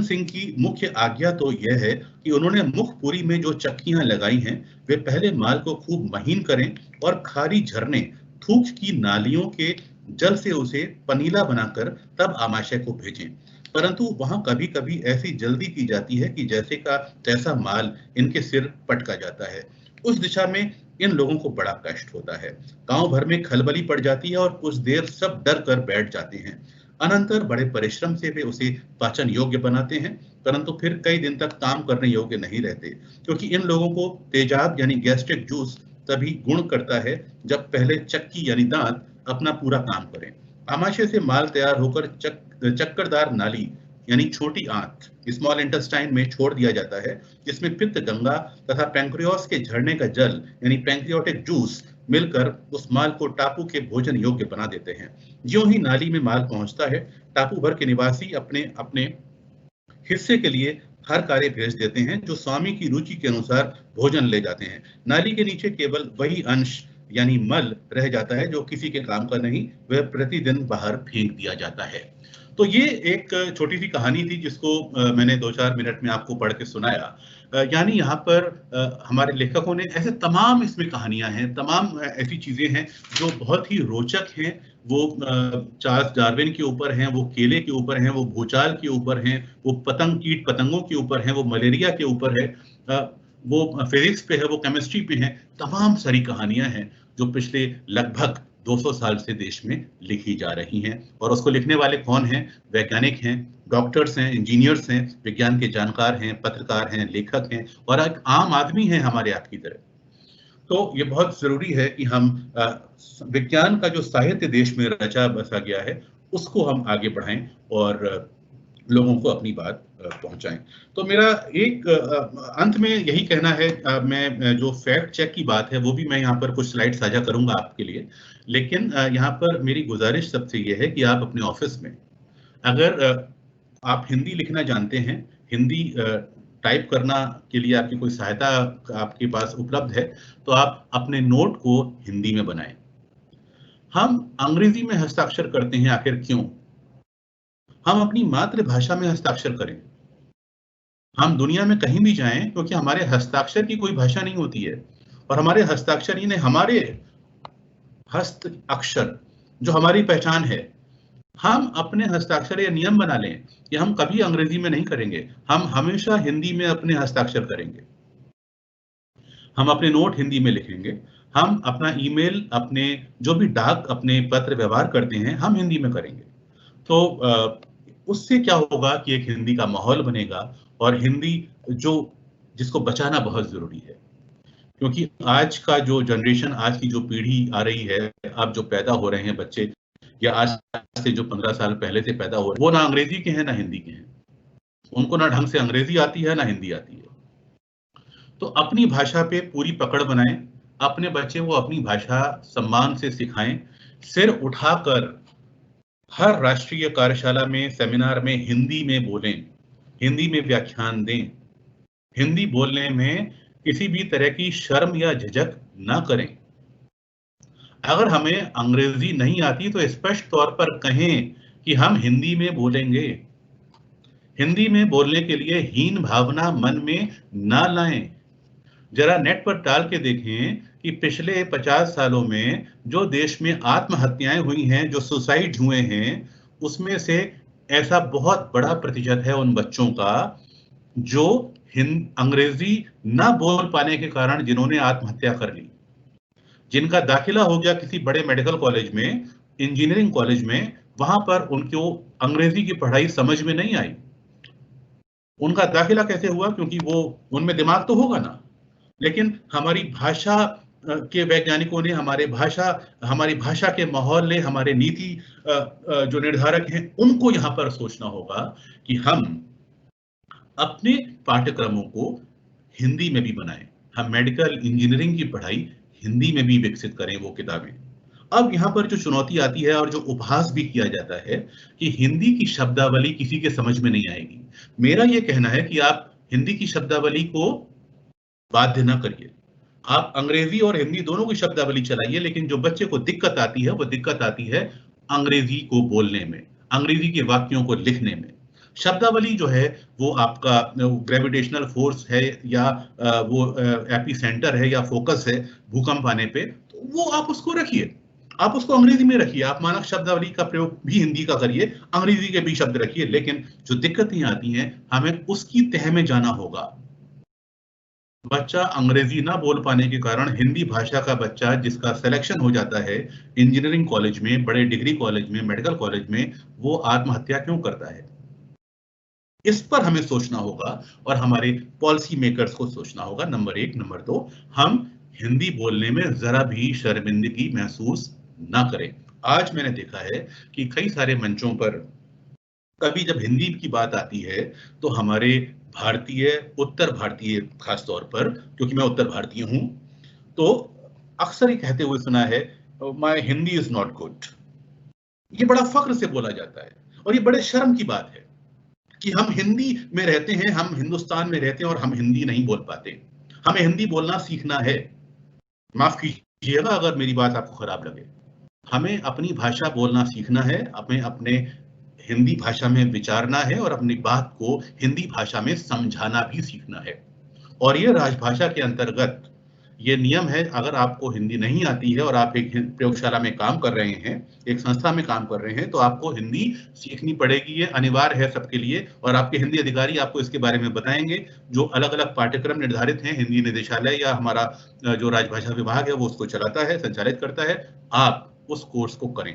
सिंह की मुख्य आज्ञा तो यह है कि उन्होंने मुखपुरी में जो चक्कियां लगाई हैं, वे पहले माल को खूब महीन करें और खारी झरने, थूक की नालियों के जल से उसे पनीला बनाकर तब आमाशय को भेजें। परंतु वहां कभी कभी ऐसी जल्दी की जाती है कि जैसे का तैसा माल इनके सिर पटका जाता है। उस दिशा में इन लोगों को बड़ा कष्ट होता है। गांव भर में खलबली पड़ जाती है और कुछ देर सब डर कर बैठ जाते हैं। अनंतर बड़े परिश्रम से वे उसे पाचन योग्य बनाते हैं, परंतु फिर कई दिन तक काम करने योग्य नहीं रहते, क्योंकि इन लोगों को तेजाब यानी गैस्ट्रिक जूस तभी गुण करता है जब पहले चक्की यानी दांत अपना पूरा काम करें। आमाशय से माल तैयार होकर चक्करदार नाली यानी छोटी आंत, स्मॉल इंटेस्टाइन में छोड़ दिया जाता है, जिसमें पित्त गंगा तथा पैंक्रियास के झरने का जल यानी पैंक्रियाटिक जूस मिलकर उस माल को टापू के भोजन योग्य बना देते हैं। ज्यों ही नाली में माल पहुंचता है, टापू भर के निवासी अपने अपने हिस्से के लिए हर कार्य भेज देते हैं, जो स्वामी की रुचि के अनुसार भोजन ले जाते हैं। नाली के नीचे केवल वही अंश यानी मल रह जाता है जो किसी के काम का नहीं, वह प्रतिदिन बाहर फेंक दिया जाता है। तो ये एक छोटी सी कहानी थी जिसको मैंने 2-4 मिनट में आपको पढ़ के सुनाया। यानी यहाँ पर हमारे लेखकों ने ऐसे तमाम इसमें कहानियां हैं, तमाम ऐसी चीजें हैं जो बहुत ही रोचक हैं। वो चार्ल्स डार्विन के ऊपर हैं, वो केले के ऊपर हैं, वो भूचाल के ऊपर हैं, वो कीट पतंगों के ऊपर हैं, वो मलेरिया के ऊपर है, वो फिजिक्स पे है, वो केमिस्ट्री पे है। तमाम सारी कहानियां हैं जो पिछले लगभग 200 साल से देश में लिखी जा रही हैं। और उसको लिखने वाले कौन हैं? वैज्ञानिक हैं, डॉक्टर्स हैं, इंजीनियर्स हैं, विज्ञान के जानकार हैं, पत्रकार हैं, लेखक हैं और एक आम आदमी हैं हमारे आपकी तरह। तो ये बहुत जरूरी है कि हम विज्ञान का जो साहित्य देश में रचा बसा गया है उसको हम आगे बढ़ाएं और लोगों को अपनी बात पहुंचाएं। तो मेरा एक अंत में यही कहना है, मैं जो फैक्ट चेक की बात है वो भी मैं यहाँ पर कुछ स्लाइड साझा करूंगा आपके लिए, लेकिन यहाँ पर मेरी गुजारिश सबसे ये है कि आप अपने ऑफिस में अगर आप हिंदी लिखना जानते हैं, हिंदी टाइप करना के लिए आपकी कोई सहायता आपके पास उपलब्ध है, तो आप अपने नोट को हिंदी में बनाएं। हम अंग्रेजी में हस्ताक्षर करते हैं, आखिर क्यों? हम अपनी मातृभाषा में हस्ताक्षर करें। हम दुनिया में कहीं भी जाएं, क्योंकि हमारे हस्ताक्षर की कोई भाषा नहीं होती है, और हमारे हस्ताक्षर यानी हमारे हस्त अक्षर जो हमारी पहचान है, हम अपने हस्ताक्षर या नियम बना लें कि हम कभी अंग्रेजी में नहीं करेंगे, हम हमेशा हिंदी में अपने हस्ताक्षर करेंगे। हम अपने नोट हिंदी में लिखेंगे, हम अपना ईमेल, अपने जो भी डाक, अपने पत्र व्यवहार करते हैं, हम हिंदी में करेंगे। तो उससे क्या होगा कि एक हिंदी का माहौल बनेगा, और हिंदी जिसको बचाना बहुत जरूरी है, क्योंकि आज का जो जनरेशन, आज की जो पीढ़ी आ रही है, अब जो पैदा हो रहे हैं बच्चे, या आज से जो 15 साल पहले से पैदा हो रहे हैं, वो ना अंग्रेजी के हैं ना हिंदी के हैं। उनको ना ढंग से अंग्रेजी आती है ना हिंदी आती है। तो अपनी भाषा पे पूरी पकड़ बनाएं, अपने बच्चे को अपनी भाषा सम्मान से सिखाएं, सिर उठाकर हर राष्ट्रीय कार्यशाला में, सेमिनार में हिंदी में बोलें, हिंदी में व्याख्यान दें, हिंदी बोलने में किसी भी तरह की शर्म या झिझक ना करें। अगर हमें अंग्रेजी नहीं आती तो स्पष्ट तौर पर कहें कि हम हिंदी में बोलेंगे। हिंदी में बोलने के लिए हीन भावना मन में ना लाएं। जरा नेट पर डाल के देखें कि पिछले 50 सालों में जो देश में आत्महत्याएं हुई हैं, जो सुसाइड हुए हैं, उसमें से ऐसा बहुत बड़ा प्रतिशत है उन बच्चों का जो अंग्रेजी ना बोल पाने के कारण जिन्होंने आत्महत्या कर ली, जिनका दाखिला हो गया किसी बड़े मेडिकल कॉलेज में, इंजीनियरिंग कॉलेज में, वहां पर उनको अंग्रेजी की पढ़ाई समझ में नहीं आई। उनका दाखिला कैसे हुआ? क्योंकि वो उनमें दिमाग तो होगा ना, लेकिन हमारी भाषा के वैज्ञानिकों ने, हमारी भाषा के माहौल ने, हमारे नीति जो निर्धारक हैं, उनको यहाँ पर सोचना होगा कि हम अपने पाठ्यक्रमों को हिंदी में भी बनाएं, हम मेडिकल इंजीनियरिंग की पढ़ाई हिंदी में भी विकसित करें वो किताबें। अब यहाँ पर जो चुनौती आती है और जो उपहास भी किया जाता है कि हिंदी की शब्दावली किसी के समझ में नहीं आएगी। मेरा ये कहना है कि आप हिंदी की शब्दावली को बाध्य ना करिए, आप अंग्रेजी और हिंदी दोनों की शब्दावली चलाइए, लेकिन जो बच्चे को दिक्कत आती है वो दिक्कत आती है अंग्रेजी को बोलने में, अंग्रेजी के वाक्यों को लिखने में। शब्दावली जो है वो आपका ग्रेविटेशनल फोर्स है, या वो एपी सेंटर है, या फोकस है भूकंप आने पे, तो वो आप उसको रखिए, आप उसको अंग्रेजी में रखिए, आप मानक शब्दावली का प्रयोग भी हिंदी का करिए, अंग्रेजी के भी शब्द रखिए, लेकिन जो दिक्कतें आती हैं हमें उसकी तह में जाना होगा। बच्चा अंग्रेजी ना बोल पाने के कारण, हिंदी भाषा का बच्चा जिसका सिलेक्शन हो जाता है इंजीनियरिंग कॉलेज में, बड़े डिग्री कॉलेज में, मेडिकल कॉलेज में, वो आत्महत्या क्यों करता है? इस पर हमें सोचना होगा और हमारे पॉलिसी मेकर्स को सोचना होगा, नंबर 1। नंबर 2, हम हिंदी बोलने में जरा भी शर्मिंदगी महसूस ना करें। आज मैंने देखा है कि कई सारे मंचों पर कभी जब हिंदी की बात आती है तो हमारे उत्तर भारतीय खास तौर पर, क्योंकि मैं उत्तर भारतीय हूं, तो अक्सर ही कहते हुए सुना है, my Hindi is not good. ये बड़ा फख्र से बोला जाता है और ये बड़े शर्म की बात है कि हम हिंदी में रहते हैं, हम हिंदुस्तान में रहते हैं और हम हिंदी नहीं बोल पाते। हमें हिंदी बोलना सीखना है। माफ कीजिएगा अगर मेरी बात आपको खराब लगे। हमें अपनी भाषा बोलना सीखना है, हमें अपने हिंदी भाषा में विचारना है और अपनी बात को हिंदी भाषा में समझाना भी सीखना है। और ये राजभाषा के अंतर्गत ये नियम है, अगर आपको हिंदी नहीं आती है और आप एक प्रयोगशाला में काम कर रहे हैं, एक संस्था में काम कर रहे हैं, तो आपको हिंदी सीखनी पड़ेगी। ये अनिवार्य है सबके लिए और आपके हिंदी अधिकारी आपको इसके बारे में बताएंगे। जो अलग अलग पाठ्यक्रम निर्धारित हैं, हिंदी निदेशालय या हमारा जो राजभाषा विभाग है वो उसको चलाता है, संचालित करता है। आप उस कोर्स को करें,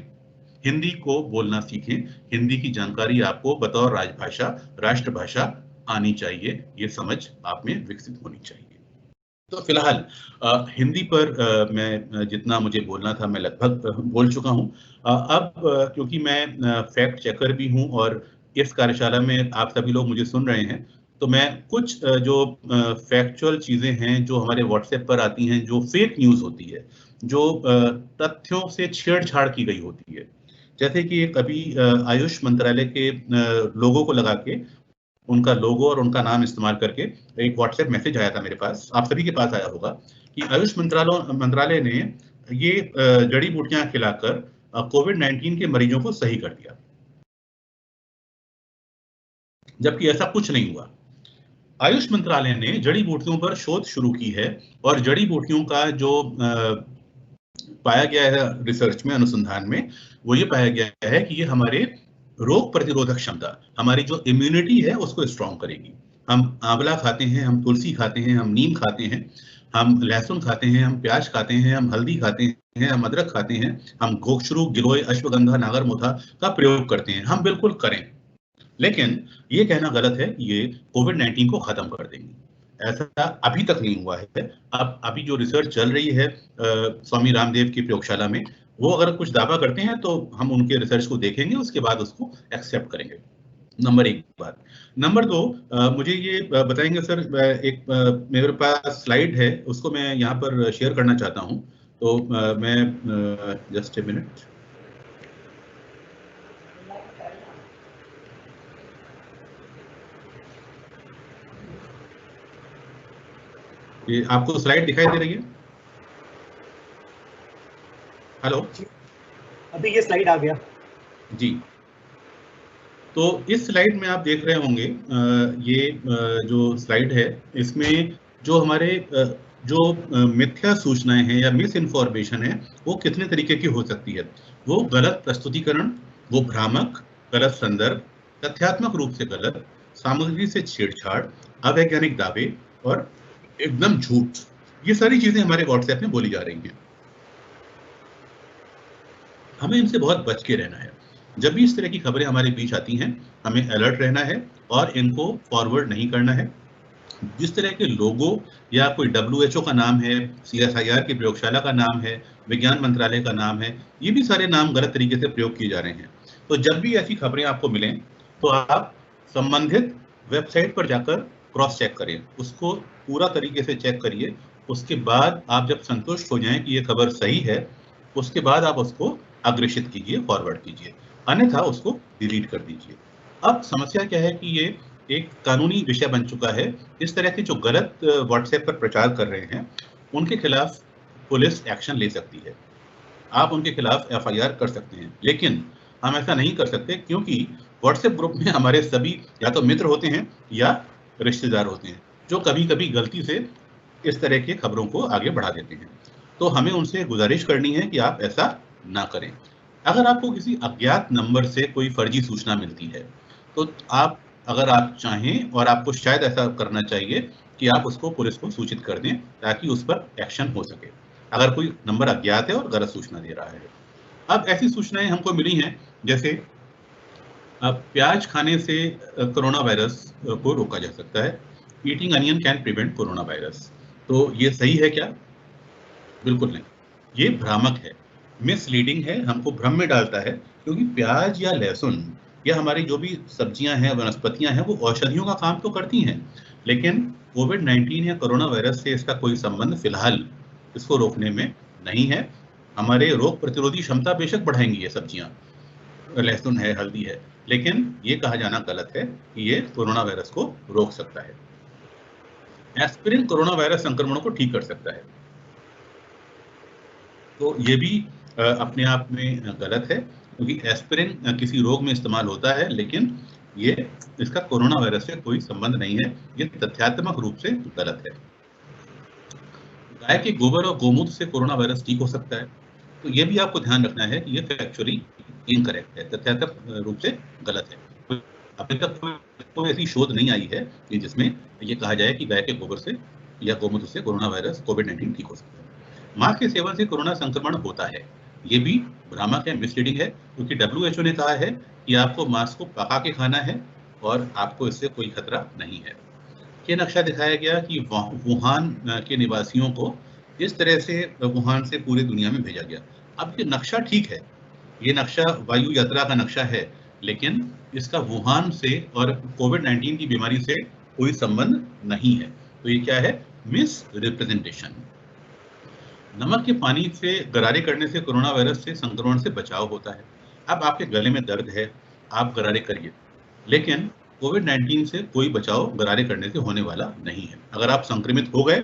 हिंदी को बोलना सीखें। हिंदी की जानकारी आपको बतौर राजभाषा, राष्ट्रभाषा आनी चाहिए। ये समझ आप में विकसित होनी चाहिए। तो फिलहाल हिंदी पर मैं जितना मुझे बोलना था मैं लगभग बोल चुका हूँ। अब क्योंकि मैं फैक्ट चेकर भी हूँ और इस कार्यशाला में आप सभी लोग मुझे सुन रहे हैं, तो मैं कुछ जो फैक्चुअल चीज़ें हैं जो हमारे व्हाट्सएप पर आती हैं, जो फेक न्यूज़ होती है, जो तथ्यों से छेड़छाड़ की गई होती है, जैसे कि एक अभी आयुष मंत्रालय के लोगों को लगा के, उनका लोगो और उनका नाम इस्तेमाल करके एक व्हाट्सएप मैसेज आया था मेरे पास, आप सभी के पास आया होगा, कि आयुष मंत्रालय ने ये जड़ी बूटियां खिलाकर कोविड-19 के मरीजों को सही कर दिया, जबकि ऐसा कुछ नहीं हुआ। आयुष मंत्रालय ने जड़ी बूटियों पर शोध शुरू की है और जड़ी बूटियों का जो पाया गया है रिसर्च में, अनुसंधान में, वो ये पाया गया है कि ये हमारे रोग प्रतिरोधक क्षमता, हमारी जो इम्यूनिटी है उसको स्ट्रॉन्ग करेगी। हम आंवला खाते हैं, हम तुलसी खाते हैं, हम नीम खाते हैं, हम लहसुन खाते हैं, हम प्याज खाते हैं, हम हल्दी खाते हैं, हम अदरक खाते हैं, हम गोक्षरू, गिलोय, अश्वगंधा, नागरमोथा का प्रयोग करते हैं। हम बिल्कुल करें, लेकिन ये कहना गलत है कि ये कोविड-19 को खत्म कर देंगे। ऐसा अभी तक नहीं हुआ है। अब अभी जो रिसर्च चल रही है स्वामी रामदेव की प्रयोगशाला में, वो अगर कुछ दावा करते हैं तो हम उनके रिसर्च को देखेंगे, उसके बाद उसको एक्सेप्ट करेंगे। नंबर 1 बात। नंबर 2, मुझे ये बताएंगे सर, एक मेरे पास स्लाइड है, उसको मैं यहाँ पर शेयर करना चाहता हूँ। तो मैं जस्ट ए मिनट, ये आपको स्लाइड दिखाई दे रही है? हेलो, अभी ये स्लाइड आ गया जी। तो इस स्लाइड में आप देख रहे होंगे, ये जो स्लाइड है, इसमें जो हमारे जो मिथ्या सूचनाएं हैं या मिस इन्फॉर्मेशन है, वो कितने तरीके की हो सकती है। वो गलत प्रस्तुतिकरण, वो भ्रामक, गलत संदर्भ, तथ्यात्मक रूप से गलत, सामग्री से छेड़छाड़, अवैज्ञानिक दावे और एकदम झूठ, ये सारी चीजें हमारे व्हाट्सएप में बोली जा रही हैं। हमें इनसे बहुत बच के रहना है। जब भी इस तरह की खबरें हमारे बीच आती हैं, हमें अलर्ट रहना है और इनको फॉरवर्ड नहीं करना है। जिस तरह के लोगो या कोई WHO का नाम है, CSIR की प्रयोगशाला का नाम है, विज्ञान मंत्रालय का नाम है, ये भी सारे नाम गलत तरीके से प्रयोग किए जा रहे हैं। तो जब भी ऐसी खबरें आपको मिलें, तो आप संबंधित वेबसाइट पर जाकर क्रॉस चेक करें, उसको पूरा तरीके से चेक करिए। उसके बाद आप जब संतुष्ट हो जाएं कि ये खबर सही है, उसके बाद आप उसको अग्रेषित कीजिए, फॉरवर्ड कीजिए, अन्यथा उसको डिलीट कर दीजिए। अब समस्या क्या है कि ये एक कानूनी विषय बन चुका है। इस तरह के जो गलत व्हाट्सएप पर प्रचार कर रहे हैं, उनके खिलाफ पुलिस एक्शन ले सकती है, आप उनके खिलाफ FIR कर सकते हैं। लेकिन हम ऐसा नहीं कर सकते, क्योंकि व्हाट्सएप ग्रुप में हमारे सभी या तो मित्र होते हैं या रिश्तेदार होते हैं, जो कभी कभी गलती से इस तरह की खबरों को आगे बढ़ा देते हैं। तो हमें उनसे गुजारिश करनी है कि आप ऐसा ना करें। अगर आपको किसी अज्ञात नंबर से कोई फर्जी सूचना मिलती है, तो आप, अगर आप चाहें और आपको शायद ऐसा करना चाहिए कि आप उसको पुलिस को सूचित कर दें, ताकि उस पर एक्शन हो सके, अगर कोई नंबर अज्ञात है और गलत सूचना दे रहा है। अब ऐसी सूचनाएं हमको मिली हैं, जैसे प्याज खाने से कोरोना वायरस को रोका जा सकता है, eating onion can prevent corona virus. तो ये सही है क्या? बिल्कुल नहीं, ये भ्रामक है, मिसलीडिंग है, हमको भ्रम में डालता है। क्योंकि प्याज या लहसुन या हमारी जो भी सब्जियां हैं, वनस्पतियां हैं, वो औषधियों का काम तो करती हैं, लेकिन कोविड-19 या कोरोना वायरस से इसका कोई संबंध फिलहाल इसको रोकने में नहीं है। हमारे रोग प्रतिरोधी क्षमता बेशक बढ़ाएंगी ये सब्जियां, लहसुन है, हल्दी है, लेकिन ये कहा जाना गलत है कि ये कोरोना वायरस को रोक सकता है। एस्पिरिन कोरोना वायरस संक्रमण को ठीक कर सकता है, तो ये भी अपने आप में गलत है, क्योंकि एस्पिरिन किसी रोग में इस्तेमाल होता है, लेकिन ये इसका कोरोना वायरस से कोई संबंध नहीं है। ये तथ्यात्मक रूप से गलत है। गाय के गोबर और गोमूत्र से कोरोना वायरस ठीक हो सकता है, तो ये भी आपको ध्यान रखना है कि ये फैक्चुअली इनकरेक्ट है, तथ्यात्मक रूप से गलत है। अभी तक कोई ऐसी शोध नहीं आई है कि जिसमें ये कहा जाए कि गाय के गोबर से या गोमूत्र से कोरोना वायरस कोविड-19 ठीक हो सकता है। मांस के सेवन से कोरोना संक्रमण होता है, ये भी भ्रामक है, मिसलीडिंग है, क्योंकि WHO ने कहा है कि आपको मांस को पका के खाना है और आपको इससे कोई खतरा नहीं है। ये नक्शा दिखाया गया कि वुहान के निवासियों को इस तरह से वुहान से पूरी दुनिया में भेजा गया। अब ये नक्शा ठीक है, ये नक्शा वायु यात्रा का नक्शा है, लेकिन इसका वुहान से और कोविड-19 की बीमारी से कोई संबंध नहीं है। तो ये क्या है? Miss representation. नमक के पानी से गरारे करने से कोरोना वायरस से संक्रमण से बचाव होता है। अब आपके गले में दर्द है, आप गरारे करिए, लेकिन कोविड-19 से कोई बचाव गरारे करने से होने वाला नहीं है। अगर आप संक्रमित हो गए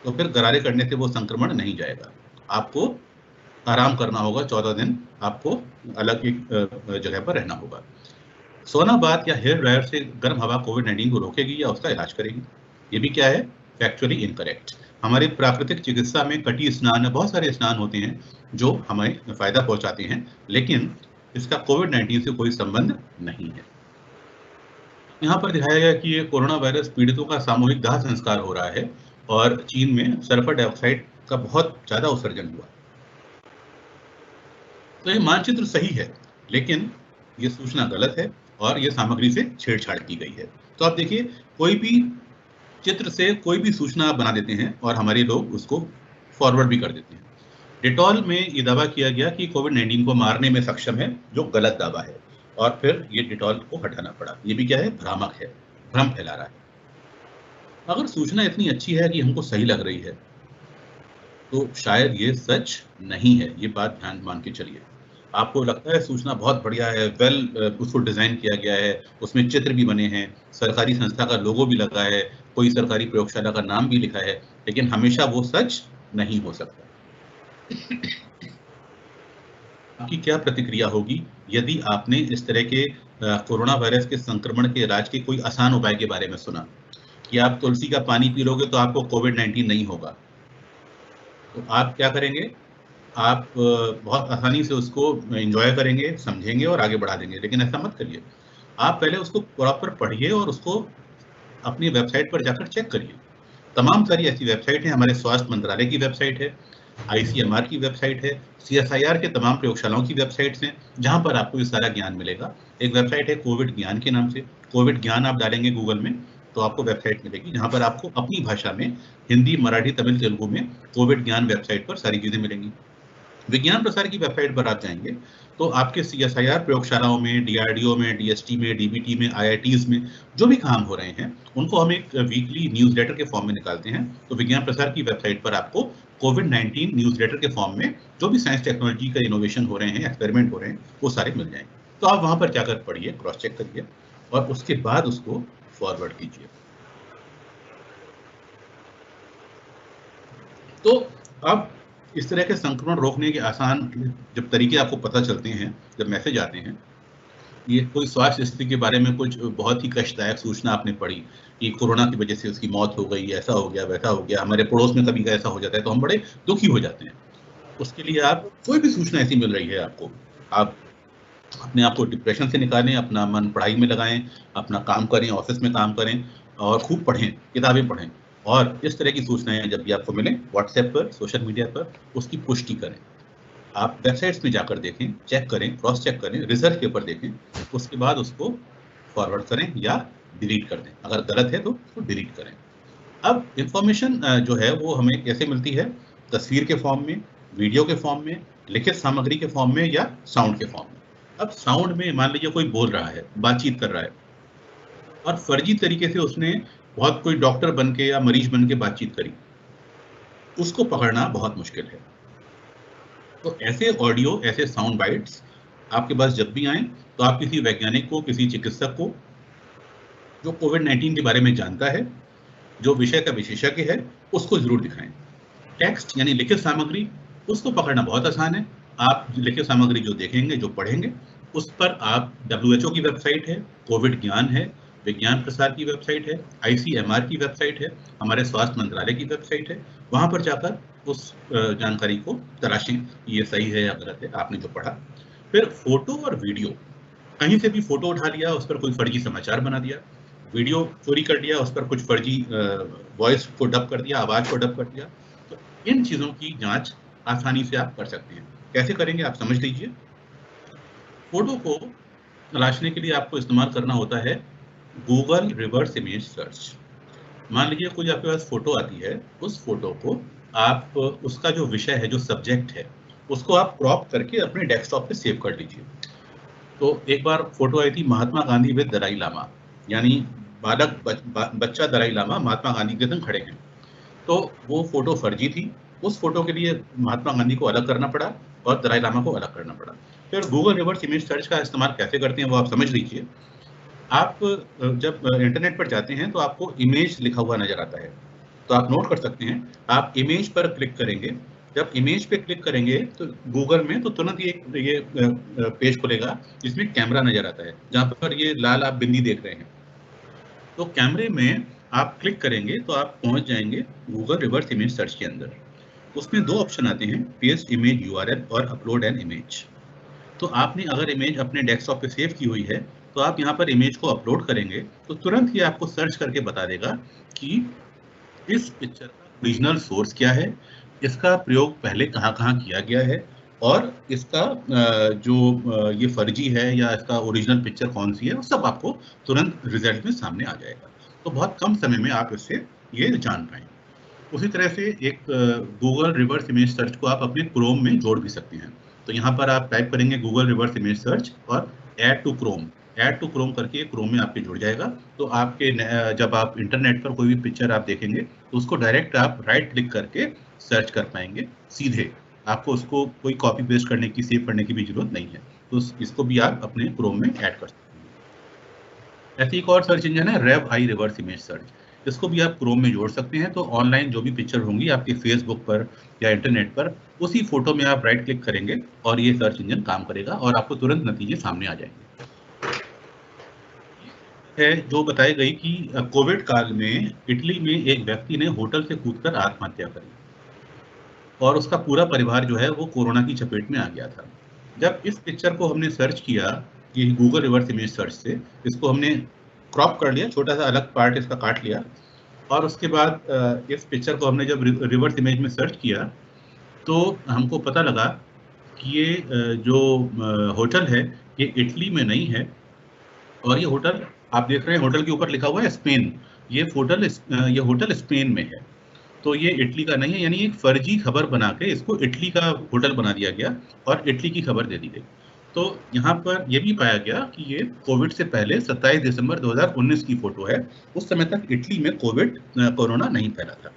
तो फिर गरारे करने से वो संक्रमण नहीं जाएगा। आपको आराम करना होगा, 14 दिन आपको अलग एक जगह पर रहना होगा। सोना बाथ या हेयर ड्रायर से गर्म हवा कोविड-19 को रोकेगी या उसका इलाज करेगी? ये भी क्या है? Factually incorrect. हमारे प्राकृतिक चिकित्सा में कटी स्नान या बहुत सारे स्नान होते हैं जो हमें फायदा पहुंचाते हैं, लेकिन इसका कोविड-19 से कोई संबंध नहीं है। यहाँ पर दिखाया गया कि ये कोरोना वायरस पीड़ितों का सामूहिक दाह संस्कार हो रहा है और चीन में सल्फर डाइऑक्साइड का बहुत ज्यादा उत्सर्जन हुआ। तो ये मानचित्र सही है, लेकिन ये सूचना गलत है और ये सामग्री से छेड़छाड़ की गई है। तो आप देखिए, कोई भी चित्र से कोई भी सूचना आप बना देते हैं और हमारे लोग उसको फॉरवर्ड भी कर देते हैं। डेटॉल में ये दावा किया गया कि कोविड-19 को मारने में सक्षम है, जो गलत दावा है, और फिर ये डेटॉल को हटाना पड़ा। ये भी क्या है? भ्रामक है, भ्रम फैला रहा है। अगर सूचना इतनी अच्छी है कि हमको सही लग रही है, तो शायद ये सच नहीं है। ये बात ध्यान मान के चलिए। आपको लगता है सूचना बहुत बढ़िया है, उसको डिजाइन किया गया है, उसमें चित्र भी बने हैं, सरकारी संस्था का लोगो भी लगा है, कोई सरकारी प्रयोगशाला का नाम भी लिखा है, लेकिन हमेशा वो सच नहीं हो सकता। आपकी क्या प्रतिक्रिया होगी यदि आपने इस तरह के कोरोना वायरस के संक्रमण के इलाज के कोई आसान उपाय के बारे में सुना कि आप तुलसी का पानी पी लोगे तो आपको कोविड-19 नहीं होगा? तो आप क्या करेंगे? आप बहुत आसानी से उसको एंजॉय करेंगे, समझेंगे और आगे बढ़ा देंगे, लेकिन ऐसा मत करिए। आप पहले उसको प्रॉपर पढ़िए और उसको अपनी वेबसाइट पर जाकर चेक करिए। तमाम सारी ऐसी वेबसाइट है, हमारे स्वास्थ्य मंत्रालय की वेबसाइट है, ICMR की वेबसाइट है, CSIR के तमाम प्रयोगशालाओं की वेबसाइट्स हैं, जहाँ पर आपको ये सारा ज्ञान मिलेगा। एक वेबसाइट है कोविड ज्ञान के नाम से, कोविड ज्ञान आप डालेंगे गूगल में तो आपको वेबसाइट मिलेगी, जहाँ पर आपको अपनी भाषा में हिंदी, मराठी, तमिल, तेलुगु में कोविड ज्ञान वेबसाइट पर सारी चीज़ें मिलेंगी। विज्ञान प्रसार की वेबसाइट पर आप जाएंगे तो आपके CSIR प्रयोगशालाओं में, DRDO में, DST में, DBT में, IITs में जो भी काम हो रहे हैं, उनको हम एक वीकली न्यूज़लेटर के फॉर्म में निकालते हैं। तो विज्ञान प्रसार की वेबसाइट पर आपको कोविड-19 न्यूज़लेटर के फॉर्म में जो भी साइंस टेक्नोलॉजी का इनोवेशन हो रहे हैं, एक्सपेरिमेंट हो रहे हैं, वो सारे मिल जाएंगे। तो आप वहाँ पर जाकर पढ़िए, क्रॉस चेक करिए और उसके बाद उसको फॉरवर्ड कीजिए। तो अब इस तरह के संक्रमण रोकने के आसान जब तरीके आपको पता चलते हैं, जब मैसेज आते हैं, ये कोई स्वास्थ्य स्थिति के बारे में कुछ बहुत ही कष्टदायक सूचना आपने पढ़ी कि कोरोना की वजह से उसकी मौत हो गई, ऐसा हो गया, वैसा हो गया, हमारे पड़ोस में कभी का ऐसा हो जाता है, तो हम बड़े दुखी हो जाते हैं। उसके लिए आप कोई भी सूचना ऐसी मिल रही है आपको, आप अपने आप को डिप्रेशन से निकालें, अपना मन पढ़ाई में लगाएं, अपना काम करें, ऑफिस में काम करें और खूब पढ़ें, किताबें पढ़ें। और इस तरह की सूचनाएं जब भी आपको मिलें, व्हाट्सएप पर, सोशल मीडिया पर उसकी पुष्टि करें। आप वेबसाइट्स में जाकर देखें, चेक करें, क्रॉस चेक करें, रिसर्च पेपर देखें, उसके बाद उसको फॉरवर्ड करें या डिलीट कर दें। अगर गलत है तो उसको डिलीट करें। अब इंफॉर्मेशन जो है वो हमें कैसे मिलती है? तस्वीर के फॉर्म में, वीडियो के फॉर्म में, लिखित सामग्री के फॉर्म में या साउंड के फॉर्म में। अब साउंड में मान लीजिए कोई बोल रहा है, बातचीत कर रहा है और फर्जी तरीके से उसने बहुत कोई डॉक्टर बन के या मरीज बन के बातचीत करी, उसको पकड़ना बहुत मुश्किल है। तो ऐसे ऑडियो, ऐसे साउंड बाइट्स आपके पास जब भी आए तो आप किसी वैज्ञानिक को, किसी चिकित्सक को जो कोविड-19 के बारे में जानता है, जो विषय का विशेषज्ञ है, उसको ज़रूर दिखाएं। टेक्स्ट यानी लिखित सामग्री, उसको पकड़ना बहुत आसान है। आप लिखित सामग्री जो देखेंगे, जो पढ़ेंगे, उस पर आप WHO की वेबसाइट है, कोविड ज्ञान है, विज्ञान प्रसार की वेबसाइट है, ICMR की वेबसाइट है, हमारे स्वास्थ्य मंत्रालय की वेबसाइट है, वहाँ पर जाकर उस जानकारी को तलाशें कि ये सही है या गलत है, आपने जो पढ़ा। फिर फोटो और वीडियो, कहीं से भी फोटो उठा लिया, उस पर कोई फर्जी समाचार बना दिया, वीडियो चोरी कर लिया, उस पर कुछ फर्जी वॉइस को डब कर दिया, आवाज़ को डब कर दिया। तो इन चीज़ों की जांच आसानी से आप कर सकते हैं। कैसे करेंगे आप समझ लीजिए। फोटो को तलाशने के लिए आपको इस्तेमाल करना होता है गूगल रिवर्स इमेज सर्च। मान लीजिए कोई आपके पास फोटो आती है, उस फोटो को आप उसका जो विषय है, जो सब्जेक्ट है, उसको आप क्रॉप करके अपने डेस्कटॉप पे सेव कर लीजिए। तो एक बार फोटो आई थी महात्मा गांधी विद दलाई लामा, यानी बच्चा दलाई लामा महात्मा गांधी के संग खड़े हैं। तो वो फोटो फर्जी थी। उस फोटो के लिए महात्मा गांधी को अलग करना पड़ा और दलाई लामा को अलग करना पड़ा। फिर गूगल रिवर्स इमेज सर्च का इस्तेमाल कैसे करते हैं वो आप समझ लीजिए। आप जब इंटरनेट पर जाते हैं तो आपको इमेज लिखा हुआ नजर आता है, तो आप नोट कर सकते हैं। आप इमेज पर क्लिक करेंगे, जब इमेज पे क्लिक करेंगे तो गूगल में तो तुरंत ये पेज खुलेगा जिसमें कैमरा नजर आता है, जहाँ पर ये लाल आप बिंदी देख रहे हैं। तो कैमरे में आप क्लिक करेंगे तो आप पहुंच जाएंगे गूगल रिवर्स इमेज सर्च के अंदर। उसमें दो ऑप्शन आते हैं, पेस्ट इमेज URL और अपलोड एन इमेज। तो आपने अगर इमेज अपने डेस्कटॉप पे सेव की हुई है तो आप यहाँ पर इमेज को अपलोड करेंगे तो तुरंत ही आपको सर्च करके बता देगा कि इस पिक्चर का ओरिजिनल सोर्स क्या है, इसका प्रयोग पहले कहाँ-कहाँ किया गया है और इसका जो ये फर्जी है या इसका ओरिजिनल पिक्चर कौन सी है, वो सब आपको तुरंत रिजल्ट में सामने आ जाएगा। तो बहुत कम समय में आप इससे ये जान पाएंगे। उसी तरह से एक गूगल रिवर्स इमेज सर्च को आप अपने क्रोम में जोड़ भी सकते हैं। तो यहाँ पर आप टाइप करेंगे गूगल रिवर्स इमेज सर्च और ऐड टू क्रोम करके क्रोम में आपके जुड़ जाएगा। तो आपके जब आप इंटरनेट पर कोई भी पिक्चर आप देखेंगे तो उसको डायरेक्ट आप राइट क्लिक करके सर्च कर पाएंगे सीधे। आपको उसको कोई कॉपी पेस्ट करने की, सेव करने की भी जरूरत नहीं है। तो इसको भी आप अपने क्रोम में ऐड कर सकते हैं। ऐसे एक और सर्च इंजन है रेव आई रिवर्स इमेज सर्च, इसको भी आप क्रोम में जोड़ सकते हैं। तो ऑनलाइन जो भी पिक्चर होंगी आपके फेसबुक पर या इंटरनेट पर, उसी फोटो में आप राइट क्लिक करेंगे और ये सर्च इंजन काम करेगा और आपको तुरंत नतीजे सामने आ जाएंगे। है जो बताई गई कि कोविड काल में इटली में एक व्यक्ति ने होटल से कूदकर आत्महत्या करी और उसका पूरा परिवार जो है वो कोरोना की चपेट में आ गया था। जब इस पिक्चर को हमने सर्च किया, ये गूगल रिवर्स इमेज सर्च से, इसको हमने क्रॉप कर लिया, छोटा सा अलग पार्ट इसका काट लिया और उसके बाद इस पिक्चर को हमने जब रिवर्स इमेज में सर्च किया तो हमको पता लगा कि ये जो होटल है ये इटली में नहीं है और ये होटल आप देख रहे हैं, होटल के ऊपर लिखा हुआ है स्पेन। ये होटल स्पेन में है, तो ये इटली का नहीं है। यानी एक फर्जी खबर बना के इसको इटली का होटल बना दिया गया और इटली की खबर दे दी गई। तो यहाँ पर यह भी पाया गया कि ये कोविड से पहले 27 दिसंबर 2019 की फोटो है। उस समय तक इटली में कोरोना नहीं फैला था।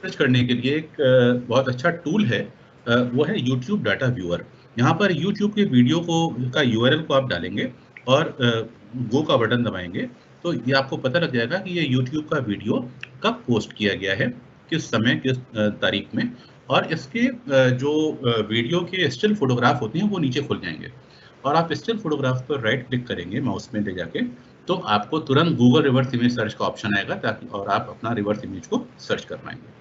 सर्च करने के लिए एक बहुत अच्छा टूल है, वो है यूट्यूब डाटा व्यूअर। यहाँ पर यूट्यूब के वीडियो का URL को आप डालेंगे और गो का बटन दबाएंगे तो ये आपको पता लग जाएगा कि ये यूट्यूब का वीडियो कब पोस्ट किया गया है, किस समय, किस तारीख में। और इसके जो वीडियो के स्टिल फोटोग्राफ होते हैं वो नीचे खुल जाएंगे और आप स्टिल फोटोग्राफ पर राइट क्लिक करेंगे माउस में ले जाके तो आपको तुरंत गूगल रिवर्स इमेज सर्च का ऑप्शन आएगा ताकि और आप अपना रिवर्स इमेज को सर्च कर पाएंगे।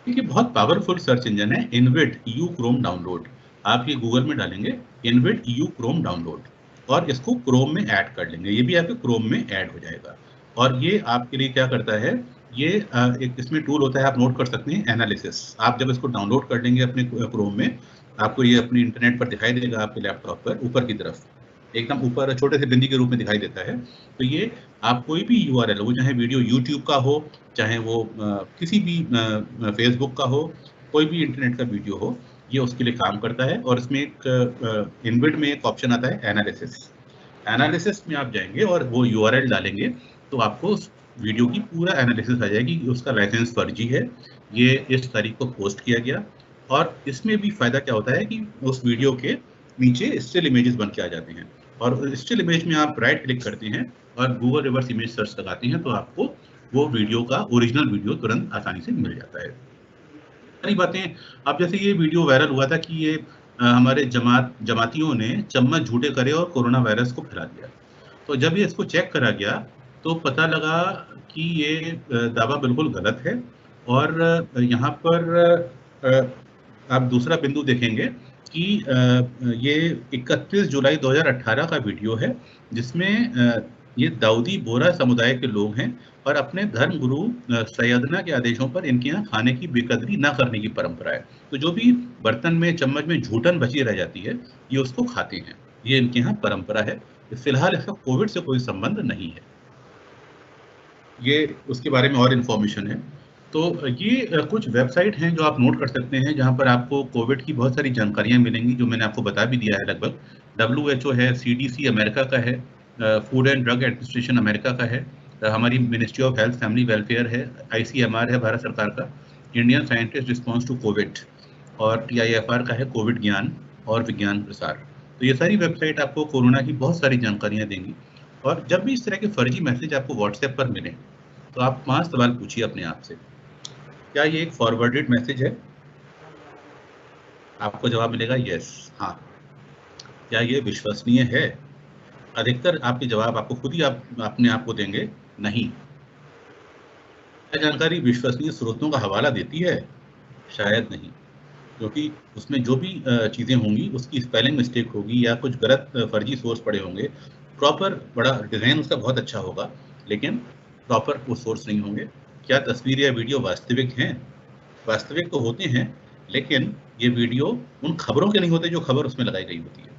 ये बहुत पावरफुल सर्च इंजन है इनविड EU क्रोम डाउनलोड। आप ये गूगल में डालेंगे इनविड EU क्रोम डाउनलोड और इसको क्रोम में ऐड कर लेंगे, ये भी आपके क्रोम में ऐड हो जाएगा। और ये आपके लिए क्या करता है, ये एक इसमें टूल होता है, आप नोट कर सकते हैं, एनालिसिस। आप जब इसको डाउनलोड कर लेंगे अपने क्रोम में, आपको ये अपने इंटरनेट पर दिखाई देगा, आपके लैपटॉप पर ऊपर की तरफ एकदम ऊपर छोटे से बिंदी के रूप में दिखाई देता है। तो ये आप कोई भी URL हो, चाहे वीडियो यूट्यूब का हो, चाहे वो किसी भी फेसबुक का हो, कोई भी इंटरनेट का वीडियो हो, ये उसके लिए काम करता है। और इसमें एक इनबिल्ट में एक ऑप्शन आता है एनालिसिस में आप जाएंगे और वो URL डालेंगे तो आपको वीडियो की पूरा एनालिसिस आ जाएगी कि उसका लाइसेंस फर्जी है, ये इस तारीख को पोस्ट किया गया। और इसमें भी फायदा क्या होता है कि उस वीडियो के नीचे स्टिल इमेजेस बन के आ जाते हैं, और स्टिल इमेज में आप राइट क्लिक करते हैं और गूगल रिवर्स इमेज सर्च लगाते हैं, तो आपको वो वीडियो का ओरिजिनल वीडियो तुरंत आसानी से मिल जाता है। सारी बातें, अब जैसे ये वीडियो वायरल हुआ था कि ये हमारे जमातियों ने चम्मच झूठे करे और कोरोना वायरस को फैला दिया। तो जब ये इसको चेक करा गया तो पता लगा कि ये दावा बिल्कुल गलत है। और यहाँ पर आप दूसरा बिंदु देखेंगे कि ये 31 जुलाई 2018 का वीडियो है, जिसमें ये दाऊदी बोहरा समुदाय के लोग हैं और अपने धर्म गुरु सैयदना के आदेशों पर इनके यहाँ खाने की बेकदरी न करने की परंपरा है। तो जो भी बर्तन में चम्मच में झूठन बची रह जाती है, ये उसको खाते हैं, ये इनके यहाँ परंपरा है। फिलहाल इसका कोविड से कोई संबंध नहीं है। ये उसके बारे में और इन्फॉर्मेशन है। तो ये कुछ वेबसाइट हैं जो आप नोट कर सकते हैं, जहाँ पर आपको कोविड की बहुत सारी जानकारियाँ मिलेंगी, जो मैंने आपको बता भी दिया है लगभग। WHO है, CDC अमेरिका का है, food and drug administration America का है, हमारी ministry of health family welfare है, ICMR है भारत सरकार का, Indian scientist response to Covid, और TIFR का है कोविड ज्ञान और विज्ञान प्रसार। तो ये सारी वेबसाइट आपको कोरोना की बहुत सारी जानकारियाँ देंगी। और जब भी इस तरह के फर्जी मैसेज आपको व्हाट्सएप पर मिले, तो आप 5 सवाल पूछिए अपने आप से, क्या ये एक फॉरवर्डेड मैसेज है? आपको जवाब मिलेगा यस, हाँ। क्या ये विश्वसनीय है? अधिकतर आपके जवाब आपको खुद ही अपने आप को देंगे, नहीं। क्या जानकारी विश्वसनीय स्रोतों का हवाला देती है? शायद नहीं, क्योंकि उसमें जो भी चीज़ें होंगी उसकी स्पेलिंग मिस्टेक होगी या कुछ गलत फर्जी सोर्स पड़े होंगे। प्रॉपर बड़ा डिज़ाइन उसका बहुत अच्छा होगा, लेकिन प्रॉपर वो सोर्स नहीं होंगे। क्या तस्वीर या वीडियो वास्तविक हैं? वास्तविक तो होते हैं, लेकिन ये वीडियो उन खबरों के नहीं होते जो खबर उसमें लगाई गई होती है।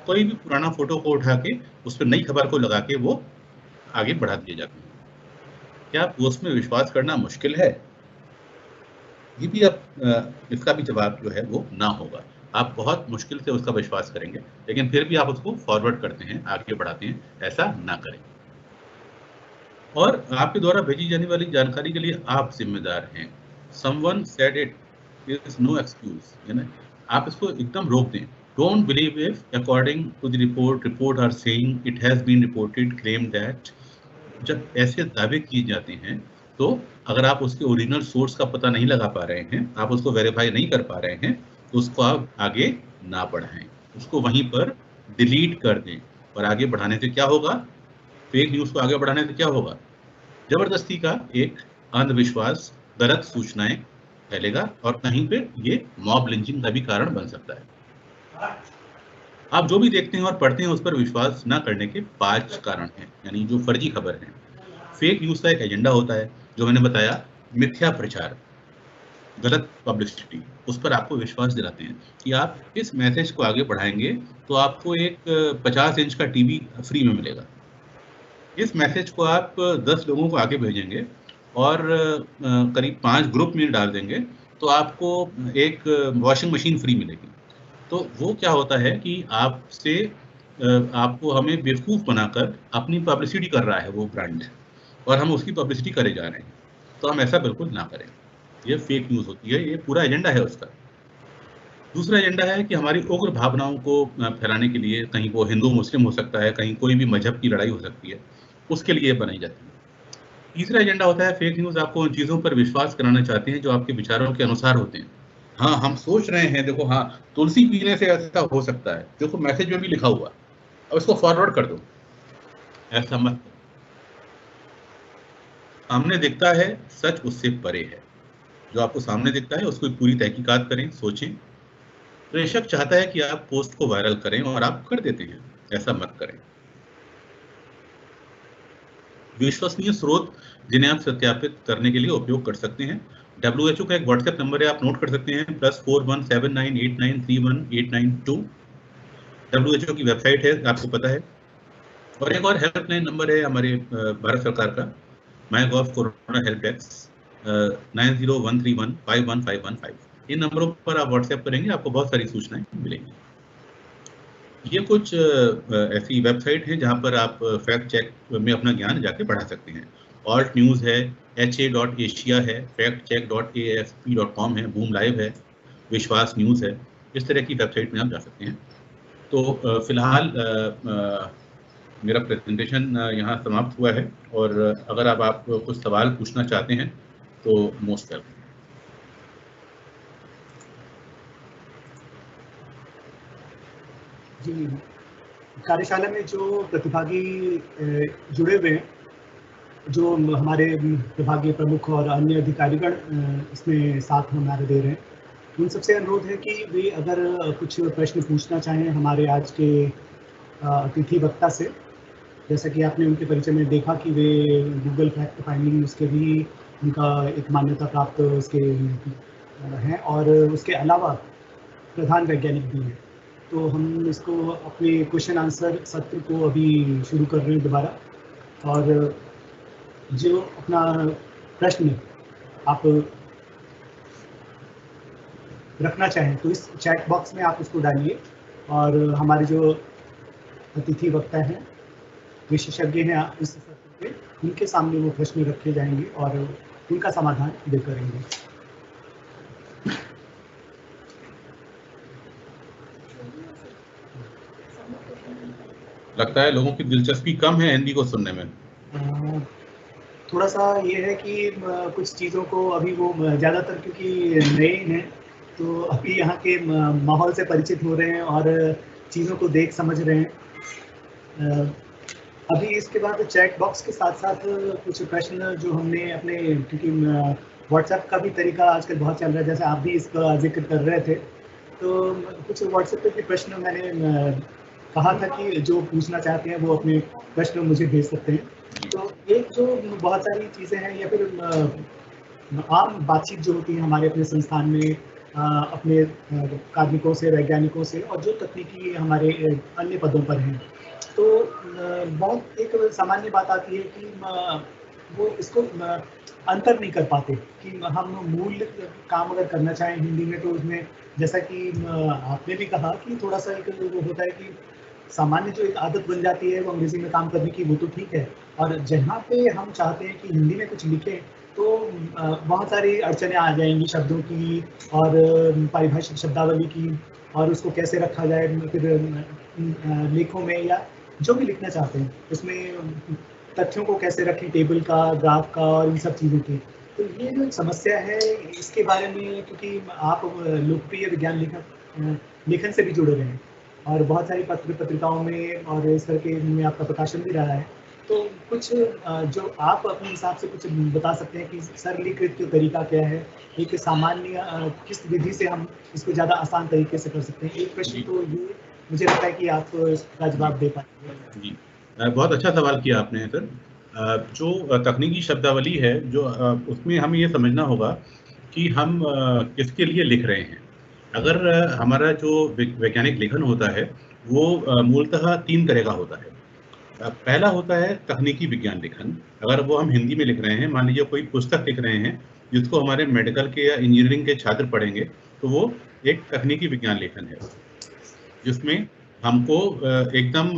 कोई भी पुराना फोटो को उठा के उस पर नई खबर को लगा के वो आगे बढ़ा दिए जाते हैं। क्या पोस्ट में विश्वास करना मुश्किल है? ये भी आप इसका भी जवाब जो है वो ना होगा। आप बहुत मुश्किल से उसका विश्वास करेंगे, लेकिन फिर भी आप उसको फॉरवर्ड करते हैं, आगे बढ़ाते हैं, ऐसा ना करें। और आपके द्वारा भेजी जाने वाली जानकारी के लिए आप जिम्मेदार हैं। Someone said it, there is no excuse, है ना? आप इसको एकदम रोक दें। Don't believe if according to the report are saying it has been reported, claimed that। जब ऐसे दावे किए जाते हैं, तो अगर आप उसके ओरिजिनल सोर्स का पता नहीं लगा पा रहे हैं, आप उसको वेरीफाई नहीं कर पा रहे हैं, तो उसको आप आगे ना बढ़ाएं, उसको वहीं पर डिलीट कर दें। और आगे बढ़ाने से क्या होगा? फेक न्यूज़ को आगे बढ़ाने से क्या होगा? जबरदस्ती का एक अंधविश्वास, गलत सूचनाएं फैलेगा और कहीं पे ये मॉब लिंचिंग का भी कारण बन सकता है। आप जो भी देखते हैं और पढ़ते हैं उस पर विश्वास ना करने के 5 कारण हैं, यानी जो फर्जी खबर है। फेक न्यूज़ का एक एजेंडा होता है, जो मैंने बताया, मिथ्या प्रचार, गलत पब्लिसिटी, उस पर आपको विश्वास दिलाते हैं कि आप इस मैसेज को आगे बढ़ाएंगे तो आपको एक 50 इंच का टीवी फ्री में मिलेगा। इस मैसेज को आप 10 लोगों को आगे भेजेंगे और करीब 5 ग्रुप में डाल देंगे, तो आपको एक वॉशिंग मशीन फ्री मिलेगी। तो वो क्या होता है कि आपसे आपको हमें बेवकूफ़ बनाकर अपनी पब्लिसिटी कर रहा है वो ब्रांड, और हम उसकी पब्लिसिटी करे जा रहे हैं। तो हम ऐसा बिल्कुल ना करें। ये फेक न्यूज़ होती है, ये पूरा एजेंडा है उसका। दूसरा एजेंडा है कि हमारी उग्र भावनाओं को फैलाने के लिए, कहीं वो हिंदू मुस्लिम हो सकता है, कहीं कोई भी मजहब की लड़ाई हो सकती है, उसके लिए बनाई जाती है। तीसरा एजेंडा होता है फेक न्यूज़, आपको उन चीज़ों पर विश्वास कराना चाहते हैं जो आपके विचारों के अनुसार होते हैं। हाँ, हम सोच रहे हैं, देखो हाँ, तुलसी पीने से ऐसा हो सकता है, देखो मैसेज में भी लिखा हुआ, अब इसको फॉरवर्ड कर दो। ऐसा मत। सामने दिखता है, सच उससे परे है। जो आपको सामने दिखता है उसको पूरी तहकीकात करें, सोचें। प्रेषक चाहता है कि आप पोस्ट को वायरल करें और आप कर देते हैं, ऐसा मत करें। विश्वसनीय स्रोत जिन्हें आप सत्यापित करने के लिए उपयोग कर सकते हैं। WHO का एक व्हाट्सएप नंबर है, आप नोट कर सकते हैं, +417989318992। WHO की वेबसाइट है, आपको पता है। और एक और हेल्पलाइन नंबर है हमारे भारत सरकार का, MyGov कोरोना हेल्प डेस्क, 9013151515। इन नंबरों पर आप व्हाट्सएप करेंगे, आपको बहुत सारी सूचनाएं मिलेंगी। ये कुछ ऐसी वेबसाइट हैं जहां पर आप फैक्ट चेक में अपना ज्ञान जाके बढ़ा सकते हैं। ऑल्ट न्यूज़ है, ha.asia है, factcheck.afp.com है, बूम लाइव है, विश्वास न्यूज़ है। इस तरह की वेबसाइट में आप जा सकते हैं। तो फिलहाल मेरा प्रेजेंटेशन यहाँ समाप्त हुआ है, और अगर आप कुछ सवाल पूछना चाहते हैं तो मोस्ट वेलकम। जी, कार्यशाला में जो प्रतिभागी जुड़े हुए हैं, जो हमारे विभागीय प्रमुख और अन्य अधिकारीगण इसमें साथ हमारे दे रहे हैं, उन सबसे अनुरोध है कि वे अगर कुछ प्रश्न पूछना चाहें हमारे आज के अतिथि वक्ता से, जैसा कि आपने उनके परिचय में देखा कि वे गूगल फैक्ट फाइंडिंग उसके भी उनका एक मान्यता प्राप्त उसके हैं, और उसके अलावा प्रधान वैज्ञानिक भी हैं। तो हम इसको अपने क्वेश्चन आंसर सत्र को अभी शुरू कर रहे हैं दोबारा, और जो अपना प्रश्न आप रखना चाहें तो इस चैट बॉक्स में आप उसको डालिए, और हमारे जो अतिथि वक्ता हैं, विशेषज्ञ हैं इस सत्र के, उनके सामने वो प्रश्न रखे जाएंगे और उनका समाधान दे करेंगे। लगता है लोगों की दिलचस्पी कम है हिंदी को सुनने में। थोड़ा सा ये है कि कुछ चीज़ों को अभी वो ज़्यादातर क्योंकि नए हैं, तो अभी यहाँ के माहौल से परिचित हो रहे हैं और चीज़ों को देख समझ रहे हैं। अभी इसके बाद चैट बॉक्स के साथ साथ कुछ प्रश्न जो हमने अपने, क्योंकि व्हाट्सएप का भी तरीका आजकल बहुत चल रहा है, जैसे आप भी इसका जिक्र कर रहे थे, तो कुछ व्हाट्सएप पे भी प्रश्न मैंने कहा था कि जो पूछना चाहते हैं वो अपने प्रश्न मुझे भेज सकते हैं। तो एक जो बहुत सारी चीज़ें हैं, या फिर आम बातचीत जो होती है हमारे अपने संस्थान में अपने कार्मिकों से, वैज्ञानिकों से, और जो तकनीकी हमारे अन्य पदों पर हैं, तो बहुत एक सामान्य बात आती है कि वो इसको अंतर नहीं कर पाते कि हम मूल काम अगर करना चाहें हिंदी में, तो उसमें जैसा कि आपने भी कहा कि थोड़ा सा एक वो होता है कि सामान्य जो एक आदत बन जाती है वो अंग्रेजी में काम करने की, वो तो ठीक है, और जहाँ पे हम चाहते हैं कि हिंदी में कुछ लिखें तो बहुत सारी अड़चनें आ जाएंगी शब्दों की और पारिभाषिक शब्दावली की, और उसको कैसे रखा जाए फिर लेखों में, या जो भी लिखना चाहते हैं उसमें तथ्यों को कैसे रखें, टेबल का, ग्राफ का, और इन सब चीज़ों की। तो ये जो एक समस्या है, इसके बारे में, क्योंकि आप लोकप्रिय विज्ञान लेखन से भी जुड़े रहे हैं और बहुत सारी पत्रिकाओं में और इस तरह के में आपका प्रकाशन भी रहा है, तो कुछ जो आप अपने हिसाब से कुछ बता सकते हैं कि सरलीकृत तरीका क्या है, एक सामान्य किस विधि से हम इसको ज़्यादा आसान तरीके से कर सकते हैं। एक प्रश्न तो ये मुझे लगता है कि आप इसका जवाब दे पाएंगे। जी, बहुत अच्छा सवाल किया आपने सर। जो तकनीकी शब्दावली है, जो उसमें हमें ये समझना होगा कि हम किसके लिए लिख रहे हैं। अगर हमारा जो वैज्ञानिक लेखन होता है वो मूलतः 3 तरह का होता है। पहला होता है तकनीकी विज्ञान लेखन। अगर वो हम हिंदी में लिख रहे हैं, मान लीजिए कोई पुस्तक लिख रहे हैं जिसको हमारे मेडिकल के या इंजीनियरिंग के छात्र पढ़ेंगे, तो वो एक तकनीकी विज्ञान लेखन है, जिसमें हमको एकदम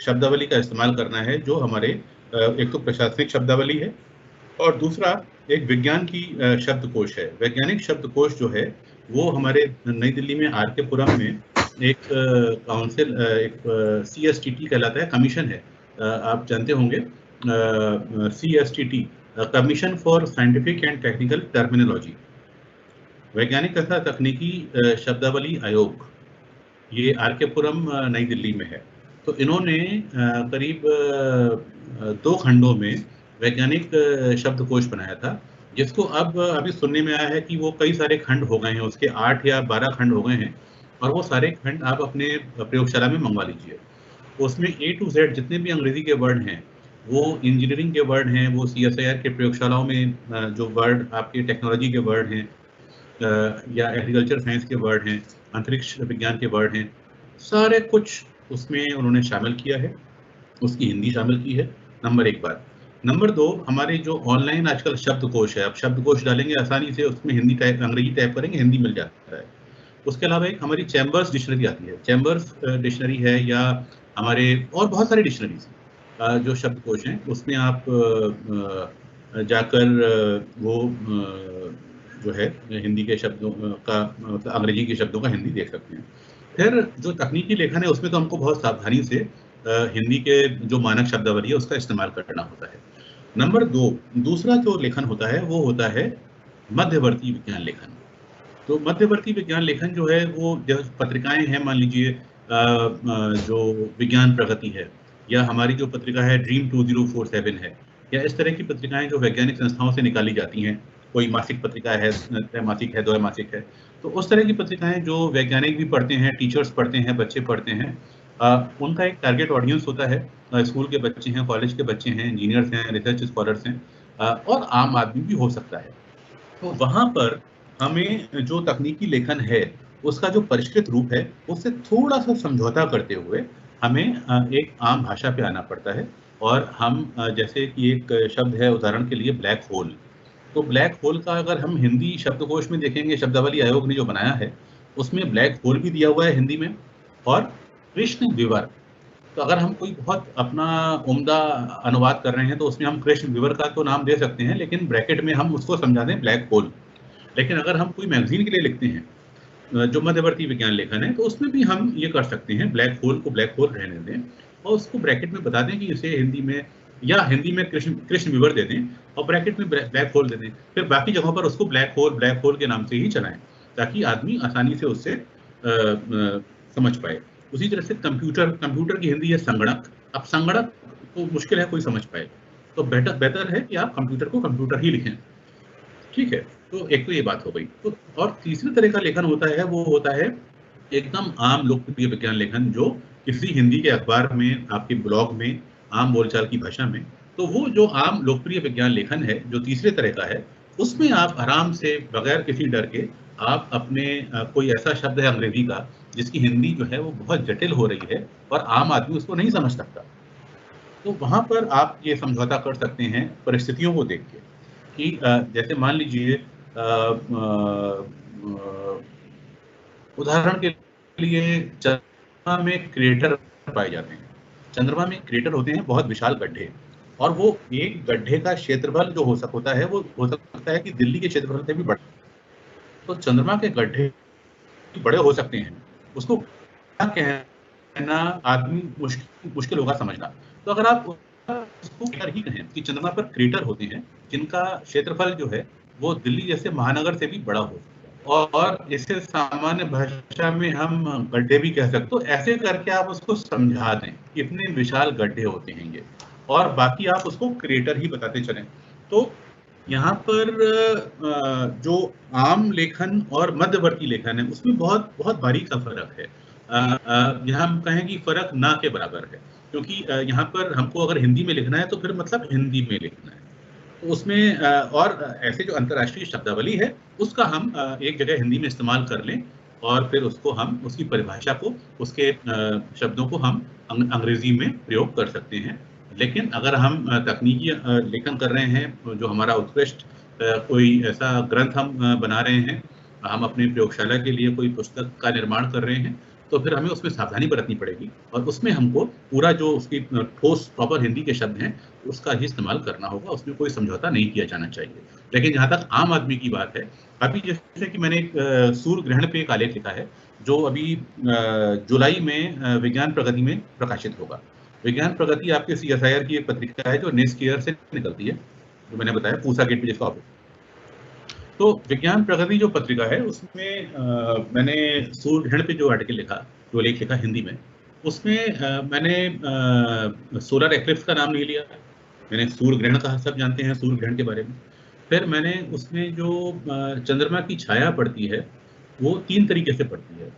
शब्दावली का इस्तेमाल करना है जो हमारे एक तो प्रशासनिक शब्दावली है, और दूसरा एक विज्ञान की शब्दकोश है। वैज्ञानिक शब्दकोश जो है वो हमारे नई दिल्ली में आर के पुरम में एक काउंसिल, एक CSTT कहलाता है, कमीशन है, आप जानते होंगे, CSTT, commission for scientific and technical terminology, वैज्ञानिक तथा तकनीकी शब्दावली आयोग, ये आर के पुरम नई दिल्ली में है। तो इन्होंने करीब 2 खंडों में वैज्ञानिक शब्दकोश बनाया था, जिसको अब अभी सुनने में आया है कि वो कई सारे खंड हो गए हैं, उसके 8 या 12 खंड हो गए हैं, और वो सारे खंड आप अपने प्रयोगशाला में मंगवा लीजिए। उसमें A to Z जितने भी अंग्रेजी के वर्ड हैं, वो इंजीनियरिंग के वर्ड हैं, वो CSIR के प्रयोगशालाओं में जो वर्ड आपके टेक्नोलॉजी के वर्ड हैं, या एग्रीकल्चर साइंस के वर्ड हैं, अंतरिक्ष विज्ञान के वर्ड हैं, सारे कुछ उसमें उन्होंने शामिल किया है, उसकी हिंदी शामिल की है। नंबर 1 बात। नंबर 2, हमारे जो ऑनलाइन आजकल शब्दकोश है, आप शब्दकोश डालेंगे आसानी से, उसमें हिंदी टाइप, अंग्रेजी टाइप करेंगे, हिंदी मिल जाता है। उसके अलावा एक हमारी चैम्बर्स डिक्शनरी आती है, चैम्बर्स डिक्शनरी है, या हमारे और बहुत सारी डिक्शनरीज हैं। जो शब्दकोश हैं उसमें आप जाकर वो जो है हिंदी के शब्दों का मतलब अंग्रेजी के शब्दों का हिंदी देख सकते हैं। फिर जो तकनीकी लेखन है उसमें तो हमको बहुत सावधानी से हिंदी के जो मानक शब्दावली है उसका इस्तेमाल करना होता है। नंबर 2 दूसरा जो लेखन होता है वो होता है मध्यवर्ती विज्ञान लेखन। तो मध्यवर्ती विज्ञान लेखन जो है वो जो पत्रिकाएँ हैं मान लीजिए जो विज्ञान प्रगति है या हमारी जो पत्रिका है ड्रीम 2047 है या इस तरह की पत्रिकाएँ जो वैज्ञानिक संस्थाओं से निकाली जाती हैं। कोई मासिक पत्रिका है, त्रैमासिक है, द्वैमासिक है। तो उस तरह की पत्रिकाएँ जो वैज्ञानिक भी पढ़ते हैं, टीचर्स पढ़ते हैं, बच्चे पढ़ते हैं। उनका एक टारगेट ऑडियंस होता है। स्कूल के बच्चे हैं, कॉलेज के बच्चे हैं, इंजीनियर्स हैं, रिसर्च स्कॉलर्स हैं और आम आदमी भी हो सकता है। तो वहाँ पर हमें जो तकनीकी लेखन है, उसका जो परिष्कृत रूप है, उससे थोड़ा-सा समझौता करते हुए हमें एक आम भाषा पे आना पड़ता है और हम जैसे कि एक शब्द है उदाहरण के लिए ब्लैक होल। तो ब्लैक होल का अगर हम हिंदी शब्दकोश में देखेंगे, शब्दावली आयोग ने जो बनाया है, उसमें ब्लैक होल भी दिया हुआ है हिंदी में और कृष्ण विवर। तो अगर हम कोई बहुत अपना उम्दा अनुवाद कर रहे हैं, तो उसमें हम कृष्ण विवर का तो नाम दे सकते हैं, लेकिन ब्रैकेट में हम उसको समझा दें ब्लैक होल। लेकिन अगर हम कोई मैगज़ीन के लिए लिखते हैं जो मध्यवर्ती विज्ञान लेखन है, तो उसमें भी हम ये कर सकते हैं, ब्लैक होल को ब्लैक होल रहने दें और उसको ब्रैकेट में बता दें कि इसे हिंदी में या हिंदी में कृष्ण कृष्ण विवर दे दें और ब्रैकेट में ब्लैक होल दे दें। फिर बाकी जगहों पर उसको ब्लैक होल के नाम से ही चलाएँ, ताकि आदमी आसानी से उससे समझ पाए। उसी तरह से कंप्यूटर की हिंदी है संगणक। अब संगणक तो मुश्किल है कोई समझ पाए, तो बेहतर है कि आप कंप्यूटर को कंप्यूटर ही लिखें। ठीक है, तो एक तो ये बात हो गई। तो और तीसरे तरह का लेखन होता है, वो होता है एकदम आम लोकप्रिय विज्ञान लेखन जो किसी हिंदी के अखबार में, आपके ब्लॉग में, आम बोलचाल की भाषा में। तो वो जो आम लोकप्रिय विज्ञान लेखन है, जो तीसरे तरह का है, उसमें आप आराम से बगैर किसी डर के आप अपने कोई ऐसा शब्द है अंग्रेजी का, जिसकी हिंदी जो है वो बहुत जटिल हो रही है और आम आदमी उसको नहीं समझ सकता। तो वहाँ पर आप ये समझौता कर सकते हैं परिस्थितियों को देख के। कि जैसे मान लीजिए उदाहरण के लिए चंद्रमा में क्रेटर पाए जाते हैं। चंद्रमा में क्रेटर होते हैं बहुत विशाल गड्ढे और वो एक गड्ढे का क्षेत्रफल जो होता है वो हो सकता है कि दिल्ली के क्षेत्रफल से भी बड़ा। तो चंद्रमा के गड्ढे बड़े हो सकते हैं। उसको क्या कहना आदमी मुश्किल होगा समझना। तो अगर आप उसको क्रेटर ही कहें कि चंद्रमा पर क्रेटर होते हैं, जिनका क्षेत्रफल जो है वो दिल्ली जैसे महानगर से भी बड़ा हो और इसे सामान्य भाषा में हम गड्ढे भी कह सकते। तो ऐसे करके आप उसको समझा दें, इतने विशाल गड्ढे होते हैं ये और बाकी आप उसको क्रेटर ही बताते चलें। तो यहाँ पर जो आम लेखन और मध्यवर्ती लेखन है, उसमें बहुत बारीक सा फ़र्क है। यहाँ हम कहें कि फ़र्क ना के बराबर है, क्योंकि यहाँ पर हमको अगर हिंदी में लिखना है, तो फिर मतलब हिंदी में लिखना है। तो उसमें और ऐसे जो अंतर्राष्ट्रीय शब्दावली है, उसका हम एक जगह हिंदी में इस्तेमाल कर लें और फिर उसको हम उसकी परिभाषा को, उसके शब्दों को हम अंग्रेज़ी में प्रयोग कर सकते हैं। लेकिन अगर हम तकनीकी लेखन कर रहे हैं, जो हमारा उत्कृष्ट कोई ऐसा ग्रंथ हम बना रहे हैं, हम अपनी प्रयोगशाला के लिए कोई पुस्तक का निर्माण कर रहे हैं, तो फिर हमें उसमें सावधानी बरतनी पड़ेगी और उसमें हमको पूरा जो उसकी ठोस प्रॉपर हिंदी के शब्द हैं, उसका ही इस्तेमाल करना होगा, उसमें कोई समझौता नहीं किया जाना चाहिए। लेकिन जहाँ तक आम आदमी की बात है, अभी जैसे कि मैंने एक सूर्य ग्रहण पे एक आलेख लिखा है, जो अभी जुलाई में विज्ञान प्रगति में प्रकाशित होगा। विज्ञान प्रगति आपके सीएसआईआर की एक पत्रिका है जो नेस्क केयर से निकलती है, जो मैंने बताया पूसा गेट पे जिसका ऑफिस। तो विज्ञान प्रगति जो पत्रिका है उसमें मैंने सूर्य ग्रहण पे जो आर्टिकल लिखा, जो लेख लिखा हिंदी में, उसमें मैंने सोलर एक्लिप्स का नाम नहीं लिया। मैंने सूर्य ग्रहण कहा, सब जानते हैं सूर्य ग्रहण के बारे में। फिर मैंने उसमें जो चंद्रमा की छाया पड़ती है, वो 3 तरीके से पड़ती है।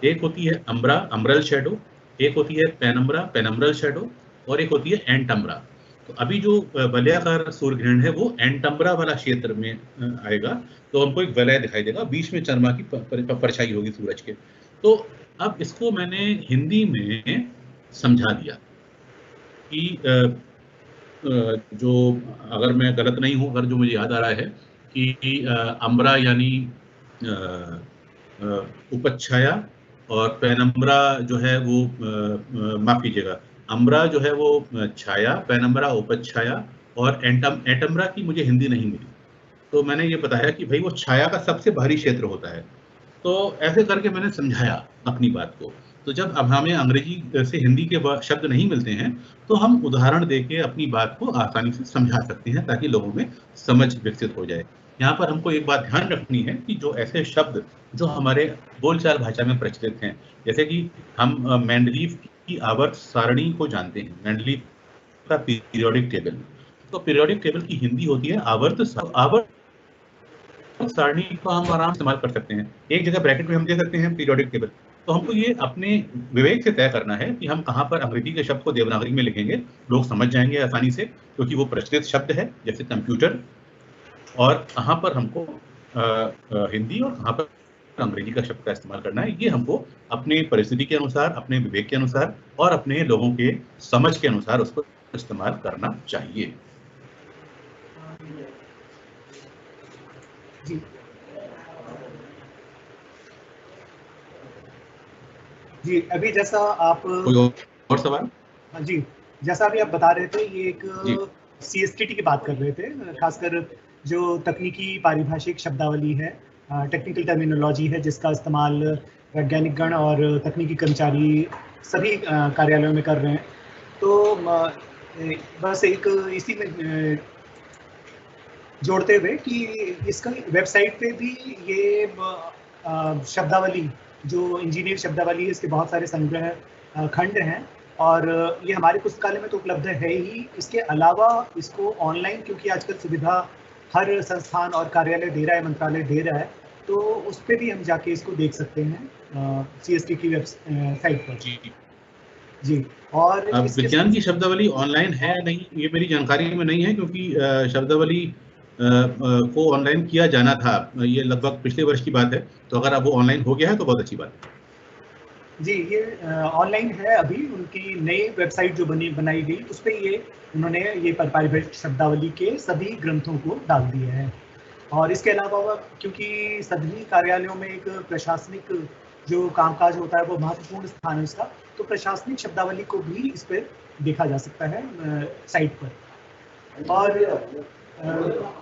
एक होती है अम्ब्रल शैडो, एक होती है पेनम्ब्रल शैडो और एक होती है एंटम्ब्रा। तो अभी जो वलयाकार सूर्य ग्रहण है वो एंटम्ब्रा वाला क्षेत्र में आएगा, तो हमको एक वलय दिखाई देगा, बीच में चंद्रमा की परछाई होगी सूरज के। तो अब इसको मैंने हिंदी में समझा दिया कि जो अगर मैं गलत नहीं हूँ, अगर जो मुझे याद आ रहा है कि अम्ब्रा यानी उपच्छाया और पेनम्ब्रा जो है वो माफ़ कीजिएगा, अम्बरा जो है वो छाया, पेनम्बरा उपछाया, और एटम्बरा की मुझे हिंदी नहीं मिली। तो मैंने ये बताया कि भाई वो छाया का सबसे बाहरी क्षेत्र होता है। तो ऐसे करके मैंने समझाया अपनी बात को। तो जब अब हमें अंग्रेजी से हिंदी के शब्द नहीं मिलते हैं, तो हम उदाहरण देके अपनी बात को आसानी से समझा सकते हैं, ताकि लोगों में समझ विकसित हो जाए। यहाँ पर हमको एक बात ध्यान रखनी है कि जो ऐसे शब्द जो हमारे बोलचाल भाषा में प्रचलित हैं, जैसे कि हम मेंडलीव की आवर्त सारणी को जानते हैं, मेंडलीव का पीरियोडिक टेबल। तो पीरियोडिक टेबल की हिंदी होती है आवर्त सारणी को हम आराम से इस्तेमाल कर सकते हैं। एक जगह ब्रैकेट में हम दे सकते हैं पीरियोडिक टेबल। तो हमको ये अपने विवेक से तय करना है कि हम कहाँ पर अंग्रेजी के शब्द को देवनागरी में लिखेंगे, लोग समझ जाएंगे आसानी से, क्योंकि वो प्रचलित शब्द है जैसे कंप्यूटर, और कहाँ पर हमको हिंदी और कहाँ पर अंग्रेजी का शब्द का इस्तेमाल करना है। ये हमको अपने परिस्थिति के अनुसार, अपने विवेक के अनुसार और अपने लोगों के समझ के अनुसार उसको इस्तेमाल करना चाहिए। जी जी, अभी जैसा आप कोई और सवाल? हाँ जी, जैसा अभी आप बता रहे थे, ये एक जी। CSTT की बात कर रहे थे, खासकर जो तकनीकी पारिभाषिक शब्दावली है, टेक्निकल टर्मिनोलॉजी है, जिसका इस्तेमाल वैज्ञानिक गण और तकनीकी कर्मचारी सभी कार्यालयों में कर रहे हैं। तो बस एक इसी में जोड़ते हुए कि इसका वेबसाइट पे भी ये शब्दावली, जो इंजीनियर शब्दावली है, इसके बहुत सारे संग्रह खंड हैं, और ये हमारे पुस्तकालय में तो उपलब्ध है ही। इसके अलावा इसको ऑनलाइन, क्योंकि आजकल सुविधा हर संस्थान और कार्यालय दे रहा है, मंत्रालय दे रहा है, तो उस पर भी हम जाके इसको देख सकते हैं CST की वेबसाइट पर। जी। और अब विज्ञान की शब्दावली ऑनलाइन है नहीं, ये मेरी जानकारी में नहीं है, क्योंकि शब्दावली को ऑनलाइन किया जाना था, ये लगभग पिछले वर्ष की बात है। तो अगर अब वो ऑनलाइन हो गया है तो बहुत अच्छी बात है। जी, ये ऑनलाइन है अभी। उनकी नई वेबसाइट जो बनाई गई, उस पे ये उन्होंने ये पारिभाषिक शब्दावली के सभी ग्रंथों को डाल दिया है। और इसके अलावा, क्योंकि सभी कार्यालयों में एक प्रशासनिक जो कामकाज होता है वो महत्वपूर्ण स्थान है उसका, तो प्रशासनिक शब्दावली को भी इस पर देखा जा सकता है साइट पर। और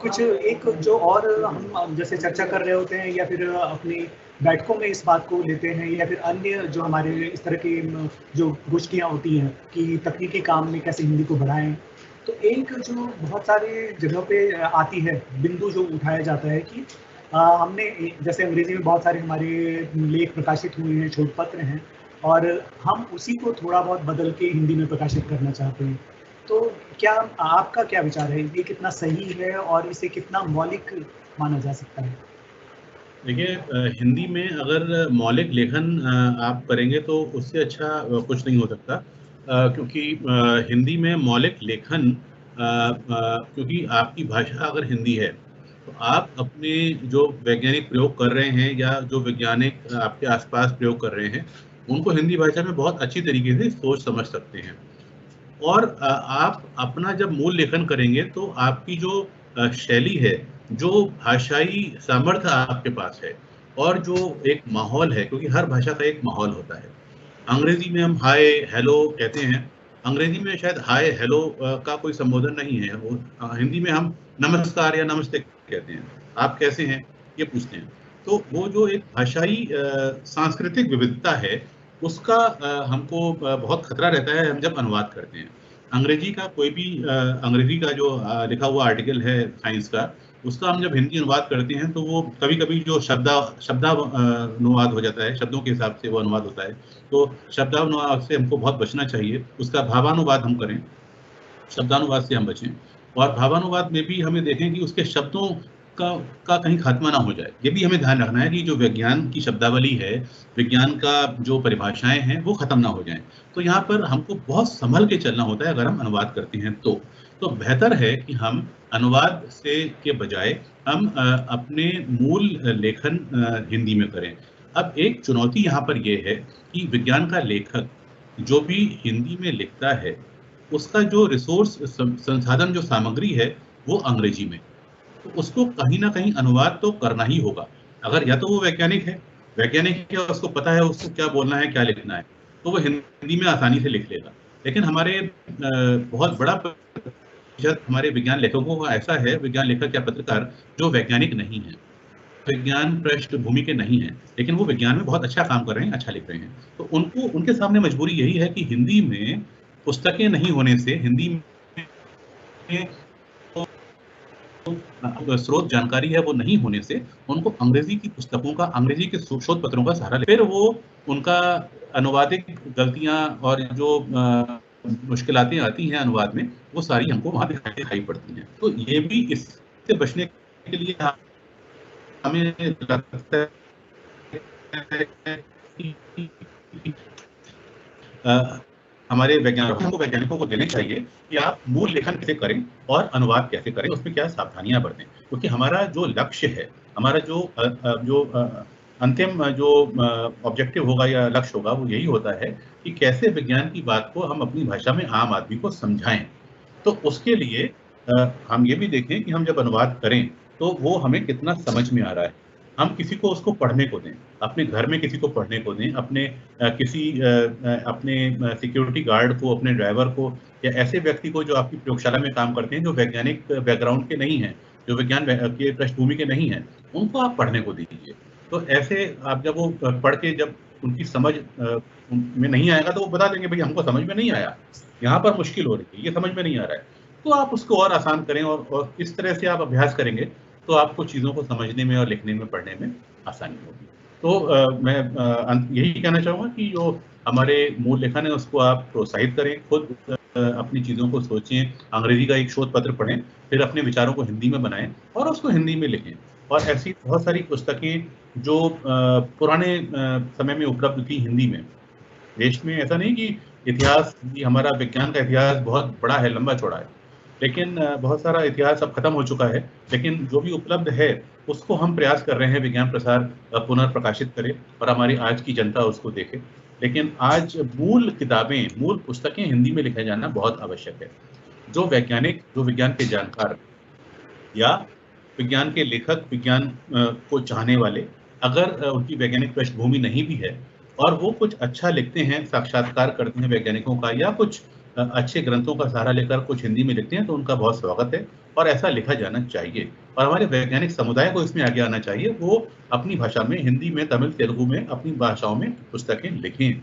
कुछ एक जो और हम जैसे चर्चा कर रहे होते हैं, या फिर अपनी बैठकों में इस बात को लेते हैं, या फिर अन्य जो हमारे इस तरह की जो गोष्ठियाँ होती हैं कि तकनीकी काम में कैसे हिंदी को बढ़ाएं, तो एक जो बहुत सारे जगह पे आती है बिंदु जो उठाया जाता है कि हमने जैसे अंग्रेजी में बहुत सारे हमारे लेख प्रकाशित हुए हैं, शोध पत्र हैं, और हम उसी को थोड़ा बहुत बदल के हिंदी में प्रकाशित करना चाहते हैं। तो क्या आपका क्या विचार है, ये कितना सही है और इसे कितना मौलिक माना जा सकता है? देखिए, हिंदी में अगर मौलिक लेखन आप करेंगे तो उससे अच्छा कुछ नहीं हो सकता, क्योंकि हिंदी में मौलिक लेखन, क्योंकि आपकी भाषा अगर हिंदी है, तो आप अपने जो वैज्ञानिक प्रयोग कर रहे हैं या जो वैज्ञानिक आपके आसपास प्रयोग कर रहे हैं, उनको हिंदी भाषा में बहुत अच्छी तरीके से सोच समझ सकते हैं। और आप अपना जब मूल लेखन करेंगे तो आपकी जो शैली है, जो भाषाई सामर्थ्य आपके पास है, और जो एक माहौल है, क्योंकि हर भाषा का एक माहौल होता है। अंग्रेजी में हम हाय हेलो कहते हैं, अंग्रेजी में शायद हाय हेलो का कोई संबोधन नहीं है। वो हिंदी में हम नमस्कार या नमस्ते कहते हैं, आप कैसे हैं ये पूछते हैं। तो वो जो एक भाषाई सांस्कृतिक विविधता है, उसका हमको बहुत खतरा रहता है हम जब अनुवाद करते हैं। अंग्रेजी का कोई भी अंग्रेजी का जो लिखा हुआ आर्टिकल है साइंस का, उसका हम जब हिंदी अनुवाद करते हैं तो वो कभी-कभी जो शब्दानुवाद हो जाता है, शब्दों के हिसाब से वो अनुवाद होता है। तो शब्दानुवाद से हमको बहुत बचना चाहिए, उसका भावानुवाद हम करें, शब्दानुवाद से हम बचें। और भावानुवाद में भी हमें देखें कि उसके शब्दों का कहीं खात्मा ना हो जाए। ये भी हमें ध्यान रखना है कि जो विज्ञान की शब्दावली है, विज्ञान का जो परिभाषाएँ हैं, वो खत्म ना हो जाएँ। तो यहाँ पर हमको बहुत सँभल के चलना होता है अगर हम अनुवाद करते हैं तो। तो बेहतर है कि हम अनुवाद से के बजाय हम अपने मूल लेखन हिंदी में करें। अब एक चुनौती यहाँ पर ये है कि विज्ञान का लेखक जो भी हिंदी में लिखता है, उसका जो रिसोर्स संसाधन जो सामग्री है, वो अंग्रेजी में। तो उसको कहीं न कहीं अनुवाद तो करना ही होगा। अगर या तो वो वैज्ञानिक है, उसको पता है उसको क्या बोलना है, क्या लिखना है, तो वो हिंदी में आसानी से लिख लेगा। लेकिन हमारे बहुत बड़ा प्रतिशत हमारे विज्ञान लेखकों का ऐसा है, विज्ञान लेखक या पत्रकार, जो वैज्ञानिक नहीं है, विज्ञान पृष्ठभूमि के नहीं हैं, लेकिन वो विज्ञान में बहुत अच्छा काम कर रहे हैं, अच्छा लिख रहे हैं। तो उनको, उनके सामने मजबूरी यही है कि हिंदी में पुस्तकें नहीं होने से, हिंदी में स्रोत जानकारी है वो नहीं होने से, उनको अंग्रेजी की पुस्तकों का, अंग्रेजी के शोध पत्रों का सहारा ले, फिर वो उनका अनुवादिक गलतियां और जो मुश्किलातें आती हैं अनुवाद में, वो सारी हमको वहां दिखाई पड़ती हैं। तो ये भी, इससे बचने के लिए हमें लगता है कि हमारे वैज्ञानिकों को देने चाहिए कि आप मूल लेखन कैसे करें और अनुवाद कैसे करें, उसमें क्या सावधानियां बरतें, क्योंकि हमारा जो लक्ष्य है, हमारा जो अंतिम जो ऑब्जेक्टिव होगा या लक्ष्य होगा, वो यही होता है कि कैसे विज्ञान की बात को हम अपनी भाषा में आम आदमी को समझाएं। तो उसके लिए हम ये भी देखें कि हम जब अनुवाद करें तो वो हमें कितना समझ में आ रहा है। हम किसी को उसको पढ़ने को दें, अपने घर में किसी को पढ़ने को दें, अपने अपने सिक्योरिटी गार्ड को, अपने ड्राइवर को, या ऐसे व्यक्ति को जो आपकी प्रयोगशाला में काम करते हैं, जो वैज्ञानिक बैकग्राउंड के नहीं हैं, जो विज्ञान के पृष्ठभूमि के नहीं हैं, उनको आप पढ़ने को दीजिए। तो ऐसे आप जब वो पढ़ के जब उनकी समझ में नहीं आएगा, तो वो बता देंगे, भाई हमको समझ में नहीं आया, यहाँ पर मुश्किल हो रही है, ये समझ में नहीं आ रहा है। तो आप उसको और आसान करें, और इस तरह से आप अभ्यास करेंगे तो आपको चीज़ों को समझने में और लिखने में, पढ़ने में आसानी होगी। तो मैं यही कहना चाहूँगा कि जो हमारे मूल लेखन है उसको आप प्रोत्साहित करें, खुद अपनी चीज़ों को सोचें, अंग्रेजी का एक शोध पत्र पढ़ें, फिर अपने विचारों को हिंदी में बनाएं और उसको हिंदी में लिखें। और ऐसी बहुत सारी पुस्तकें जो पुराने समय में उपलब्ध थी हिंदी में, देश में ऐसा नहीं कि इतिहास, हमारा विज्ञान का इतिहास बहुत बड़ा है, लंबा चौड़ा है, लेकिन बहुत सारा इतिहास अब खत्म हो चुका है, लेकिन जो भी उपलब्ध है उसको हम प्रयास कर रहे हैं विज्ञान प्रसार पुनर्प्रकाशित करें और हमारी आज की जनता उसको देखे। लेकिन आज मूल किताबें, मूल पुस्तकें हिंदी में लिखा जाना बहुत आवश्यक है। जो वैज्ञानिक, जो विज्ञान के जानकार या विज्ञान के लेखक, विज्ञान को चाहने वाले, अगर उनकी वैज्ञानिक पृष्ठभूमि नहीं भी है और वो कुछ अच्छा लिखते हैं, साक्षात्कार करते हैं वैज्ञानिकों का, या कुछ अच्छे ग्रंथों का सहारा लेकर कुछ हिंदी में लिखते हैं, तो उनका बहुत स्वागत है और ऐसा लिखा जाना चाहिए। और हमारे वैज्ञानिक समुदाय को इसमें आगे आना चाहिए, वो अपनी भाषा में, हिंदी में, तमिल, तेलुगु में, अपनी भाषाओं में पुस्तकें लिखें।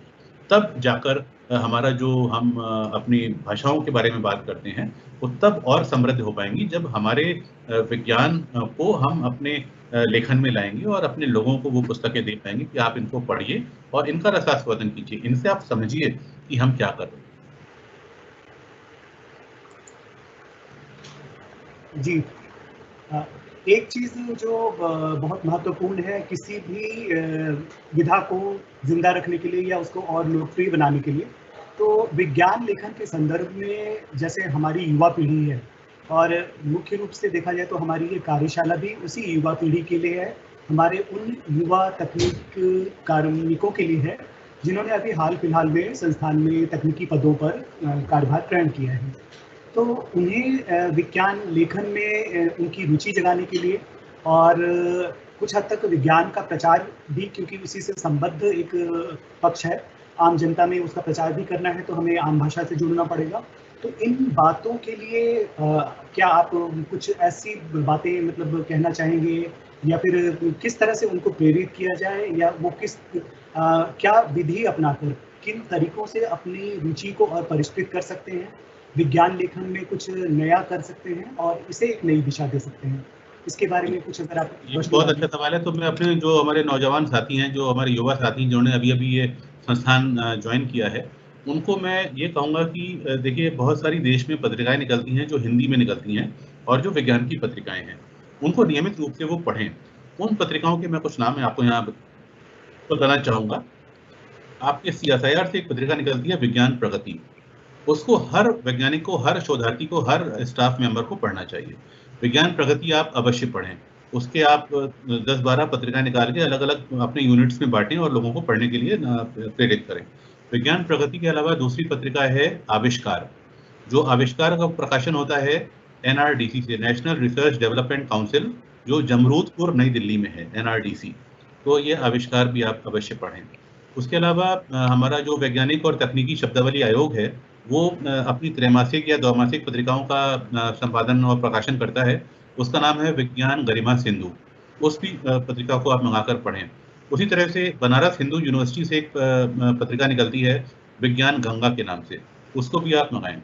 तब जाकर हमारा जो हम अपनी भाषाओं के बारे में बात करते हैं, वो तब और समृद्ध हो पाएंगी, जब हमारे विज्ञान को हम अपने लेखन में लाएंगे और अपने लोगों को वो पुस्तकें दे पाएंगे कि आप इनको पढ़िए और इनका रसास्वादन कीजिए, इनसे आप समझिए कि हम क्या कर रहे हैं। जी, एक चीज़ जो बहुत महत्वपूर्ण है किसी भी विधा को जिंदा रखने के लिए या उसको और लोकप्रिय बनाने के लिए, तो विज्ञान लेखन के संदर्भ में जैसे हमारी युवा पीढ़ी है, और मुख्य रूप से देखा जाए तो हमारी ये कार्यशाला भी उसी युवा पीढ़ी के लिए है, हमारे उन युवा तकनीक कार्मिकों के लिए है जिन्होंने अभी हाल फिलहाल में संस्थान में तकनीकी पदों पर कार्यभार ग्रहण किया है। तो उन्हें विज्ञान लेखन में उनकी रुचि जगाने के लिए और कुछ हद तक विज्ञान का प्रचार भी, क्योंकि उसी से संबद्ध एक पक्ष है, आम जनता में उसका प्रचार भी करना है, तो हमें आम भाषा से जुड़ना पड़ेगा। तो इन बातों के लिए क्या आप कुछ ऐसी बातें मतलब कहना चाहेंगे, या फिर किस तरह से उनको प्रेरित किया जाए, या वो क्या विधि अपनाकर किन तरीकों से अपनी रुचि को और परिष्कृत कर सकते हैं, विज्ञान लेखन में कुछ नया कर सकते हैं और इसे एक नई दिशा दे सकते हैं? इसके बारे में कुछ अगर आप। ये बहुत अच्छा सवाल है। तो मैं अपने जो हमारे नौजवान साथी हैं, जो हमारे युवा साथी जिन्होंने अभी ये संस्थान ज्वाइन किया है, उनको मैं ये कहूँगा कि देखिए, बहुत सारी देश में पत्रिकाएं निकलती हैं जो हिंदी में निकलती हैं, और जो विज्ञान की पत्रिकाएं हैं उनको नियमित रूप से वो पढ़ें। उन पत्रिकाओं के मैं कुछ नाम आपको यहाँ बताना चाहूँगा। आपके CSIR से एक पत्रिका निकलती है विज्ञान प्रगति, उसको हर वैज्ञानिक को, हर शोधार्थी को, हर स्टाफ मेंबर को पढ़ना चाहिए। विज्ञान प्रगति आप अवश्य पढ़ें। उसके आप 10-12 पत्रिकाएं निकाल के अलग अलग अपने यूनिट्स में बांटें और लोगों को पढ़ने के लिए प्रेरित करें। विज्ञान प्रगति के अलावा दूसरी पत्रिका है आविष्कार, जो आविष्कार का प्रकाशन होता है NRDC से, नेशनल रिसर्च डेवलपमेंट काउंसिल, जो जमरूदपुर नई दिल्ली में है, NRDC। तो ये आविष्कार भी आप अवश्य पढ़ें। उसके अलावा हमारा जो वैज्ञानिक और तकनीकी शब्दावली आयोग है, वो अपनी त्रैमासिक या द्विमासिक पत्रिकाओं का संपादन और प्रकाशन करता है। उसका नाम है विज्ञान गरिमा सिंधु। उस भी पत्रिका को आप मंगाकर पढ़ें। उसी तरह से बनारस हिंदू यूनिवर्सिटी से एक पत्रिका निकलती है विज्ञान गंगा के नाम से, उसको भी आप मंगाएं।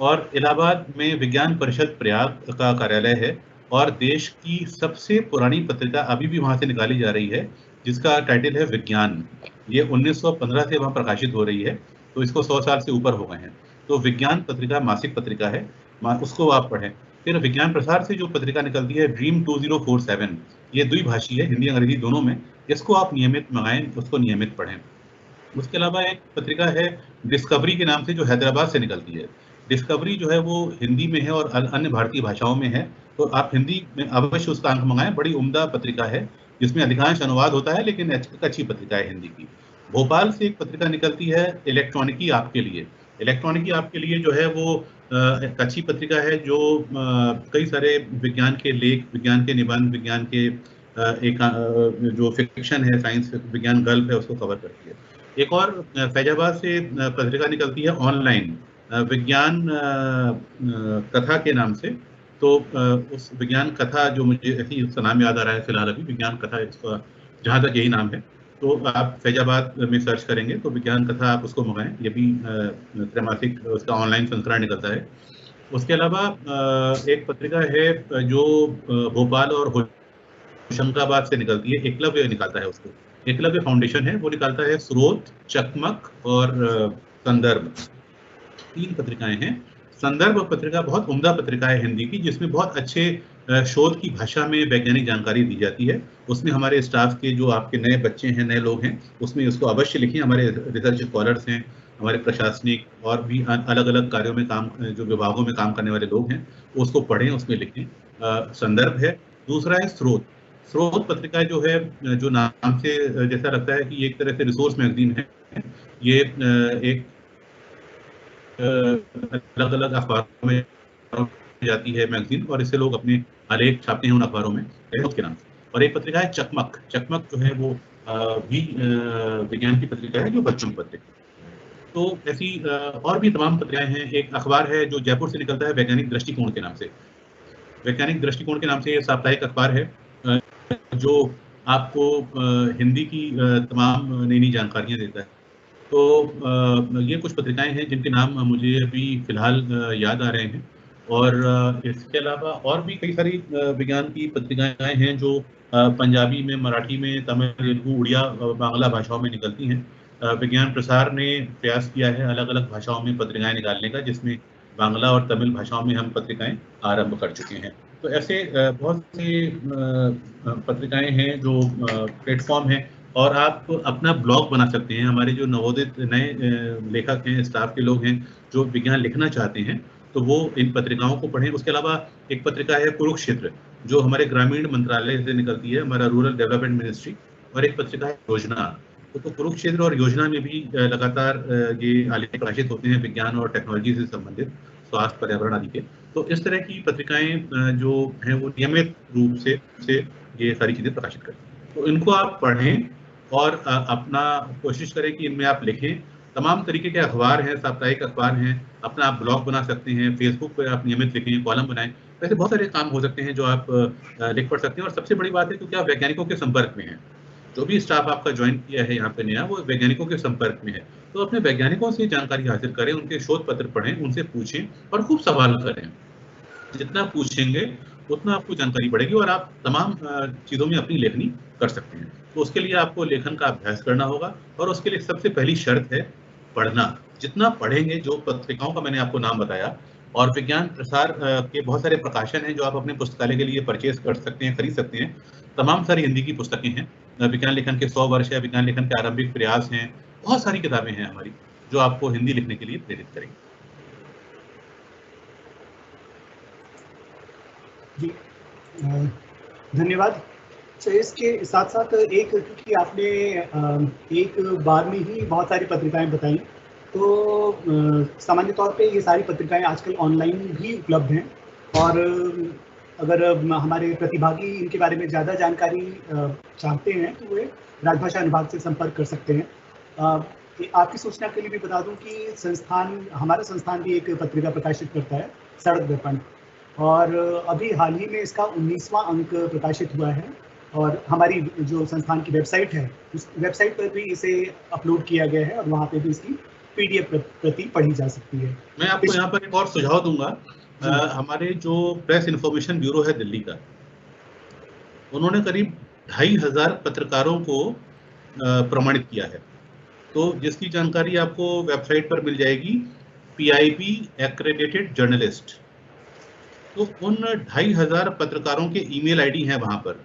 और इलाहाबाद में विज्ञान परिषद प्रयाग का कार्यालय है और देश की सबसे पुरानी पत्रिका अभी भी वहां से निकाली जा रही है, जिसका टाइटल है विज्ञान। ये 1915 से वहां प्रकाशित हो रही है, तो इसको 100 साल से ऊपर हो गए हैं। तो विज्ञान पत्रिका मासिक पत्रिका है, उसको आप पढ़ें। फिर विज्ञान प्रसार से जो पत्रिका निकलती है ड्रीम 2047, ये द्विभाषी है, हिंदी अंग्रेजी दोनों में। इसको आप नियमित मंगाएं, उसको नियमित पढ़ें। उसके अलावा एक पत्रिका है डिस्कवरी के नाम से, जो हैदराबाद से निकलती है। डिस्कवरी जो है वो हिंदी में है और अन्य भारतीय भाषाओं में है, तो आप हिंदी में अवश्य उसका अंक मंगाएं। बड़ी उम्दा पत्रिका है, जिसमें अधिकांश अनुवाद होता है, लेकिन अच्छी पत्रिका है हिंदी की। भोपाल से एक पत्रिका निकलती है इलेक्ट्रॉनिकी आपके लिए। इलेक्ट्रॉनिकी आपके लिए जो है वो एक अच्छी पत्रिका है, जो कई सारे विज्ञान के लेख, विज्ञान के निबंध, विज्ञान के जो फिक्शन है, साइंस विज्ञान गल्प है, उसको कवर करती है। एक और फैजाबाद से पत्रिका निकलती है ऑनलाइन, विज्ञान कथा के नाम से। तो उस विज्ञान कथा, जो मुझे ऐसी उसका नाम याद आ रहा है फिलहाल अभी, विज्ञान कथा इसका जहाँ तक यही नाम है, तो आप फैजाबाद में सर्च करेंगे तो विज्ञान कथा आप उसको मंगाएं। ये भी त्रैमासिक उसका ऑनलाइन संस्करण निकलता है। उसके अलावा एक पत्रिका है जो भोपाल और होशंगाबाद से निकलती है, एकलव्य निकालता है उसको। एकलव्य फाउंडेशन है, वो निकालता है स्रोत, चकमक और संदर्भ, 3 पत्रिकाएं हैं। संदर्भ पत्रिका बहुत उम्दा पत्रिका है हिंदी की, जिसमें बहुत अच्छे शोध की भाषा में वैज्ञानिक जानकारी दी जाती है। उसमें हमारे स्टाफ के जो आपके नए बच्चे हैं, नए लोग हैं, उसमें उसको अवश्य लिखें। हमारे रिसर्च स्कॉलर्स हैं, हमारे प्रशासनिक और भी अलग अलग कार्यों में काम, जो विभागों में काम करने वाले लोग हैं, उसको पढ़ें, उसमें लिखें। संदर्भ है। दूसरा है स्रोत। स्रोत पत्रिका जो है, जो नाम से जैसा लगता है कि एक तरह से रिसोर्स मैगजीन है। ये एक अलग अलग अखबारों में जाती है मैगजीन, और इससे लोग अपने आलेख छापते हैं उन अखबारों में के नाम से। और एक पत्रिका है चकमक। चकमक जो है वो भी विज्ञान की पत्रिका है, जो बच्चों की पत्रिका। तो ऐसी और भी तमाम पत्रिकाएं हैं। एक अखबार है जो जयपुर से निकलता है वैज्ञानिक दृष्टिकोण के नाम से। वैज्ञानिक दृष्टिकोण के नाम से ये साप्ताहिक अखबार है, जो आपको हिंदी की तमाम नई नई जानकारियां देता है। तो ये कुछ पत्रिकाएं हैं जिनके नाम मुझे अभी फिलहाल याद आ रहे हैं। और इसके अलावा और भी कई सारी विज्ञान की पत्रिकाएं हैं, जो पंजाबी में, मराठी में, तमिल, तेलुगु, उड़िया, बांग्ला भाषाओं में निकलती हैं। विज्ञान प्रसार ने प्रयास किया है अलग अलग भाषाओं में पत्रिकाएं निकालने का, जिसमें बांग्ला और तमिल भाषाओं में हम पत्रिकाएं आरंभ कर चुके हैं। तो ऐसे बहुत सी पत्रिकाएं हैं जो प्लेटफॉर्म हैं। और आप अपना ब्लॉग बना सकते हैं। हमारे जो नवोदित नए लेखक हैं, स्टाफ के लोग हैं, जो विज्ञान लिखना चाहते हैं, तो वो इन पत्रिकाओं को पढ़ें। उसके अलावा एक पत्रिका है कुरुक्षेत्र, जो हमारे ग्रामीण मंत्रालय से निकलती है, हमारा रूरल डेवलपमेंट मिनिस्ट्री। और एक पत्रिका है योजना। तो कुरुक्षेत्र और योजना में भी लगातार ये आलेख प्रकाशित होते हैं विज्ञान और टेक्नोलॉजी से संबंधित, स्वास्थ्य, पर्यावरण आदि के। तो इस तरह की पत्रिकाएं जो हैं वो नियमित रूप से ये सारी चीजें प्रकाशित करती हैं। तो इनको आप पढ़ें और अपना कोशिश करें कि इनमें आप लिखें। तमाम तरीके के अखबार हैं, साप्ताहिक अखबार हैं, अपना आप ब्लॉग बना सकते हैं, फेसबुक पर आप नियमित लिखें, कॉलम बनाएं। वैसे बहुत सारे काम हो सकते हैं जो आप लिख पढ़ सकते हैं। और सबसे बड़ी बात है, क्योंकि आप वैज्ञानिकों के संपर्क में हैं, जो भी स्टाफ आपका ज्वाइन किया है यहाँ पे नया, वो वैज्ञानिकों के संपर्क में है। तो अपने वैज्ञानिकों से जानकारी हासिल करें, उनके शोध पत्र पढ़ें, उनसे पूछें और खूब सवाल करें। जितना पूछेंगे उतना आपको जानकारी बढ़ेगी और आप तमाम चीज़ों में अपनी लेखनी कर सकते हैं। तो उसके लिए आपको लेखन का अभ्यास करना होगा, और उसके लिए सबसे पहली शर्त है पढ़ना। जितना पढ़ेंगे, जो पत्रिकाओं का मैंने आपको नाम बताया, और विज्ञान प्रसार के बहुत सारे प्रकाशन हैं जो आप अपने पुस्तकालय के लिए परचेज कर सकते हैं, खरीद सकते हैं। तमाम सारी हिंदी की पुस्तकें हैं। विज्ञान लेखन के 100 वर्ष है, विज्ञान लेखन के आरंभिक प्रयास हैं, बहुत सारी किताबें हैं हमारी, जो आपको हिंदी लिखने के लिए प्रेरित करेंगी। जी, धन्यवाद। तो इसके साथ साथ एक, क्योंकि आपने एक बार में ही बहुत सारी पत्रिकाएं बताई, तो सामान्य तौर पे ये सारी पत्रिकाएं आजकल ऑनलाइन भी उपलब्ध हैं। और अगर हमारे प्रतिभागी इनके बारे में ज़्यादा जानकारी चाहते हैं, तो वे राजभाषा अनुभाग से संपर्क कर सकते हैं। आपकी सूचना के लिए भी बता दूं कि हमारा संस्थान भी एक पत्रिका प्रकाशित करता है, सड़क दर्पण, और अभी हाल ही में इसका 19वां अंक प्रकाशित हुआ है। और हमारी जो संस्थान की वेबसाइट है, उस वेबसाइट पर भी इसे अपलोड किया गया है और वहाँ पे भी इसकी PDF प्रति पढ़ी जा सकती है। मैं आपको यहाँ पर एक और सुझाव दूंगा। हमारे जो प्रेस इन्फॉर्मेशन ब्यूरो है दिल्ली का, उन्होंने करीब 2500 पत्रकारों को प्रमाणित किया है। तो जिसकी जानकारी आपको वेबसाइट पर मिल जाएगी, PIB एक्रेडिटेड जर्नलिस्ट। तो उन 2500 पत्रकारों के ईमेल आईडी हैं वहां पर।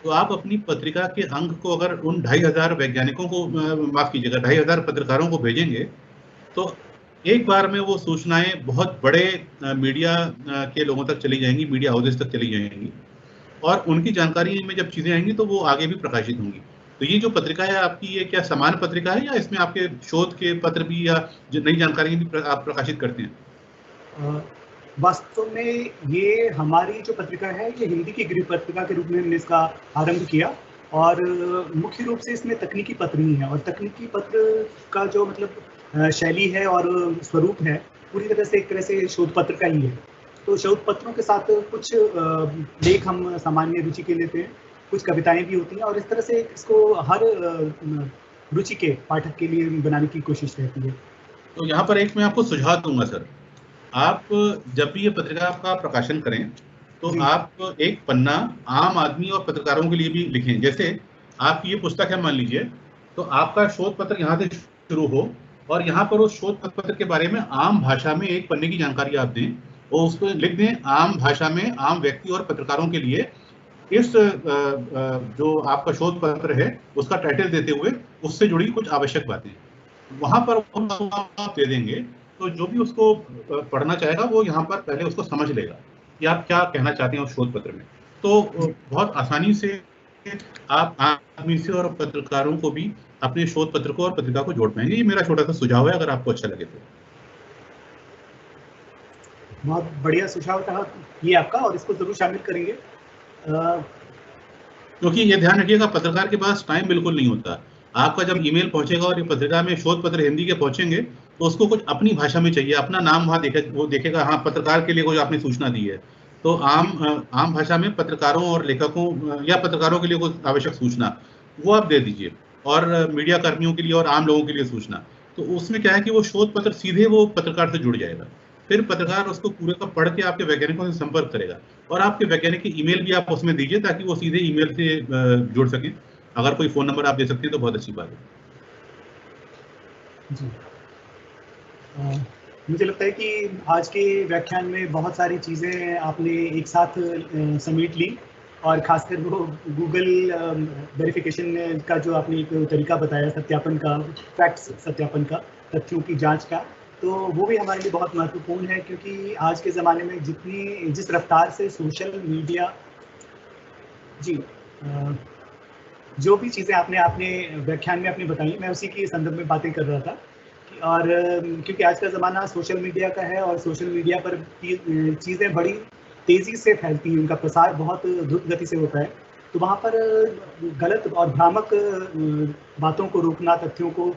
तो आप अपनी पत्रिका के अंक को अगर उन 2500 वैज्ञानिकों को, माफ कीजिएगा, 2500 पत्रकारों को भेजेंगे, तो एक बार में वो सूचनाएं बहुत बड़े मीडिया के लोगों तक चली जाएंगी, मीडिया हाउसेस तक चली जाएंगी, और उनकी जानकारी में जब चीजें आएंगी तो वो आगे भी प्रकाशित होंगी। तो ये जो पत्रिका है आपकी, ये क्या समान पत्रिका है या इसमें आपके शोध के पत्र भी या नई जानकारी भी आप प्रकाशित करते हैं? वास्तव में ये हमारी जो पत्रिका है, ये हिंदी की गृह पत्रिका के रूप में हमने इसका आरंभ किया, और मुख्य रूप से इसमें तकनीकी पत्र ही है। और तकनीकी पत्र का जो मतलब शैली है और स्वरूप है, पूरी तरह से एक तरह से शोध पत्र का ही है। तो शोध पत्रों के साथ कुछ लेख हम सामान्य रुचि के लेते हैं, कुछ कविताएं भी होती हैं, और इस तरह से इसको हर रुचि के पाठक के लिए बनाने की कोशिश रहती है। तो यहाँ पर एक मैं आपको सुझाव दूंगा सर, आप जब भी ये पत्रिका का प्रकाशन करें तो आप एक पन्ना आम आदमी और पत्रकारों के लिए भी लिखें। जैसे आपकी ये पुस्तक है मान लीजिए, तो आपका शोध पत्र यहाँ से शुरू हो और यहाँ पर उस शोध पत्र के बारे में आम भाषा में एक पन्ने की जानकारी आप दें, और उसको लिख दें आम भाषा में, आम व्यक्ति और पत्रकारों के लिए इस जो आपका शोध पत्र है उसका टाइटल देते हुए उससे जुड़ी कुछ आवश्यक बातें वहां पर आप दे देंगे, तो जो भी उसको पढ़ना चाहेगा वो यहाँ पर पहले उसको समझ लेगा कि आप क्या कहना चाहते हैं उस शोध पत्र में। तो बहुत आसानी से आप आदमी से और पत्रकारों को भी अपने शोध पत्र को और पत्रिका को जोड़ पाएंगे। ये मेरा छोटा सा सुझाव है, अगर आपको अच्छा लगे तो। बहुत बढ़िया सुझाव था ये आपका, और इसको जरूर शामिल करेंगे। क्योंकि ये ध्यान रखिएगा, पत्रकार के पास टाइम बिल्कुल नहीं होता। आपका जब ईमेल पहुंचेगा और ये पत्रिका में शोध पत्र हिंदी के पहुंचेंगे तो उसको कुछ अपनी भाषा में चाहिए, अपना नाम वहाँ वो देखेगा, हाँ पत्रकार के लिए कोई आपने सूचना दी है, तो आम भाषा में पत्रकारों और लेखकों या पत्रकारों के लिए कोई आवश्यक सूचना वो आप दे दीजिए, और मीडिया कर्मियों के लिए और आम लोगों के लिए सूचना। तो उसमें क्या है कि वो शोध पत्र सीधे वो पत्रकार से जुड़ जाएगा, फिर पत्रकार उसको पूरे का पढ़ के आपके वैज्ञानिकों से संपर्क करेगा, और आपके वैज्ञानिक की ईमेल भी आप उसमें दीजिए ताकि वो सीधे ईमेल से जुड़ सकें। अगर कोई फोन नंबर आप दे सकते हैं तो बहुत अच्छी बात है जी। मुझे लगता है कि आज के व्याख्यान में बहुत सारी चीज़ें आपने एक साथ समेट ली, और खासकर वो गूगल वेरिफिकेशन का जो आपने एक तरीका बताया, सत्यापन का, फैक्ट्स सत्यापन का, तथ्यों की जांच का, तो वो भी हमारे लिए बहुत महत्वपूर्ण है। क्योंकि आज के ज़माने में जिस रफ्तार से सोशल मीडिया जो भी चीज़ें आपने व्याख्यान में अपनी बताई, मैं उसी के संदर्भ में बातें कर रहा था। और क्योंकि आज का ज़माना सोशल मीडिया का है, और सोशल मीडिया पर चीज़ें बड़ी तेज़ी से फैलती हैं, उनका प्रसार बहुत द्रुत गति से होता है। तो वहाँ पर गलत और भ्रामक बातों को रोकना, तथ्यों को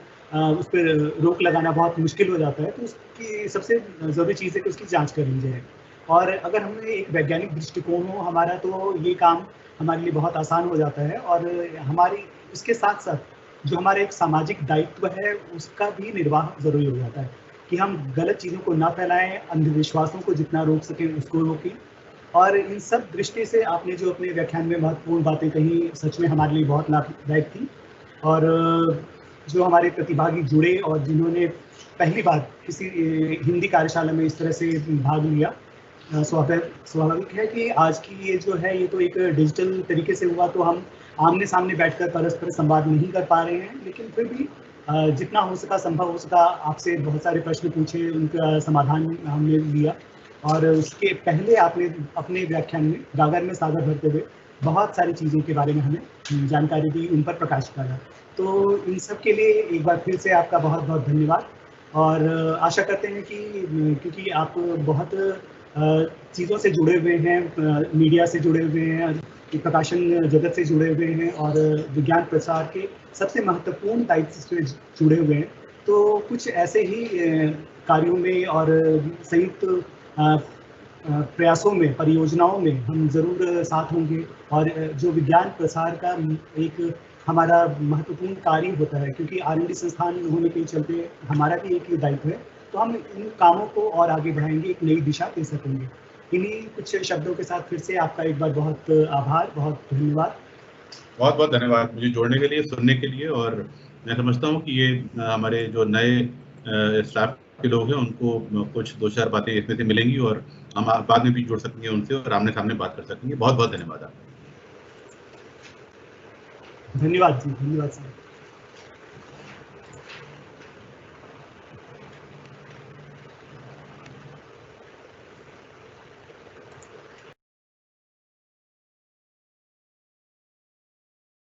उस पर रोक लगाना बहुत मुश्किल हो जाता है। तो उसकी सबसे ज़रूरी चीज़ है कि उसकी जाँच कर ली जाए। और अगर हमें एक वैज्ञानिक दृष्टिकोण हो हमारा, तो ये काम हमारे लिए बहुत आसान हो जाता है। और हमारी इसके साथ साथ जो हमारा एक सामाजिक दायित्व है, उसका भी निर्वाह ज़रूरी हो जाता है कि हम गलत चीज़ों को ना फैलाएं, अंधविश्वासों को जितना रोक सकें उसको रोकें। और इन सब दृष्टि से आपने जो अपने व्याख्यान में महत्वपूर्ण बातें कही, सच में हमारे लिए बहुत लाभदायक थी। और जो हमारे प्रतिभागी जुड़े और जिन्होंने पहली बार किसी हिंदी कार्यशाला में इस तरह से भाग लिया, स्वाभाविक है कि आज की ये जो है, ये तो एक डिजिटल तरीके से हुआ, तो हम आमने सामने बैठकर परस्पर संवाद नहीं कर पा रहे हैं। लेकिन फिर भी जितना हो सका, संभव हो सका, आपसे बहुत सारे प्रश्न पूछे, उनका समाधान हमने लिया। और उसके पहले आपने अपने व्याख्यान में गागर में सागर भरते हुए बहुत सारी चीज़ों के बारे में हमें जानकारी दी, उन पर प्रकाश डाला। तो इन सब के लिए एक बार फिर से आपका बहुत बहुत धन्यवाद। और आशा करते हैं कि क्योंकि आप बहुत चीज़ों से जुड़े हुए हैं, मीडिया से जुड़े हुए हैं, प्रकाशन जगत से जुड़े हुए हैं और विज्ञान प्रसार के सबसे महत्वपूर्ण दायित्व से जुड़े हुए हैं। तो कुछ ऐसे ही कार्यों में और संयुक्त प्रयासों में, परियोजनाओं में हम ज़रूर साथ होंगे। और जो विज्ञान प्रसार का एक हमारा महत्वपूर्ण कार्य होता है, क्योंकि R&D संस्थान होने के चलते हमारा भी एक दायित्व है, तो हम इन कामों को और आगे बढ़ाएंगे, एक नई दिशा दे सकेंगे। इन्हीं कुछ शब्दों के साथ फिर से आपका एक बार बहुत आभार, बहुत धन्यवाद। बहुत बहुत धन्यवाद मुझे जोड़ने के लिए, सुनने के लिए। और मैं समझता हूँ कि ये हमारे जो नए स्टाफ के लोग हैं उनको कुछ 2-4 बातें इसमें से मिलेंगी और हम बाद में भी जुड़ सकेंगे उनसे और आमने सामने बात कर सकेंगे। बहुत बहुत धन्यवाद आपका। धन्यवाद जी, धन्यवाद सर।